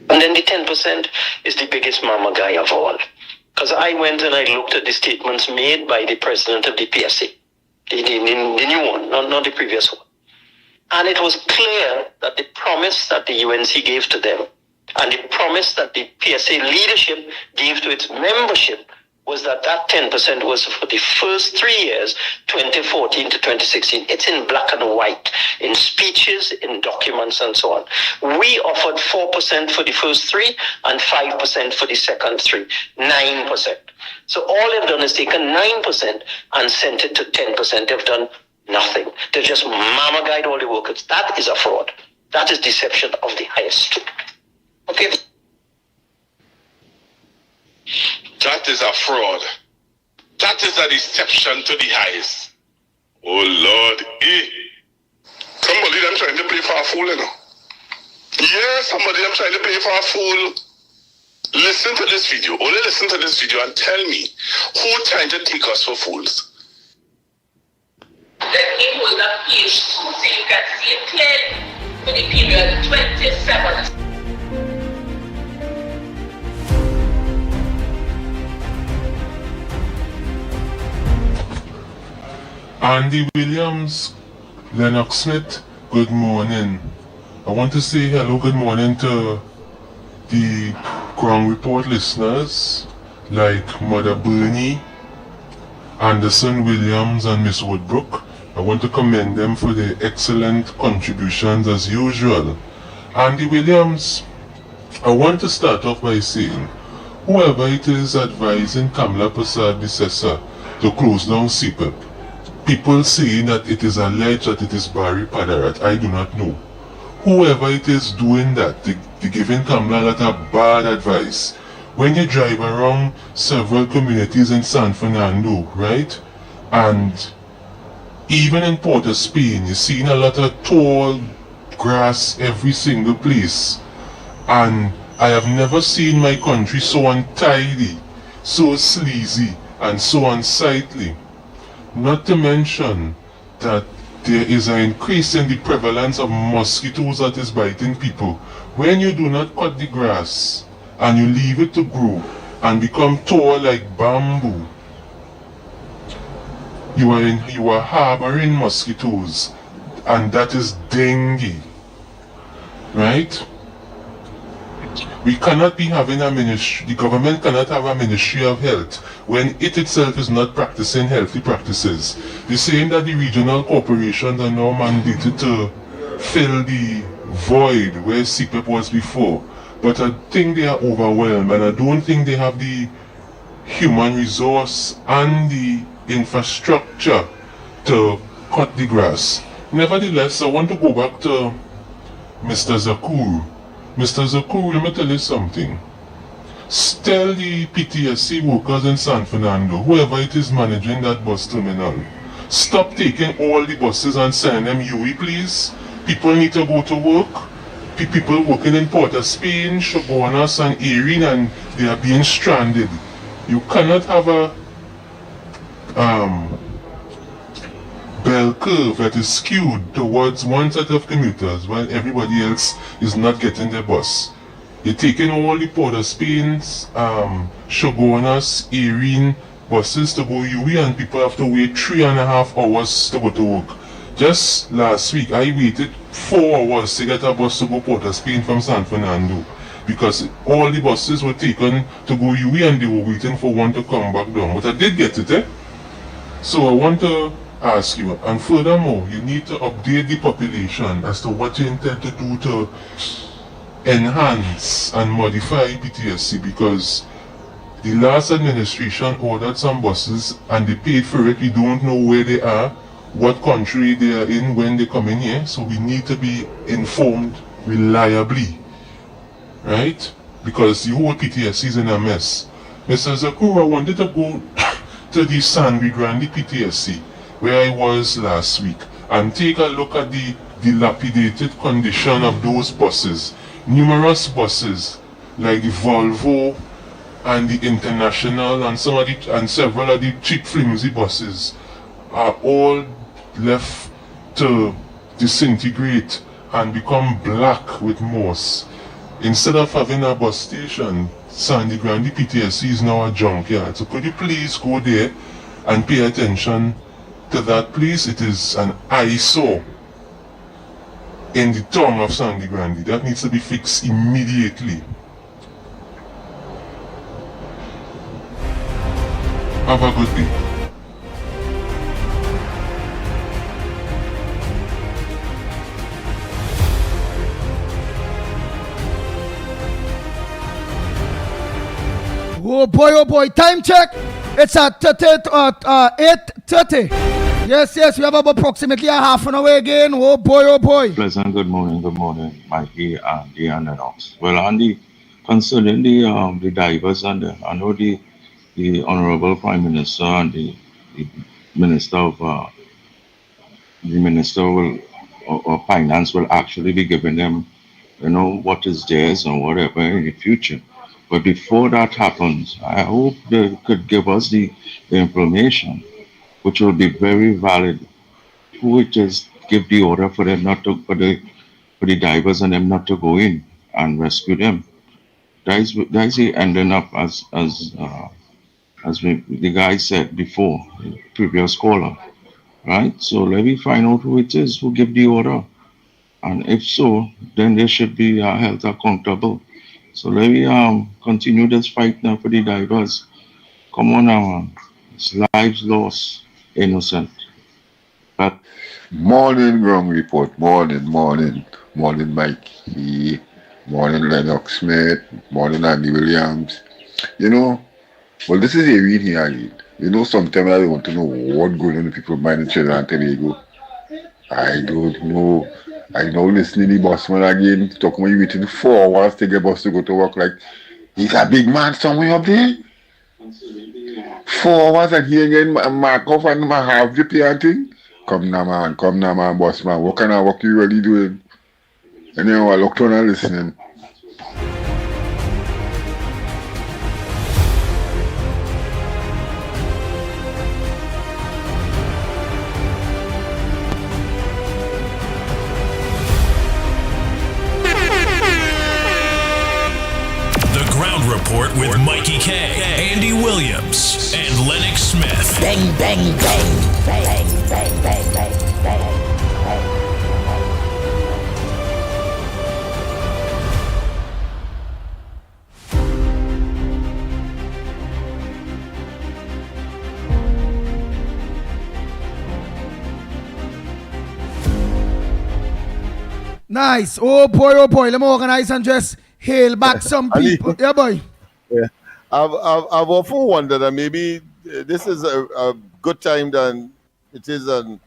And then the 10% is the biggest mama guy of all. Because I went and I looked at the statements made by the president of the PSA, the new one, not the previous one. And it was clear that the promise that the UNC gave to them and the promise that the PSA leadership gave to its membership was that 10% was for the first 3 years, 2014 to 2016. It's in black and white, in speeches, in documents, and so on. We offered 4% for the first 3 and 5% for the second 3, 9%. So all they've done is taken 9% and sent it to 10%. They've done nothing. They've just mama guide all the workers. That is a fraud. That is deception of the highest. Okay. That is a fraud. That is a deception to the highest. Oh Lord, somebody them trying to play for a fool, you know. Yeah, somebody them trying to play for a fool. Listen to this video. Only listen to this video and tell me who trying to take us for fools. Let me hold up page 2 so you can see it clearly for the period 27. Andy Williams, Lennox Smith, good morning. I want to say hello, good morning to the Ground Report listeners like Mother Bernie, Anderson Williams and Miss Woodbrook. I want to commend them for their excellent contributions as usual. Andy Williams, I want to start off by saying, whoever it is advising Kamala Persad-Bissessar to close down CPEP, people saying that it is alleged that it is Barry Padarat, I do not know. whoever it is doing that, they giving Kamala a lot of bad advice. When you drive around several communities in San Fernando, right? And even in Port of Spain, you're seeing a lot of tall grass every single place. And I have never seen my country so untidy, so sleazy, and so unsightly. Not to mention that there is an increase in the prevalence of mosquitoes that is biting people. When you do not cut the grass and you leave it to grow and become tall like bamboo, you are harboring mosquitoes, and that is dengue, right? We cannot be having a ministry, the government cannot have a Ministry of Health when it itself is not practicing healthy practices. They're saying that the regional corporations are now mandated to fill the void where CPEP was before. But I think they are overwhelmed, and I don't think they have the human resource and the infrastructure to cut the grass. Nevertheless, I want to go back to Mr. Zakur. Mr. Zakur, let me tell you something. Tell the PTSC workers in San Fernando, whoever it is managing that bus terminal, stop taking all the buses and send them UE, please. People need to go to work. People working in Port of Spain, Shoguanas and Erin, and they are being stranded. You cannot have a bell curve that is skewed towards one set of commuters while everybody else is not getting their bus. You're taking all the Port of Spain's, Shoguanas, Erin buses to go UE, and people have to wait 3.5 hours to go to work. Just last week, I waited 4 hours to get a bus to go Port of Spain from San Fernando, because all the buses were taken to go UE and they were waiting for one to come back down. But I did get it, So I want to ask you, and furthermore, you need to update the population as to what you intend to do to enhance and modify PTSC, because the last administration ordered some buses and they paid for it. We don't know where they are, what country they are in when they come in here, so we need to be informed reliably, right? Because the whole PTSC is in a mess. Mr. Zakur, I wanted to go to the Sangre Grande PTSC, where I was last week, and take a look at the dilapidated condition of those buses. Numerous buses, like the Volvo and the International and several of the cheap flimsy buses, are all left to disintegrate and become black with moss. Instead of having a bus station, Sangre Grande PTSC is now a junkyard. So could you please go there and pay attention to that place? It is an eyesore in the tongue of Sangre Grande. That needs to be fixed immediately. Have a good day. Oh boy, time check. It's at 8:30. Yes, we have about approximately a half an hour again. Oh boy. Pleasant good morning, Mikey, Andy, and Lennox. Well, Andy, concerning the divers, and I know the Honorable Prime Minister and the Minister of Finance will actually be giving them, what is theirs and whatever in the future. But before that happens, I hope they could give us the information, which will be very valid, which is give the order for them not to, for the divers and them not to go in and rescue them. That's ending up as the guy said before, the previous caller, right? So let me find out who it is who give the order, and if so, then they should be held accountable. So let me continue this fight now for the divers. Come on now, man. It's lives lost, innocent. But morning, Ground Report. Morning, Mikey. Morning, Lennox Smith. Morning, Andy Williams. Well, this is a read here again. Sometimes I want to know what going on in people's mind in Trinidad and Tobago. I don't know. I now listening to the busman again, talking about you waiting 4 hours to get bus to go to work. Like, he's a big man somewhere up there. 4 hours and he again mark off and have the pay and thing. Come now, man, busman. What kind of work you really doing? And then I looked on and listening. Report with Mickie K, Andy Williams, and Lennox Smith. Bang, bang, bang, bang, bang, bang, bang, bang. Nice. Oh boy. Let me organize and just hail back some people. Yeah, boy. Yeah. I've often wondered that maybe this is a good time than it is on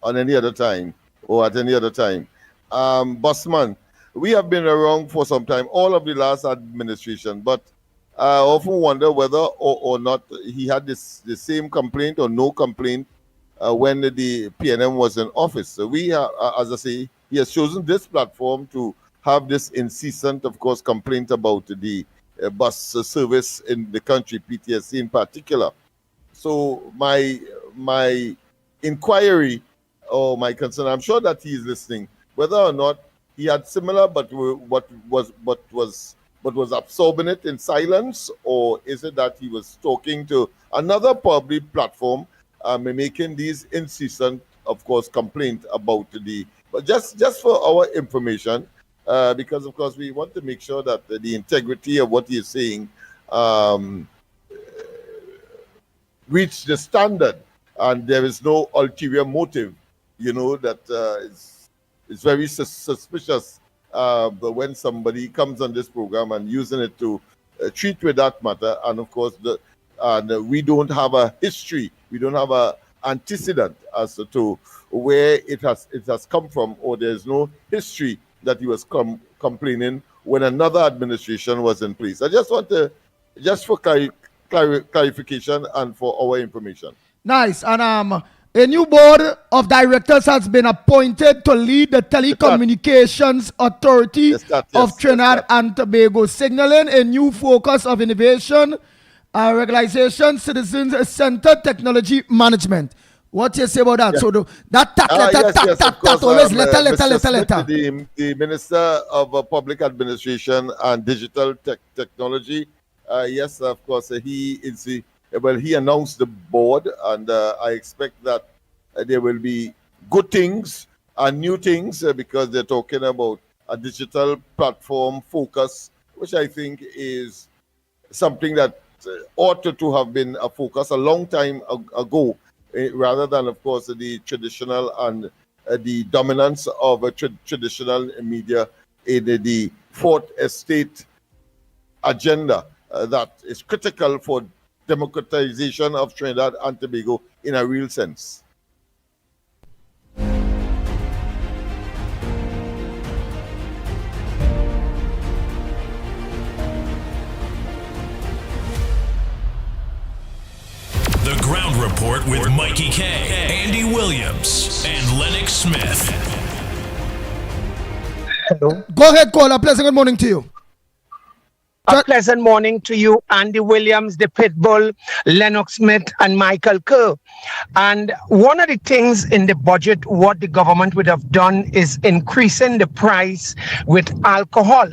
any other time or at any other time. Busman, we have been around for some time, all of the last administration, but I often wonder whether or not he had the same complaint or no complaint when the PNM was in office. So we, as I say, he has chosen this platform to have this incessant, of course, complaint about the bus service in the country, PTSC in particular. So my inquiry or my concern, I'm sure that he is listening, whether or not he had similar, but what was absorbing it in silence, or is it that he was talking to another public platform, making these incessant, of course, complaint about but just for our information. Because, of course, we want to make sure that the integrity of what he is saying reach the standard, and there is no ulterior motive, that is very suspicious but when somebody comes on this program and using it to treat with that matter. And, of course, we don't have a history, we don't have a antecedent as to where it has come from, or there's no history that he was complaining when another administration was in place. I just want to, for clarification and for our information. Nice. And a new board of directors has been appointed to lead the Telecommunications Authority of Trinidad and Tobago, signaling a new focus of innovation, regularization, citizen-centered technology management. What do you say about that? Yeah. So that always letter. The Minister of Public Administration and Digital Technology. Yes, of course, he announced the board, and I expect that there will be good things and new things because they're talking about a digital platform focus, which I think is something that ought to have been a focus a long time ago. Rather than, of course, the traditional and the dominance of a traditional media in the fourth estate agenda that is critical for democratization of Trinidad and Tobago in a real sense. The Ground Report with Mickie K, Andy Williams, and Lennox Smith. Hello. Go ahead, caller. Pleasant good morning to you. A pleasant morning to you, Andy Williams, the Pitbull, Lennox Smith, and Michael Kerr. And one of the things in the budget, what the government would have done is increasing the price with alcohol.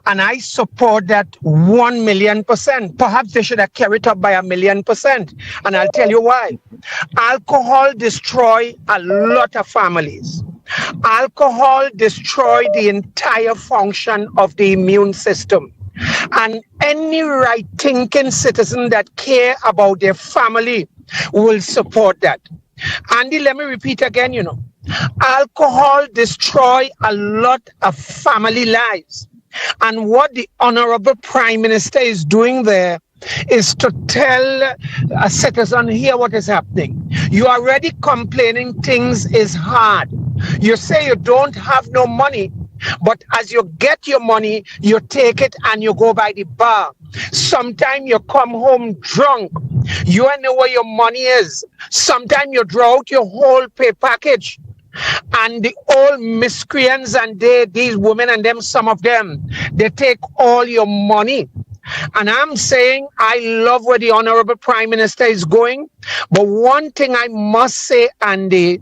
And I support that 1,000,000%. Perhaps they should have carried up by 1,000,000%. And I'll tell you why. Alcohol destroys a lot of families. Alcohol destroys the entire function of the immune system. And any right-thinking citizen that care about their family will support that. Andy, let me repeat again, alcohol destroys a lot of family lives. And what the Honorable Prime Minister is doing there is to tell a citizen here what is happening. You are already complaining things is hard. You say you don't have no money, but as you get your money, you take it and you go by the bar. Sometimes you come home drunk. You don't know where your money is. Sometimes you draw out your whole pay package. And the old miscreants and these women and them, some of them, they take all your money. And I'm saying I love where the Honorable Prime Minister is going. But one thing I must say, Andy,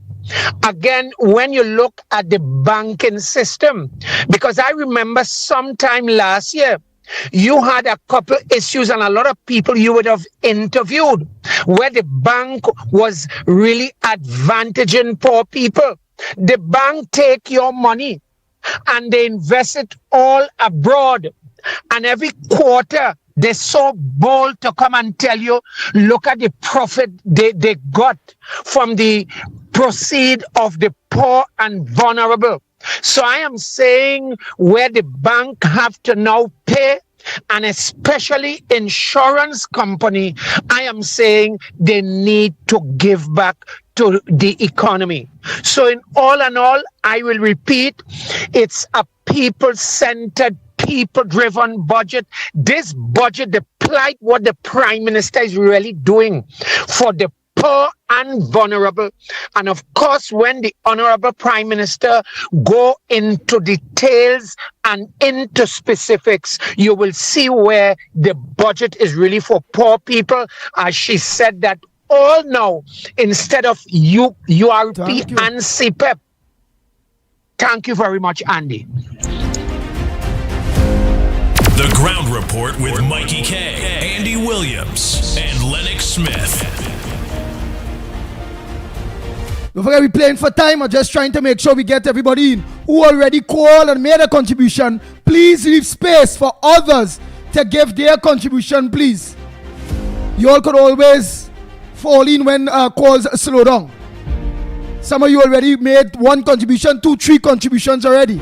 again, when you look at the banking system, because I remember sometime last year, you had a couple issues and a lot of people you would have interviewed where the bank was really advantaging poor people. The bank take your money and they invest it all abroad. And every quarter, they're so bold to come and tell you, look at the profit they got from the proceed of the poor and vulnerable. So I am saying where the bank have to now pay, and especially insurance company, I am saying they need to give back to the economy. So in all and all, I will repeat, it's a people-centered, people-driven budget. This budget, the plight, what the Prime Minister is really doing for the poor and vulnerable. And of course, when the Honorable Prime Minister go into details and into specifics, you will see where the budget is really for poor people. As she said that all now, instead of URP and CPEP. Thank you very much, Andy. The Ground Report with Mikey K, Andy Williams, and Lennox Smith. Don't forget we're playing for time. I'm just trying to make sure we get everybody in who already called and made a contribution. Please leave space for others to give their contribution, please. You all could always fall in when calls slow down. Some of you already made one contribution, 2, 3 contributions already.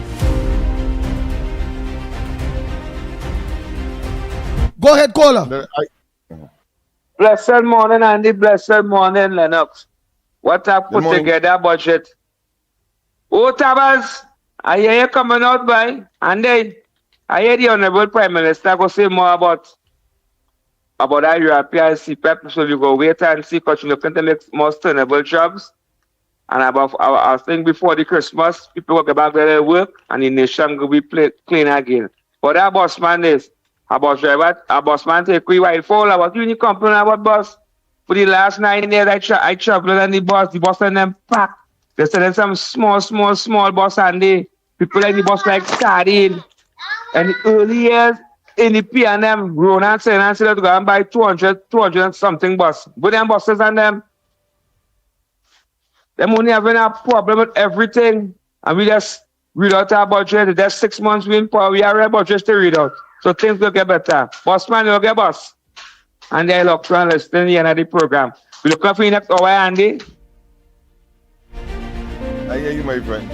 Go ahead, caller. Blessed morning, Andy. Blessed morning, Lennox. What I put together budget. Oh, Tabas, I hear you coming out by. Andy, I hear the Honorable Prime Minister go say more about that European CPEP. So we go wait and see because you're looking to make more sustainable jobs. And about I think before the Christmas, people will get back to their work and the nation will be clean again. But that boss man is. About driver, a boss man take we while fall about you complain about bus. For the last 9 years I traveled and the bus and them packed. They send some small bus and the people in the bus like sardine. And the early years in the P&M, Ronan said to go and buy 200 and something bus. But them buses and them only having a problem with everything. And we just read out our budget. That's 6 months we are a budget to read out. So things will get better. Bossman will get boss. And they look to and listen to the end of the program. We look up for you next hour, Andy. I hear you, my friend.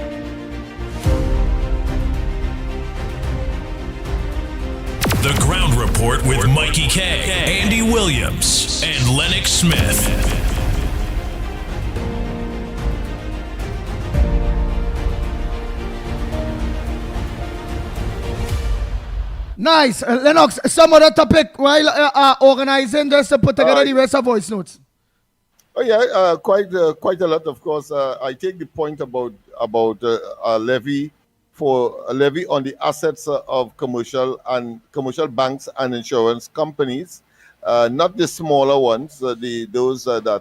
The Ground Report with Mikey K, Andy Williams, and Lennox Smith. Nice. Lennox, some other topic while organizing just to put together the rest of voice notes. Oh yeah, quite a lot. Of course, I take the point about a levy on the assets of commercial banks and insurance companies, not the smaller ones. Those that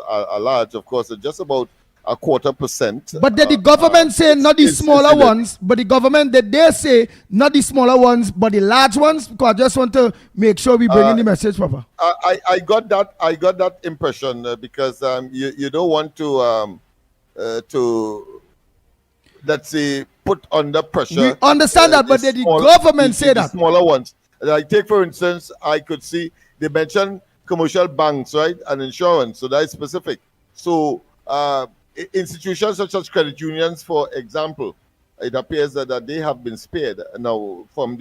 are large, of course, are just about 0.25%. But did the government say not the smaller ones? But the government did they say not the smaller ones, but the large ones? Because I just want to make sure we bring in the message proper. I got that impression because you don't want to let's say put under pressure. We understand that, but did the government say that? Smaller ones. Like take for instance, I could see they mentioned commercial banks, right, and insurance. So that is specific. So institutions such as credit unions, for example, it appears that they have been spared now from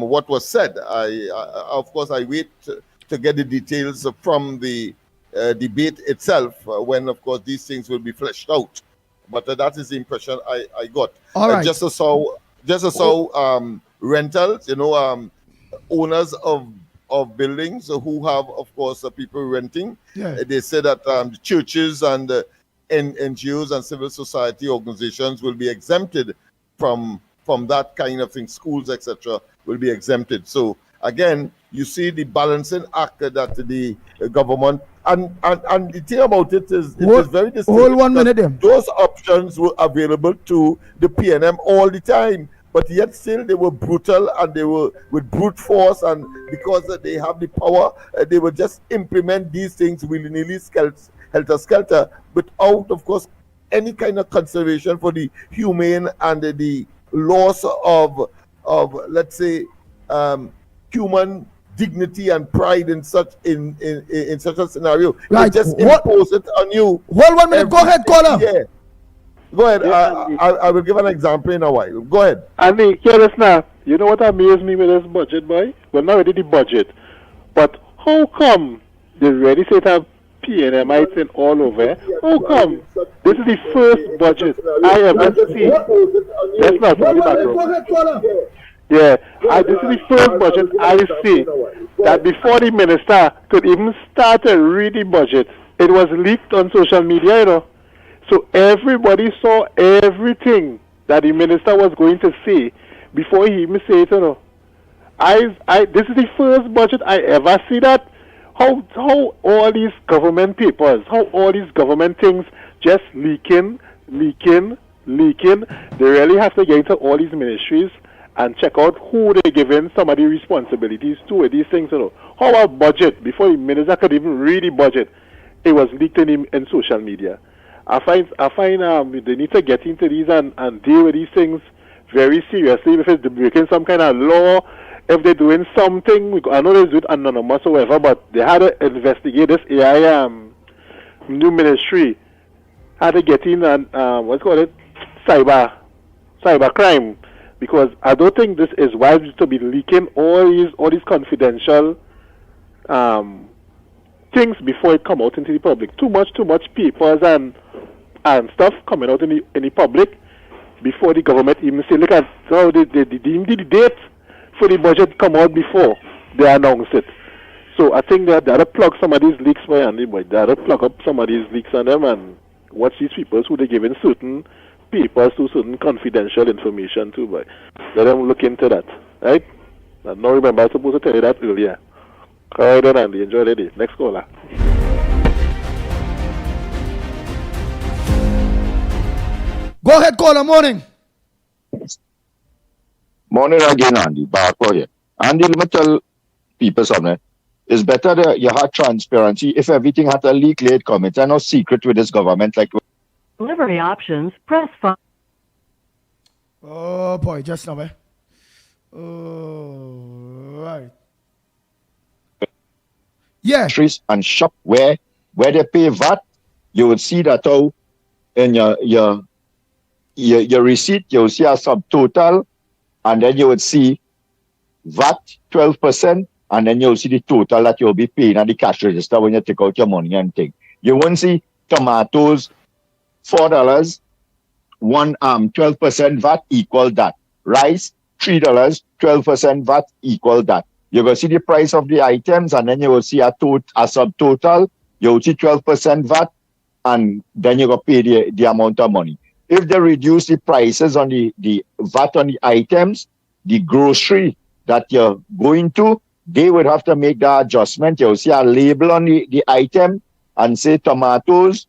what was said. Of course, I wait to get the details from the debate itself when, of course, these things will be fleshed out. But that is the impression I got. All right. Just as how rentals, owners of buildings who have, of course, people renting. Yeah. They say that churches and NGOs and civil society organizations will be exempted from that kind of thing. Schools, etc., will be exempted. So again, you see the balancing act that the government and the thing about it is very distinct. Hold 1 minute, then. Those options were available to the PNM all the time, but yet still they were brutal and they were with brute force, and because they have the power, they would just implement these things willy-nilly, helter-skelter, without, of course, any kind of consideration for the humane and the loss of let's say human dignity and pride in such a scenario. Right. They just impose it on you. Hold 1 minute. Go ahead, caller. Yeah. Go ahead. I will give an example in a while. Go ahead. Andy, hear this now. You know what amazed me with this budget, boy? Well, not really the budget, but how come they already say to have PNMites in all over? How come this is the first budget I ever see? That's not the background. Yeah, this is the first budget I see that before the minister could even start to read the budget, it was leaked on social media, So everybody saw everything that the minister was going to say before he even said it, this is the first budget I ever see that. How all these government papers, how all these government things just leaking. They really have to get into all these ministries and check out who they're giving some of the responsibilities to with these things. How about budget? Before the minister could even read the budget, it was leaked in social media. I find they need to get into these and deal with these things very seriously. If it's breaking some kind of law, if they're doing something, I know they do it anonymous or whatever, but they had to investigate this AI new ministry. Had to get in and what's called it, cyber crime, because I don't think this is wise to be leaking all these confidential things before it come out into the public. Too much papers and stuff coming out in the public before the government even say, look at how they deemed the date for the budget come out before they announce it. So I think that they ought to plug some of these leaks by Andy, but they ought to plug up some of these leaks on them and watch these people who they giving certain papers to certain confidential information to, but let them look into that, right? And now remember, I was supposed to tell you that earlier. All right, then, Andy, enjoy the day. Next caller. Go ahead, caller. Morning. Morning again, Andy. Back for you. Andy, let me tell people something. It's better that you had transparency. If everything had a leak late comment, and no secret with this government. Like delivery options, press 5. Oh boy, just now, Oh, right. Yeah. And shop where they pay VAT, you would see that how in your receipt you'll see a subtotal, and then you would see VAT 12%, and then you'll see the total that you'll be paying at the cash register when you take out your money and thing. You won't see tomatoes $4, 12% VAT equal that. Rice $3, 12% VAT equal that. You're going to see the price of the items, and then you will see a subtotal. You will see 12% VAT, and then you're going to pay the amount of money. If they reduce the prices on the VAT on the items, the grocery that you're going to, they would have to make the adjustment. You'll see a label on the item and say tomatoes,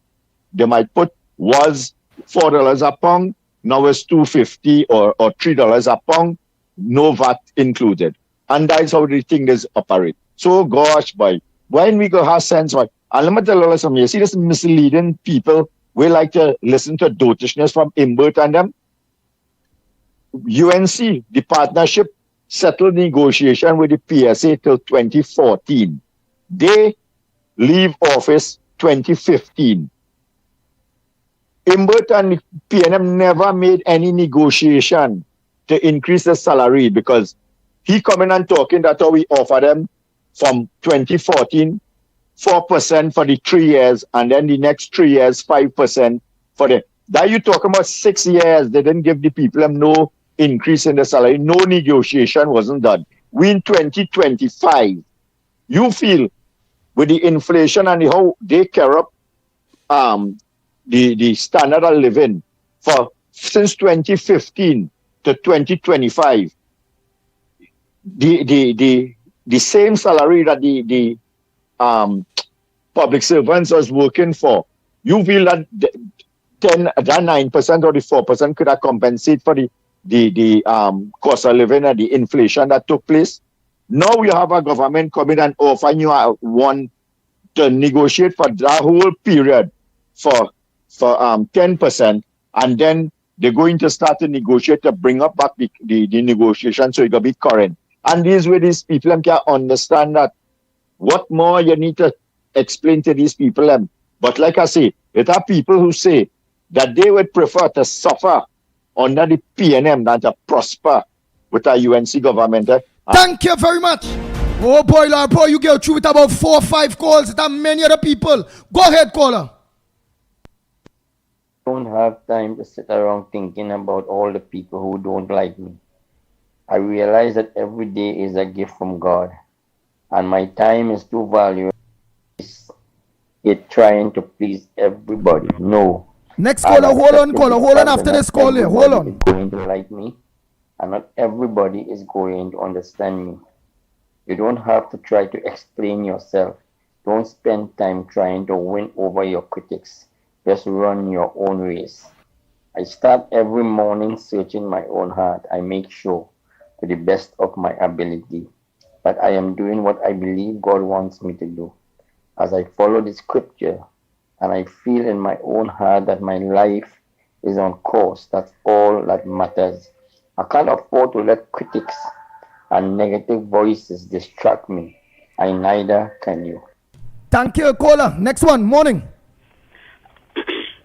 they might put was $4 a pound, now it's $2.50 or $3 a pound, no VAT included. And that's how the thing is operate. So gosh, boy, when we go have sense, boy, and let me tell you something, you see this misleading people, we like to listen to dotishness from Imbert and them. UNC, the partnership, settled negotiation with the PSA till 2014. They leave office 2015. Imbert and PNM never made any negotiation to increase the salary because he coming and talking that how we offer them from 2014, 4% for the 3 years, and then the next 3 years, 5% for the That you talking about 6 years, they didn't give the people them no increase in the salary, no negotiation wasn't done. We in 2025, you feel with the inflation and how they care up the standard of living for since 2015 to 2025, the same salary that the public servants was working for, you feel that 9% or the 4% could have compensate for the cost of living and the inflation that took place. Now you have a government coming and offering you one to negotiate for that whole period for 10%, and then they're going to start to negotiate to bring up back the negotiation so it can be current. And these way these people can understand that what more you need to explain to these people. But like I say, there are people who say that they would prefer to suffer under the PNM than to prosper with a UNC government. Thank you very much. Oh boy, Lord, boy, you get through with about 4 or 5 calls. There are many other people. Go ahead, caller. I don't have time to sit around thinking about all the people who don't like me. I realize that every day is a gift from God, and my time is too valuable. It trying to please everybody. No. Next caller, hold on after this call here. Hold on. Is going to like me, and not everybody is going to understand me. You don't have to try to explain yourself. Don't spend time trying to win over your critics. Just run your own race. I start every morning searching my own heart. I make sure, to the best of my ability, that I am doing what I believe God wants me to do. As I follow the scripture, and I feel in my own heart that my life is on course, that's all that matters. I can't afford to let critics and negative voices distract me. I neither can you. Thank you, caller. Next one, morning.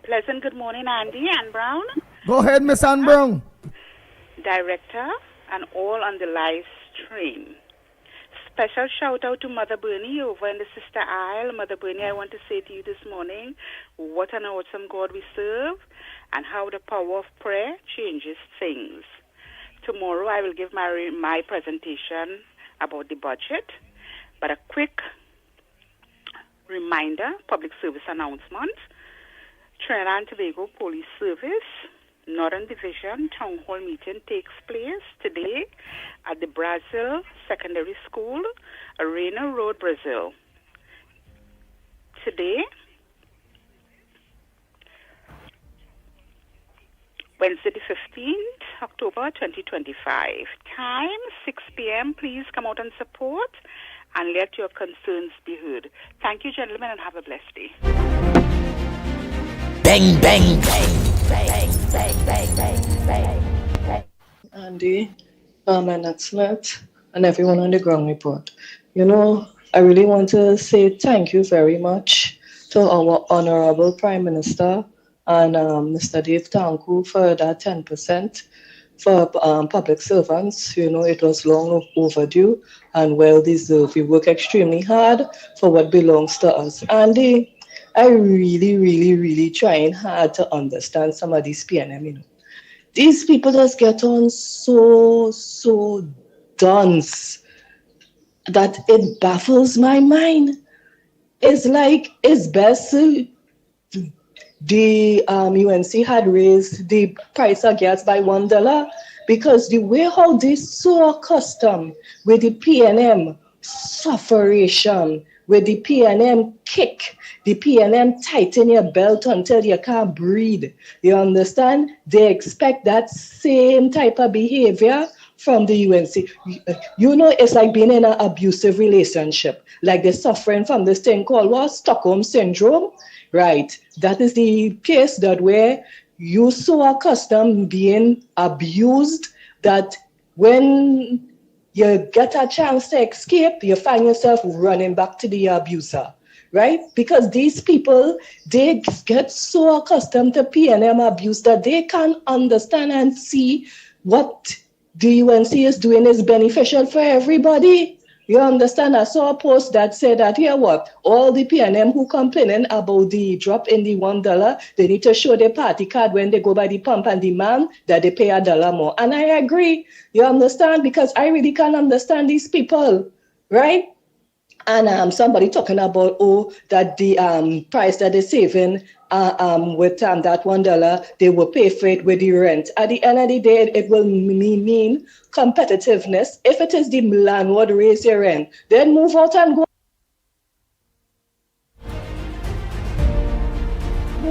Pleasant good morning, Andy and Brown. Go ahead, Miss Ann Brown. Director and all on the live stream. Special shout out to Mother Bernie over in the Sister Isle. Mother Bernie, I want to say to you this morning, what an awesome God we serve and how the power of prayer changes things. Tomorrow I will give my presentation about the budget, but a quick reminder, public service announcement. Trinidad and Tobago Police Service Northern Division Town Hall meeting takes place today at the Brazil Secondary School, Arena Road, Brazil. Today, Wednesday the 15th, October 2025. Time, 6 p.m. Please come out and support and let your concerns be heard. Thank you, gentlemen, and have a blessed day. Bang, bang, bang, bang, bang, bang, bang, bang. Andy, Lennox Smith, and everyone on the ground report. You know, I really want to say thank you very much to our Honorable Prime Minister and Mr. Dave Tanku for that 10% for public servants. You know, it was long overdue and well deserved. We work extremely hard for what belongs to us. Andy, I really trying hard to understand some of these PNM, you know. These people just get on so dunce that it baffles my mind. It's like it's best the UNC had raised the price of gas by $1 because the way how they so accustomed with the PNM sufferation, with the PNM kick, the PNM tighten your belt until you can't breathe. You understand? They expect that same type of behavior from the UNC. You know, it's like being in an abusive relationship, like they're suffering from this thing called what? Stockholm Syndrome. Right. That is the case that where you're so accustomed being abused that when you get a chance to escape, you find yourself running back to the abuser, right? Because these people, they get so accustomed to PNM abuse that they can't understand and see what the UNC is doing is beneficial for everybody. You understand? I saw a post that said that here what? All the PNM who complaining about the drop in the $1, they need to show their party card when they go by the pump and demand that they pay $1 more. And I agree. You understand? Because I really can't understand these people, right? And somebody talking about that the price that they're saving with that $1, they will pay for it with the rent. At the end of the day, it will mean competitiveness. If it is the landlord raise your rent, then move out and go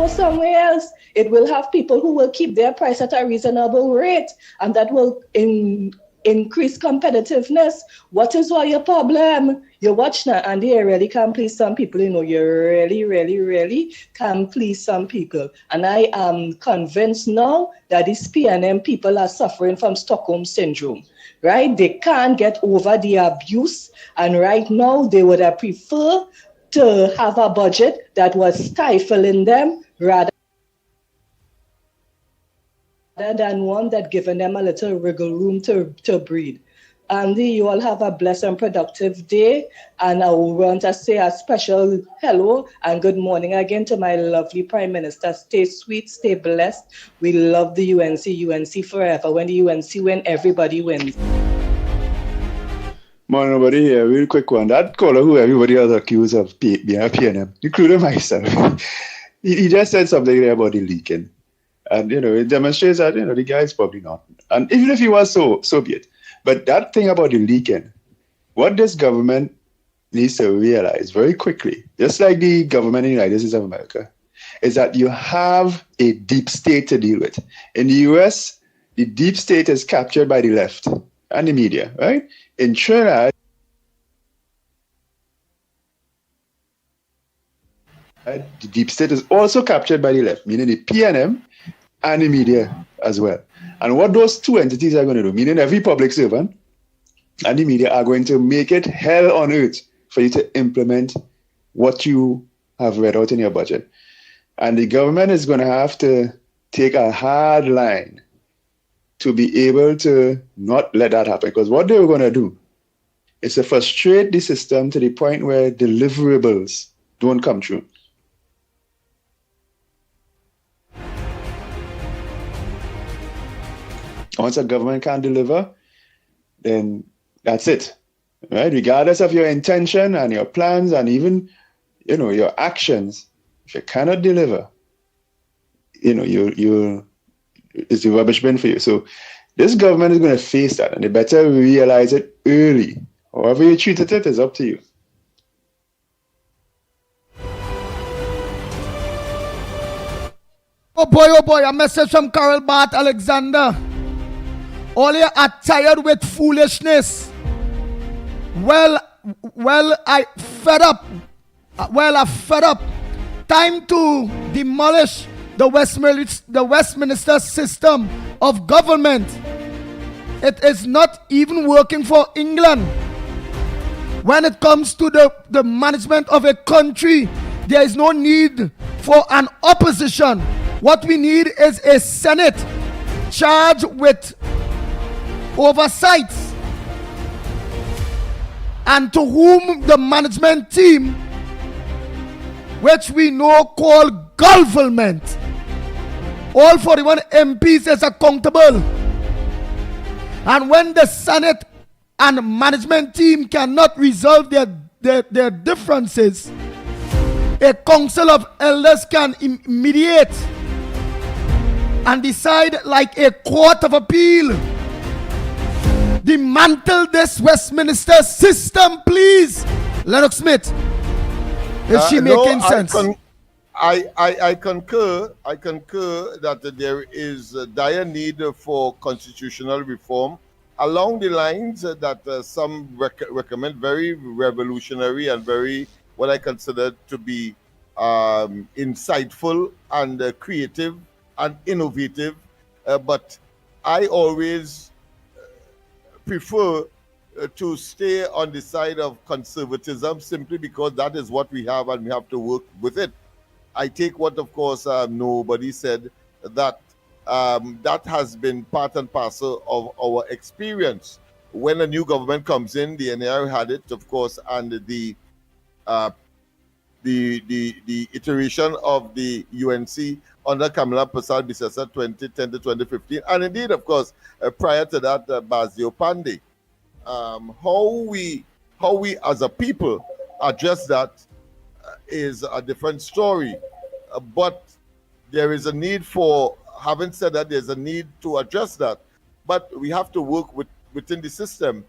somewhere else. It will have people who will keep their price at a reasonable rate, and that will increase competitiveness. What is all your problem? You watch now, and they really can please some people. You know, you really, really, really can please some people. And I am convinced now that these PNM people are suffering from Stockholm syndrome, right? They can't get over the abuse, and right now they would have preferred to have a budget that was stifling them rather than one that given them a little wriggle room to breathe. Andy, you all have a blessed and productive day. And I want to say a special hello and good morning again to my lovely Prime Minister. Stay sweet, stay blessed. We love the UNC, UNC forever. When the UNC win, everybody wins. Morning, everybody. Here, real quick one. That caller who everybody else accused of being a PNM, including myself, he just said something there about the leaking. And, it demonstrates that, the guy is probably not. And even if he was, so be it. But that thing about the leaking, what this government needs to realize very quickly, just like the government in the United States of America, is that you have a deep state to deal with. In the US, the deep state is captured by the left and the media, right? In Trinidad, the deep state is also captured by the left, meaning the PNM and the media as well. And what those two entities are going to do, meaning every public servant and the media, are going to make it hell on earth for you to implement what you have read out in your budget. And the government is going to have to take a hard line to be able to not let that happen. Because what they're going to do is to frustrate the system to the point where deliverables don't come true. Once a government can't deliver, then that's it, right? Regardless of your intention and your plans and even, your actions, if you cannot deliver, it's a rubbish bin for you. So this government is going to face that, and they better realize it early. However you treated it is up to you. Oh boy, a message from Carol Bart Alexander. All you are tired with foolishness. Well, I fed up. Time to demolish the Westminster system of government. It is not even working for England. When it comes to the management of a country, there is no need for an opposition. What we need is a Senate charged with oversight, and to whom the management team, which we know called government, all 41 MPs is accountable. And when the Senate and management team cannot resolve their differences, a council of elders can mediate and decide like a court of appeal. Dismantle this Westminster system, please. Lennox Smith, is she making sense? I concur that there is a dire need for constitutional reform along the lines that some recommend, very revolutionary and very, what I consider to be insightful and creative and innovative. But I always prefer to stay on the side of conservatism, simply because that is what we have and we have to work with it. I take what, of course, nobody said, that that has been part and parcel of our experience. when a new government comes in, the NAR had it, of course, and the iteration of the UNC under Kamala Prasad Bisesa 2010 to 2015, and indeed, of course, prior to that, Bazio Pandey. How we as a people address that is a different story, but there is a need for, having said that, there's a need to address that, but we have to work within the system,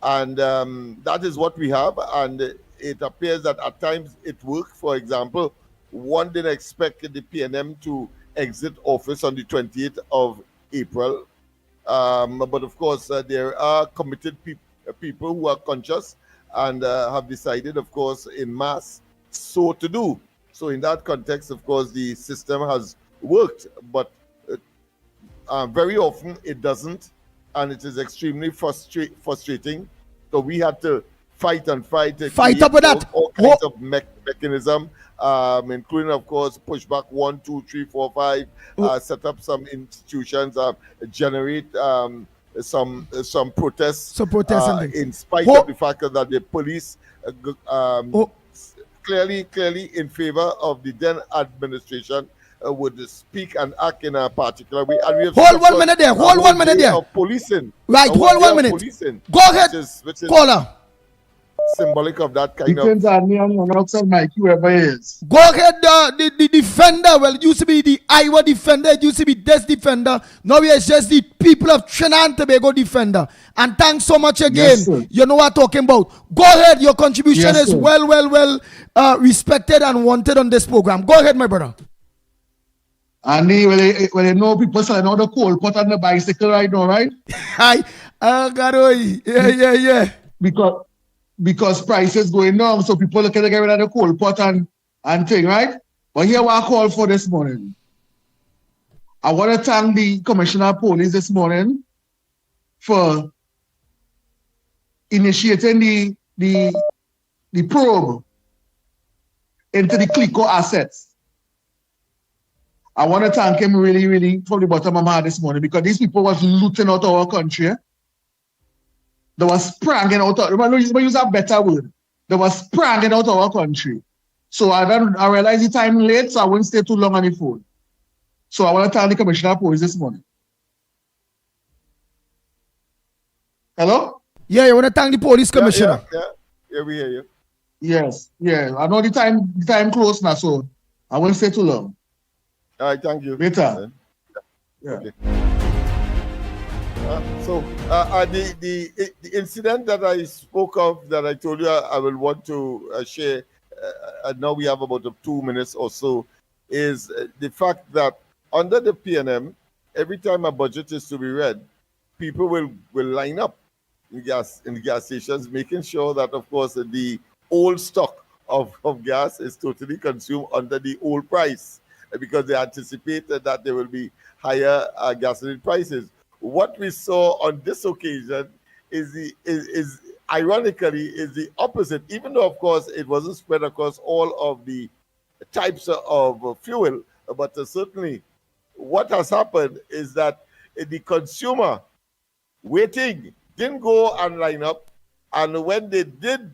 and that is what we have, and it appears that at times it worked. For example, one didn't expect the PNM to exit office on the 28th of April, but of course there are committed people who are conscious and have decided, of course, in mass so to do. So in that context, of course, the system has worked, but very often it doesn't, and it is extremely frustrating. So we had to fight and fight. Fight up with that. All kinds of mechanism, including, of course, pushback 1, 2, 3, 4, 5, set up some institutions, generate some protests. In spite of the fact that the police clearly in favor of the then administration would speak and act in a particular way. And we have hold 1 minute there. Hold 1 minute there. Of policing. Right. Hold 1 minute. Policing, go ahead. Which is caller. Symbolic of that kind Depends of. on me and Lennox and Mickie, whoever is. Go ahead, the defender. Well, it used to be the Iowa defender. It used to be this defender. Now it's just the people of Trinidad and Tobago defender. And thanks so much again. Yes, you know what I'm talking about. Go ahead. Your contribution Yes, is sir. well respected and wanted on this program. Go ahead, my brother. And when they know people selling out the coal pot on the bicycle right now, right? Hi. Yeah. Because prices going down, so people looking to get rid of the coal pot and thing, right? But here what I call for this morning. I want to thank the Commissioner of Police this morning for initiating the probe into the CLICO assets. I want to thank him really from the bottom of my heart this morning, because these people was looting out our country. They was spranging out. Remember, use a better word. They was spranging out our country. So I realize the time late, so I won't stay too long on the phone. So I want to thank the Commissioner of Police this morning. Hello? Yeah, you want to thank the police commissioner. Yeah, we hear you. Yes, yeah. I know the time close now, so I won't stay too long. All right, thank you. Later. Yeah. Okay. The incident that I spoke of, that I told you I will want to share, and now we have about 2 minutes or so, is the fact that under the PNM, every time a budget is to be read, people will line up in the gas stations, making sure that, of course, the old stock of gas is totally consumed under the old price, because they anticipate that there will be higher gasoline prices. What we saw on this occasion is ironically the opposite, even though, of course, it wasn't spread across all of the types of fuel, but certainly what has happened is that the consumer waiting didn't go and line up, and when they did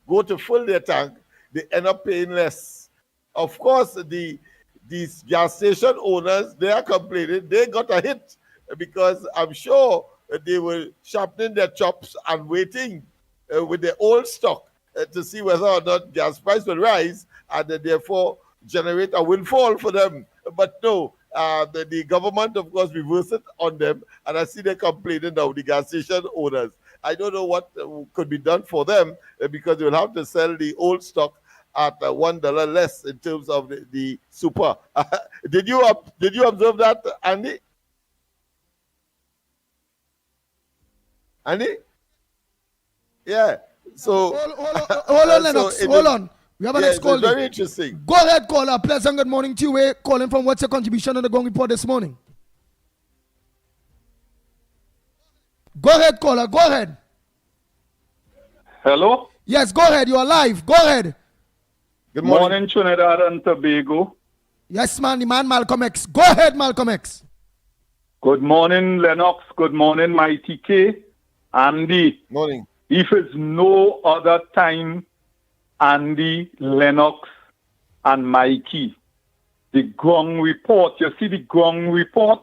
go to fill their tank, they end up paying less. Of course, these gas station owners, they are complaining they got a hit, because I'm sure they were sharpening their chops and waiting with their old stock to see whether or not gas price will rise, and therefore generate a windfall for them. But no, the government, of course, reversed it on them, and I see they're complaining now, the gas station owners. I don't know what could be done for them, because they will have to sell the old stock at $1 less in terms of the super. Did you observe that, Andy? Andy? Yeah. So hold on, Lennox. Hold on. We have a next call. Very interesting. Go ahead, caller. Pleasant good morning to you. Calling from what's your contribution on the Gong Report this morning? Go ahead, caller. Go ahead. Hello? Yes, go ahead. You are live. Go ahead. Good morning, Trinidad and Tobago. Yes, man. The man Malcolm X. Go ahead, Malcolm X. Good morning, Lennox. Good morning, Mickie K. Andy. Morning. If it's no other time, Andy, Lennox, and Mickie, the Ground Report. You see the Ground Report?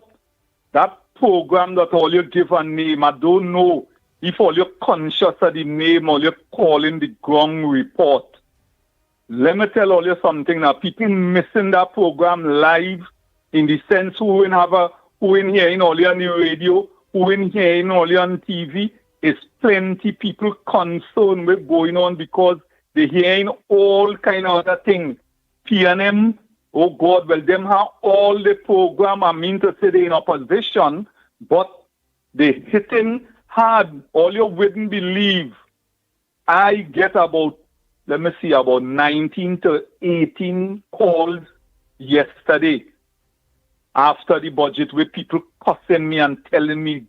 That program that all you give a name, I don't know if all you're conscious of the name or you're calling the Ground Report. Let me tell all you something now. People missing that program live in the sense who in hearing all you on the radio, who in hearing all you on TV. Is plenty people concerned with going on because they're hearing all kind of other things. PNM, oh God, well, them have all the program. I mean to say they're in opposition, but they're hitting hard. All you wouldn't believe. I get about 19 to 18 calls yesterday after the budget with people cussing me and telling me,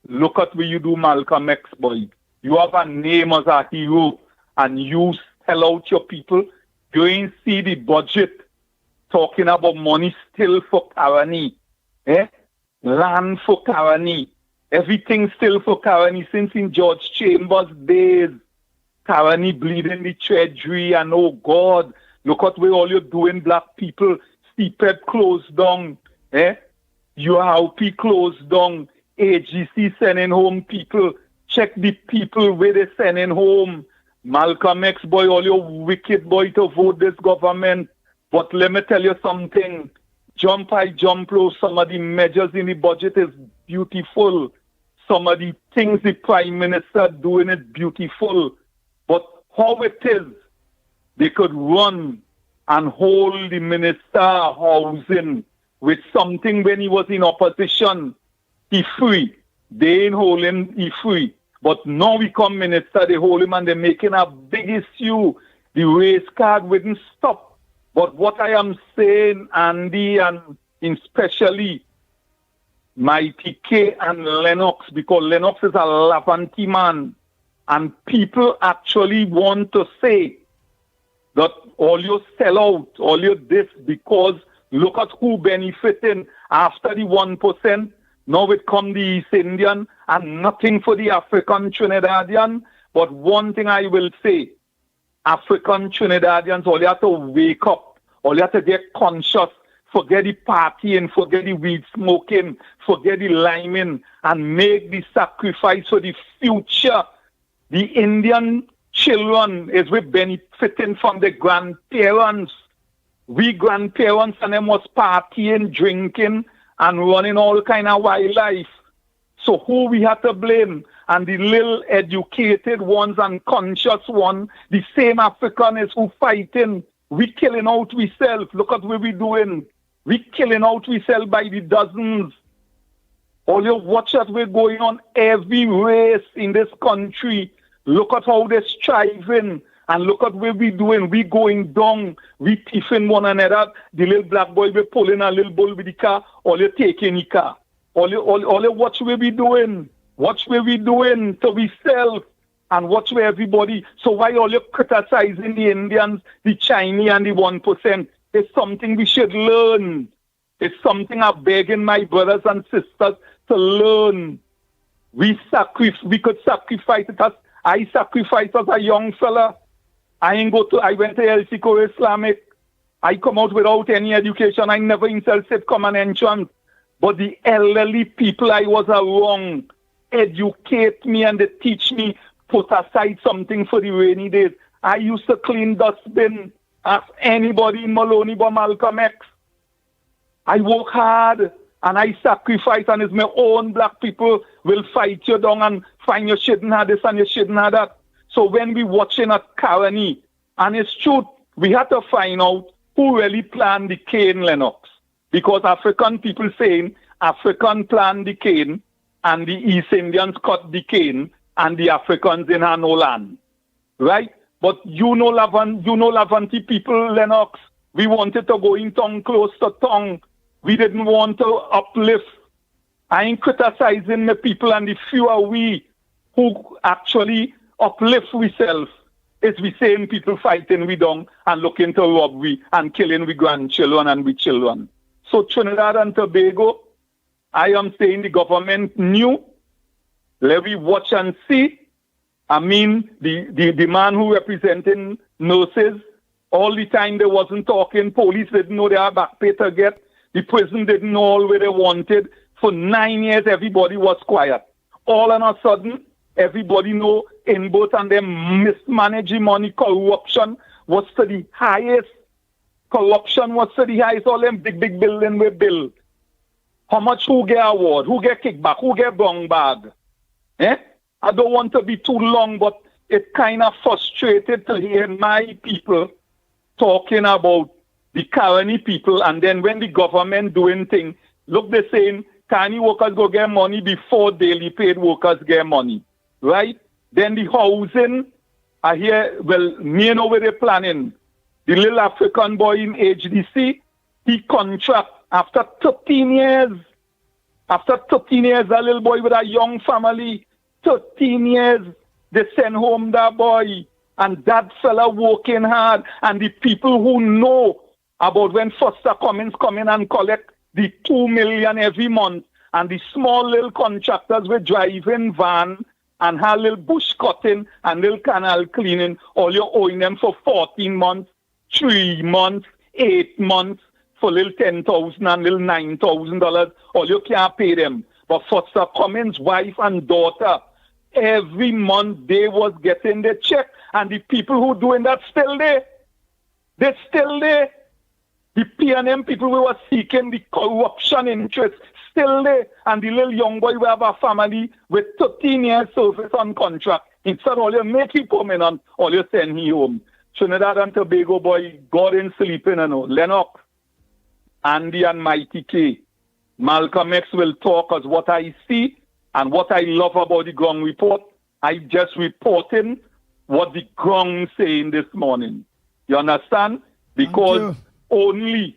look at what you do, Malcolm X, boy. You have a name as a hero and you sell out your people. You ain't see the budget talking about money still for Caroni. Land for Caroni. Everything still for Caroni since in George Chambers' days. Caroni bleeding the treasury and oh God, look at where all you're doing, black people. CPEP closed down. URP closed down. AGC sending home people. Check the people where they're sending home. Malcolm X, boy, all your wicked boy to vote this government. But let me tell you something. Jump high, jump low. Some of the measures in the budget is beautiful. Some of the things the Prime Minister doing is beautiful. But how it is, they could run and hold the Minister of Housing with something when he was in opposition. He free. They ain't holding he free. But now we come minister, they hold him and they're making a big issue. The race card wouldn't stop. But what I am saying, Andy, and especially Mickie K and Lennox, because Lennox is a Lavante man, and people actually want to say that all you sell out, all you this, because look at who benefiting after the 1%. Now it come the East Indian and nothing for the African Trinidadian. But one thing I will say, African Trinidadians, all you have to wake up. All you have to get conscious. Forget the partying, forget the weed smoking, forget the liming, and make the sacrifice for the future. The Indian children is we benefiting from the grandparents. We grandparents and them was partying, drinking, and running all kind of wildlife. So who we have to blame? And the little educated ones and conscious ones, the same African is who fighting. We killing out ourselves. Look at what we doing. We killing out ourselves by the dozens. All you watch that we're going on every race in this country. Look at how they're striving. And look at what we doing. We going down. We tiffing one another. The little black boy be pulling a little bull with the car. All you taking the car. All you watch what we doing. Watch what we doing to we self. And watch where everybody. So why all you criticizing the Indians, the Chinese, and the 1%? It's something we should learn. It's something I'm begging my brothers and sisters to learn. We could sacrifice it as I sacrificed as a young fella. I went to El Chico Islamic. I come out without any education. I never insulted common entrance. But the elderly people I was around educate me and they teach me, put aside something for the rainy days. I used to clean dustbin. Ask anybody in Maloney but Malcolm X. I work hard and I sacrifice, and it's my own black people will fight you down and find you shouldn't have this and you shouldn't have that. So when we watching at Caroni, and it's true, we have to find out who really planned the cane, Lennox. Because African people saying African planned the cane and the East Indians cut the cane and the Africans in no land. Right? But you know Lavante people, Lennox, we wanted to go in tongue close to tongue. We didn't want to uplift. I ain't criticizing the people, and the few are we who actually uplift ourselves. It's the same people fighting we down and looking to rob we and killing we grandchildren and we children. So Trinidad and Tobago, I am saying the government knew Let we watch and see. I mean, the man who representing nurses, all the time they wasn't talking. Police didn't know they had back pay to get. The prison didn't know all where they wanted. For 9 years, everybody was quiet. All of a sudden, everybody know in both and them mismanaging money, corruption was to the highest. Corruption was to the highest. All them big building we build. How much who get award? Who get kickback? Who get brown bag? I don't want to be too long, but it kind of frustrated to hear my people talking about the Carney people, and then when the government doing things, look, they're saying Carney workers go get money before daily paid workers get money, right? Then the housing, I hear, well, me know where they're planning. The little African boy in HDC, he contract after 13 years. After 13 years, a little boy with a young family, 13 years, they send home that boy. And that fella working hard. And the people who know about when Foster Cummins come in and collect the 2 million every month, and the small little contractors were driving van and have little bush cutting and little canal cleaning, all you're owing them for 14 months, 3 months, 8 months, for little $10,000 and little $9,000, all you can't pay them. But Foster Cummins' wife and daughter, every month they was getting the check, and the people who doing that still there. They're still there. The P&M people who were seeking the corruption interest still there, and the little young boy who have a family with 13 years service on contract. Instead, all you make him permanent, all you send him home. Trinidad and Tobago boy, God in sleeping, you know. Lennox, Andy and Mickie K. Malcolm X will talk as what I see and what I love about the ground report. I just reporting what the ground saying this morning. You understand? Because only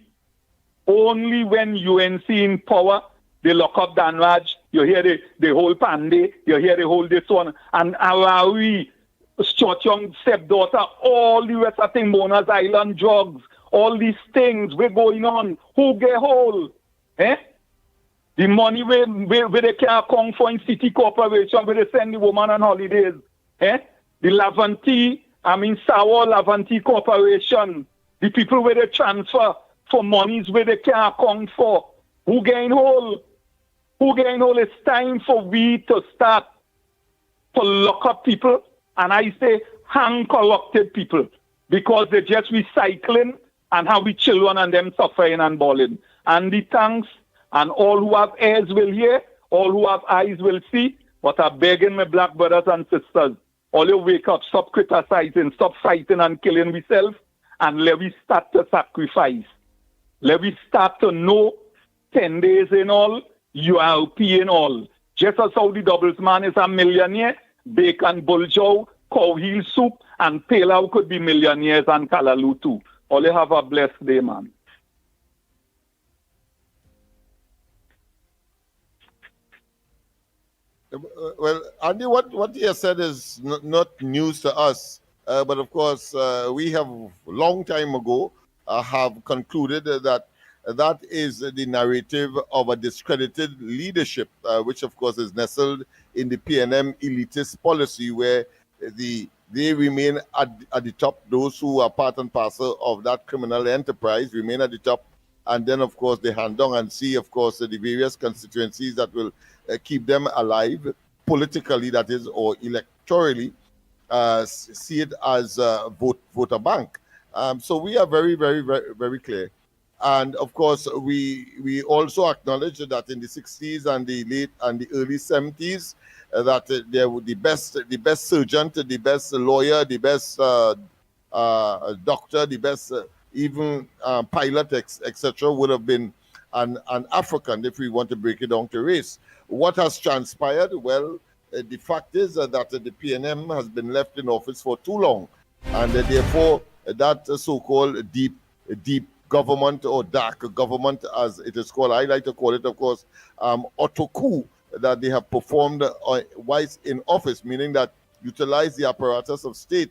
when UNC in power, they lock up Dan Raj, you hear the whole Pandey, you hear the whole this one, and Arawi, Stuart Young's stepdaughter, all the rest of things, Mona's Island drugs, all these things we're going on. Who get hold? The money where they can't come for in city corporation, where they send the woman on holidays. The Lavanti, Sour Lavanti Corporation, the people where they transfer for monies where they can't account for. Who gain hold? Who gain hold? It's time for we to start to lock up people, and I say hang corrupted people, because they're just recycling and how we children and them suffering and balling. And the thanks, and all who have ears will hear, all who have eyes will see. But I'm begging my black brothers and sisters, all you wake up, stop criticizing, stop fighting and killing yourself, and let we start to sacrifice. Let we start to know 10 days in all, URP in all. Just as how the doubles man is a millionaire, bacon buljo, cow heel soup, and Palau could be millionaires and Kalalu too. All you have a blessed day, man. Well, Andy, what you said is not news to us, but of course, we have long time ago have concluded that that is the narrative of a discredited leadership, which of course is nestled in the PNM elitist policy, where they remain at the top. Those who are part and parcel of that criminal enterprise remain at the top, and then of course they hand down and see, of course, the various constituencies that will keep them alive politically, that is, or electorally, see it as a voter bank. So we are very, very, very, very clear. And of course, we also acknowledge that in the 60s and the late and the early 70s, that there were the best surgeon, the best lawyer, the best doctor, the best even pilot, etc., would have been an African, if we want to break it down to race. What has transpired? Well, the fact is that the PNM has been left in office for too long, and therefore that so-called deep government, or dark government as it is called, I like to call it, of course, auto coup that they have performed whilst in office, meaning that utilize the apparatus of state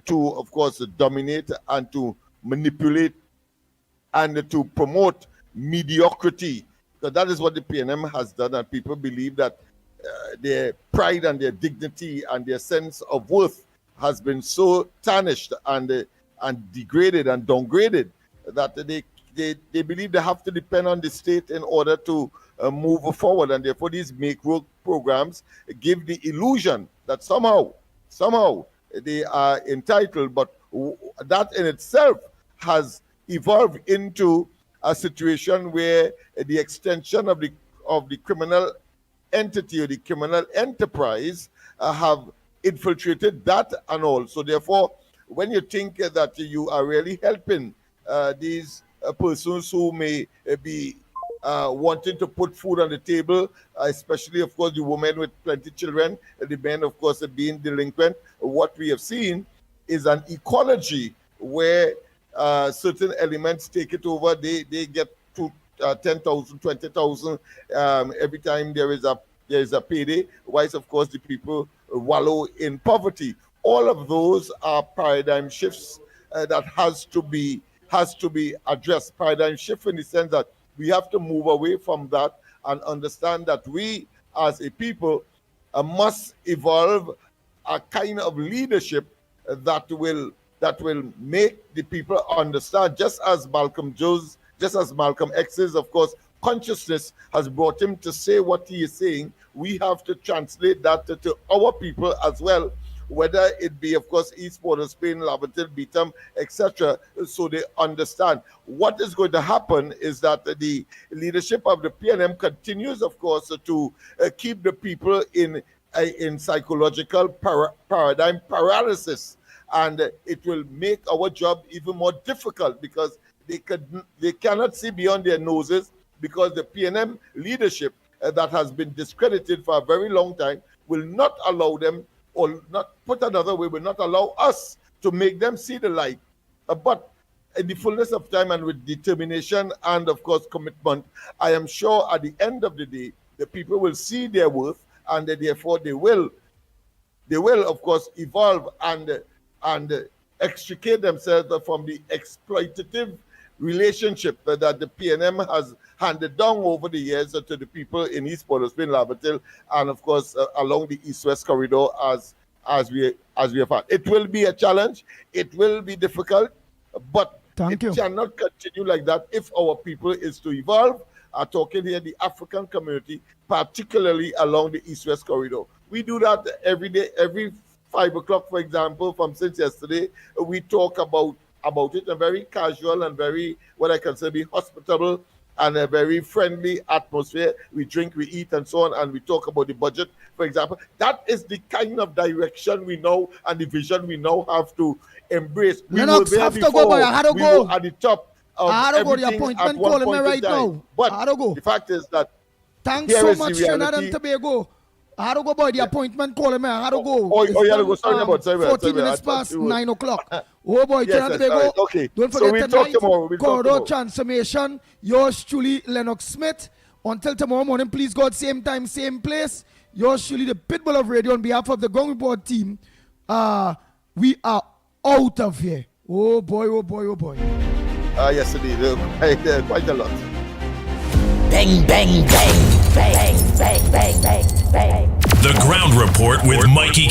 to, of course, dominate and to manipulate and to promote mediocrity. Because that is what the PNM has done, and people believe that their pride and their dignity and their sense of worth has been so tarnished and degraded and downgraded that they believe they have to depend on the state in order to move forward, and therefore these make work programs give the illusion that somehow they are entitled, but that in itself has evolved into a situation where the extension of the criminal entity or the criminal enterprise have infiltrated that and all. So therefore, when you think that you are really helping these persons who may be wanting to put food on the table, especially, of course, the women with plenty children, the men, of course, being delinquent, what we have seen is an ecology where certain elements take it over. They get to 10,000, 20,000 every time there is a payday, whilst, of course, the people wallow in poverty. All of those are paradigm shifts that has to be addressed. Paradigm shift in the sense that we have to move away from that and understand that we as a people must evolve a kind of leadership that will make the people understand, just as Malcolm X's, of course, consciousness has brought him to say what he is saying. We have to translate that to our people as well, whether it be, of course, East Port of Spain, Lavatil, Beetham, etc., so they understand. What is going to happen is that the leadership of the PNM continues, of course, to keep the people in psychological paradigm paralysis, and it will make our job even more difficult because they cannot see beyond their noses, because the PNM leadership that has been discredited for a very long time will not allow them, or not put another way, will not allow us to make them see the light. But in the fullness of time and with determination and, of course, commitment, I am sure at the end of the day, the people will see their worth, and therefore they will, of course, evolve and extricate themselves from the exploitative relationship that the PNM has handed down over the years to the people in East Port of Spain, Lavatil, and of course along the East-West corridor as we have had. It will be a challenge. It will be difficult, but it cannot continue like that if our people is to evolve. I'm talking here the African community, particularly along the East-West corridor. We do that every day, every 5 o'clock, for example, from since yesterday. We talk about it in a very casual and very, what I consider be hospitable and a very friendly atmosphere. We drink, we eat, and so on, and we talk about the budget, for example. That is the kind of direction we know and the vision we now have to embrace. Lennox, have to go, boy. I had to we go. were at the top of I had to go. The everything appointment at one calling me point right in time. now. But I had to go. the fact is that Thanks here so is the much, Trinidad reality. and Tobago. I had to go, boy. The appointment calling me. I had to go. Oh, It's you had to done, go. Sorry about 14 minutes I thought past you were- 9 o'clock. Oh, boy. Yes, Trinidad and yes, all Tobago. right, okay. Don't So forget we'll talk tonight, tomorrow. We'll talk Corridor tomorrow. Transformation. Yours truly, Lennox Smith. Until tomorrow morning, please, God, same time, same place. Yours truly, the Pitbull of Radio, on behalf of the Gong Report team. We are out of here. Oh, boy, oh, boy, oh, boy. Yes, indeed. Quite a lot. Bang, bang, bang, bang, bang, bang, bang, bang. The Ground Report with Mickie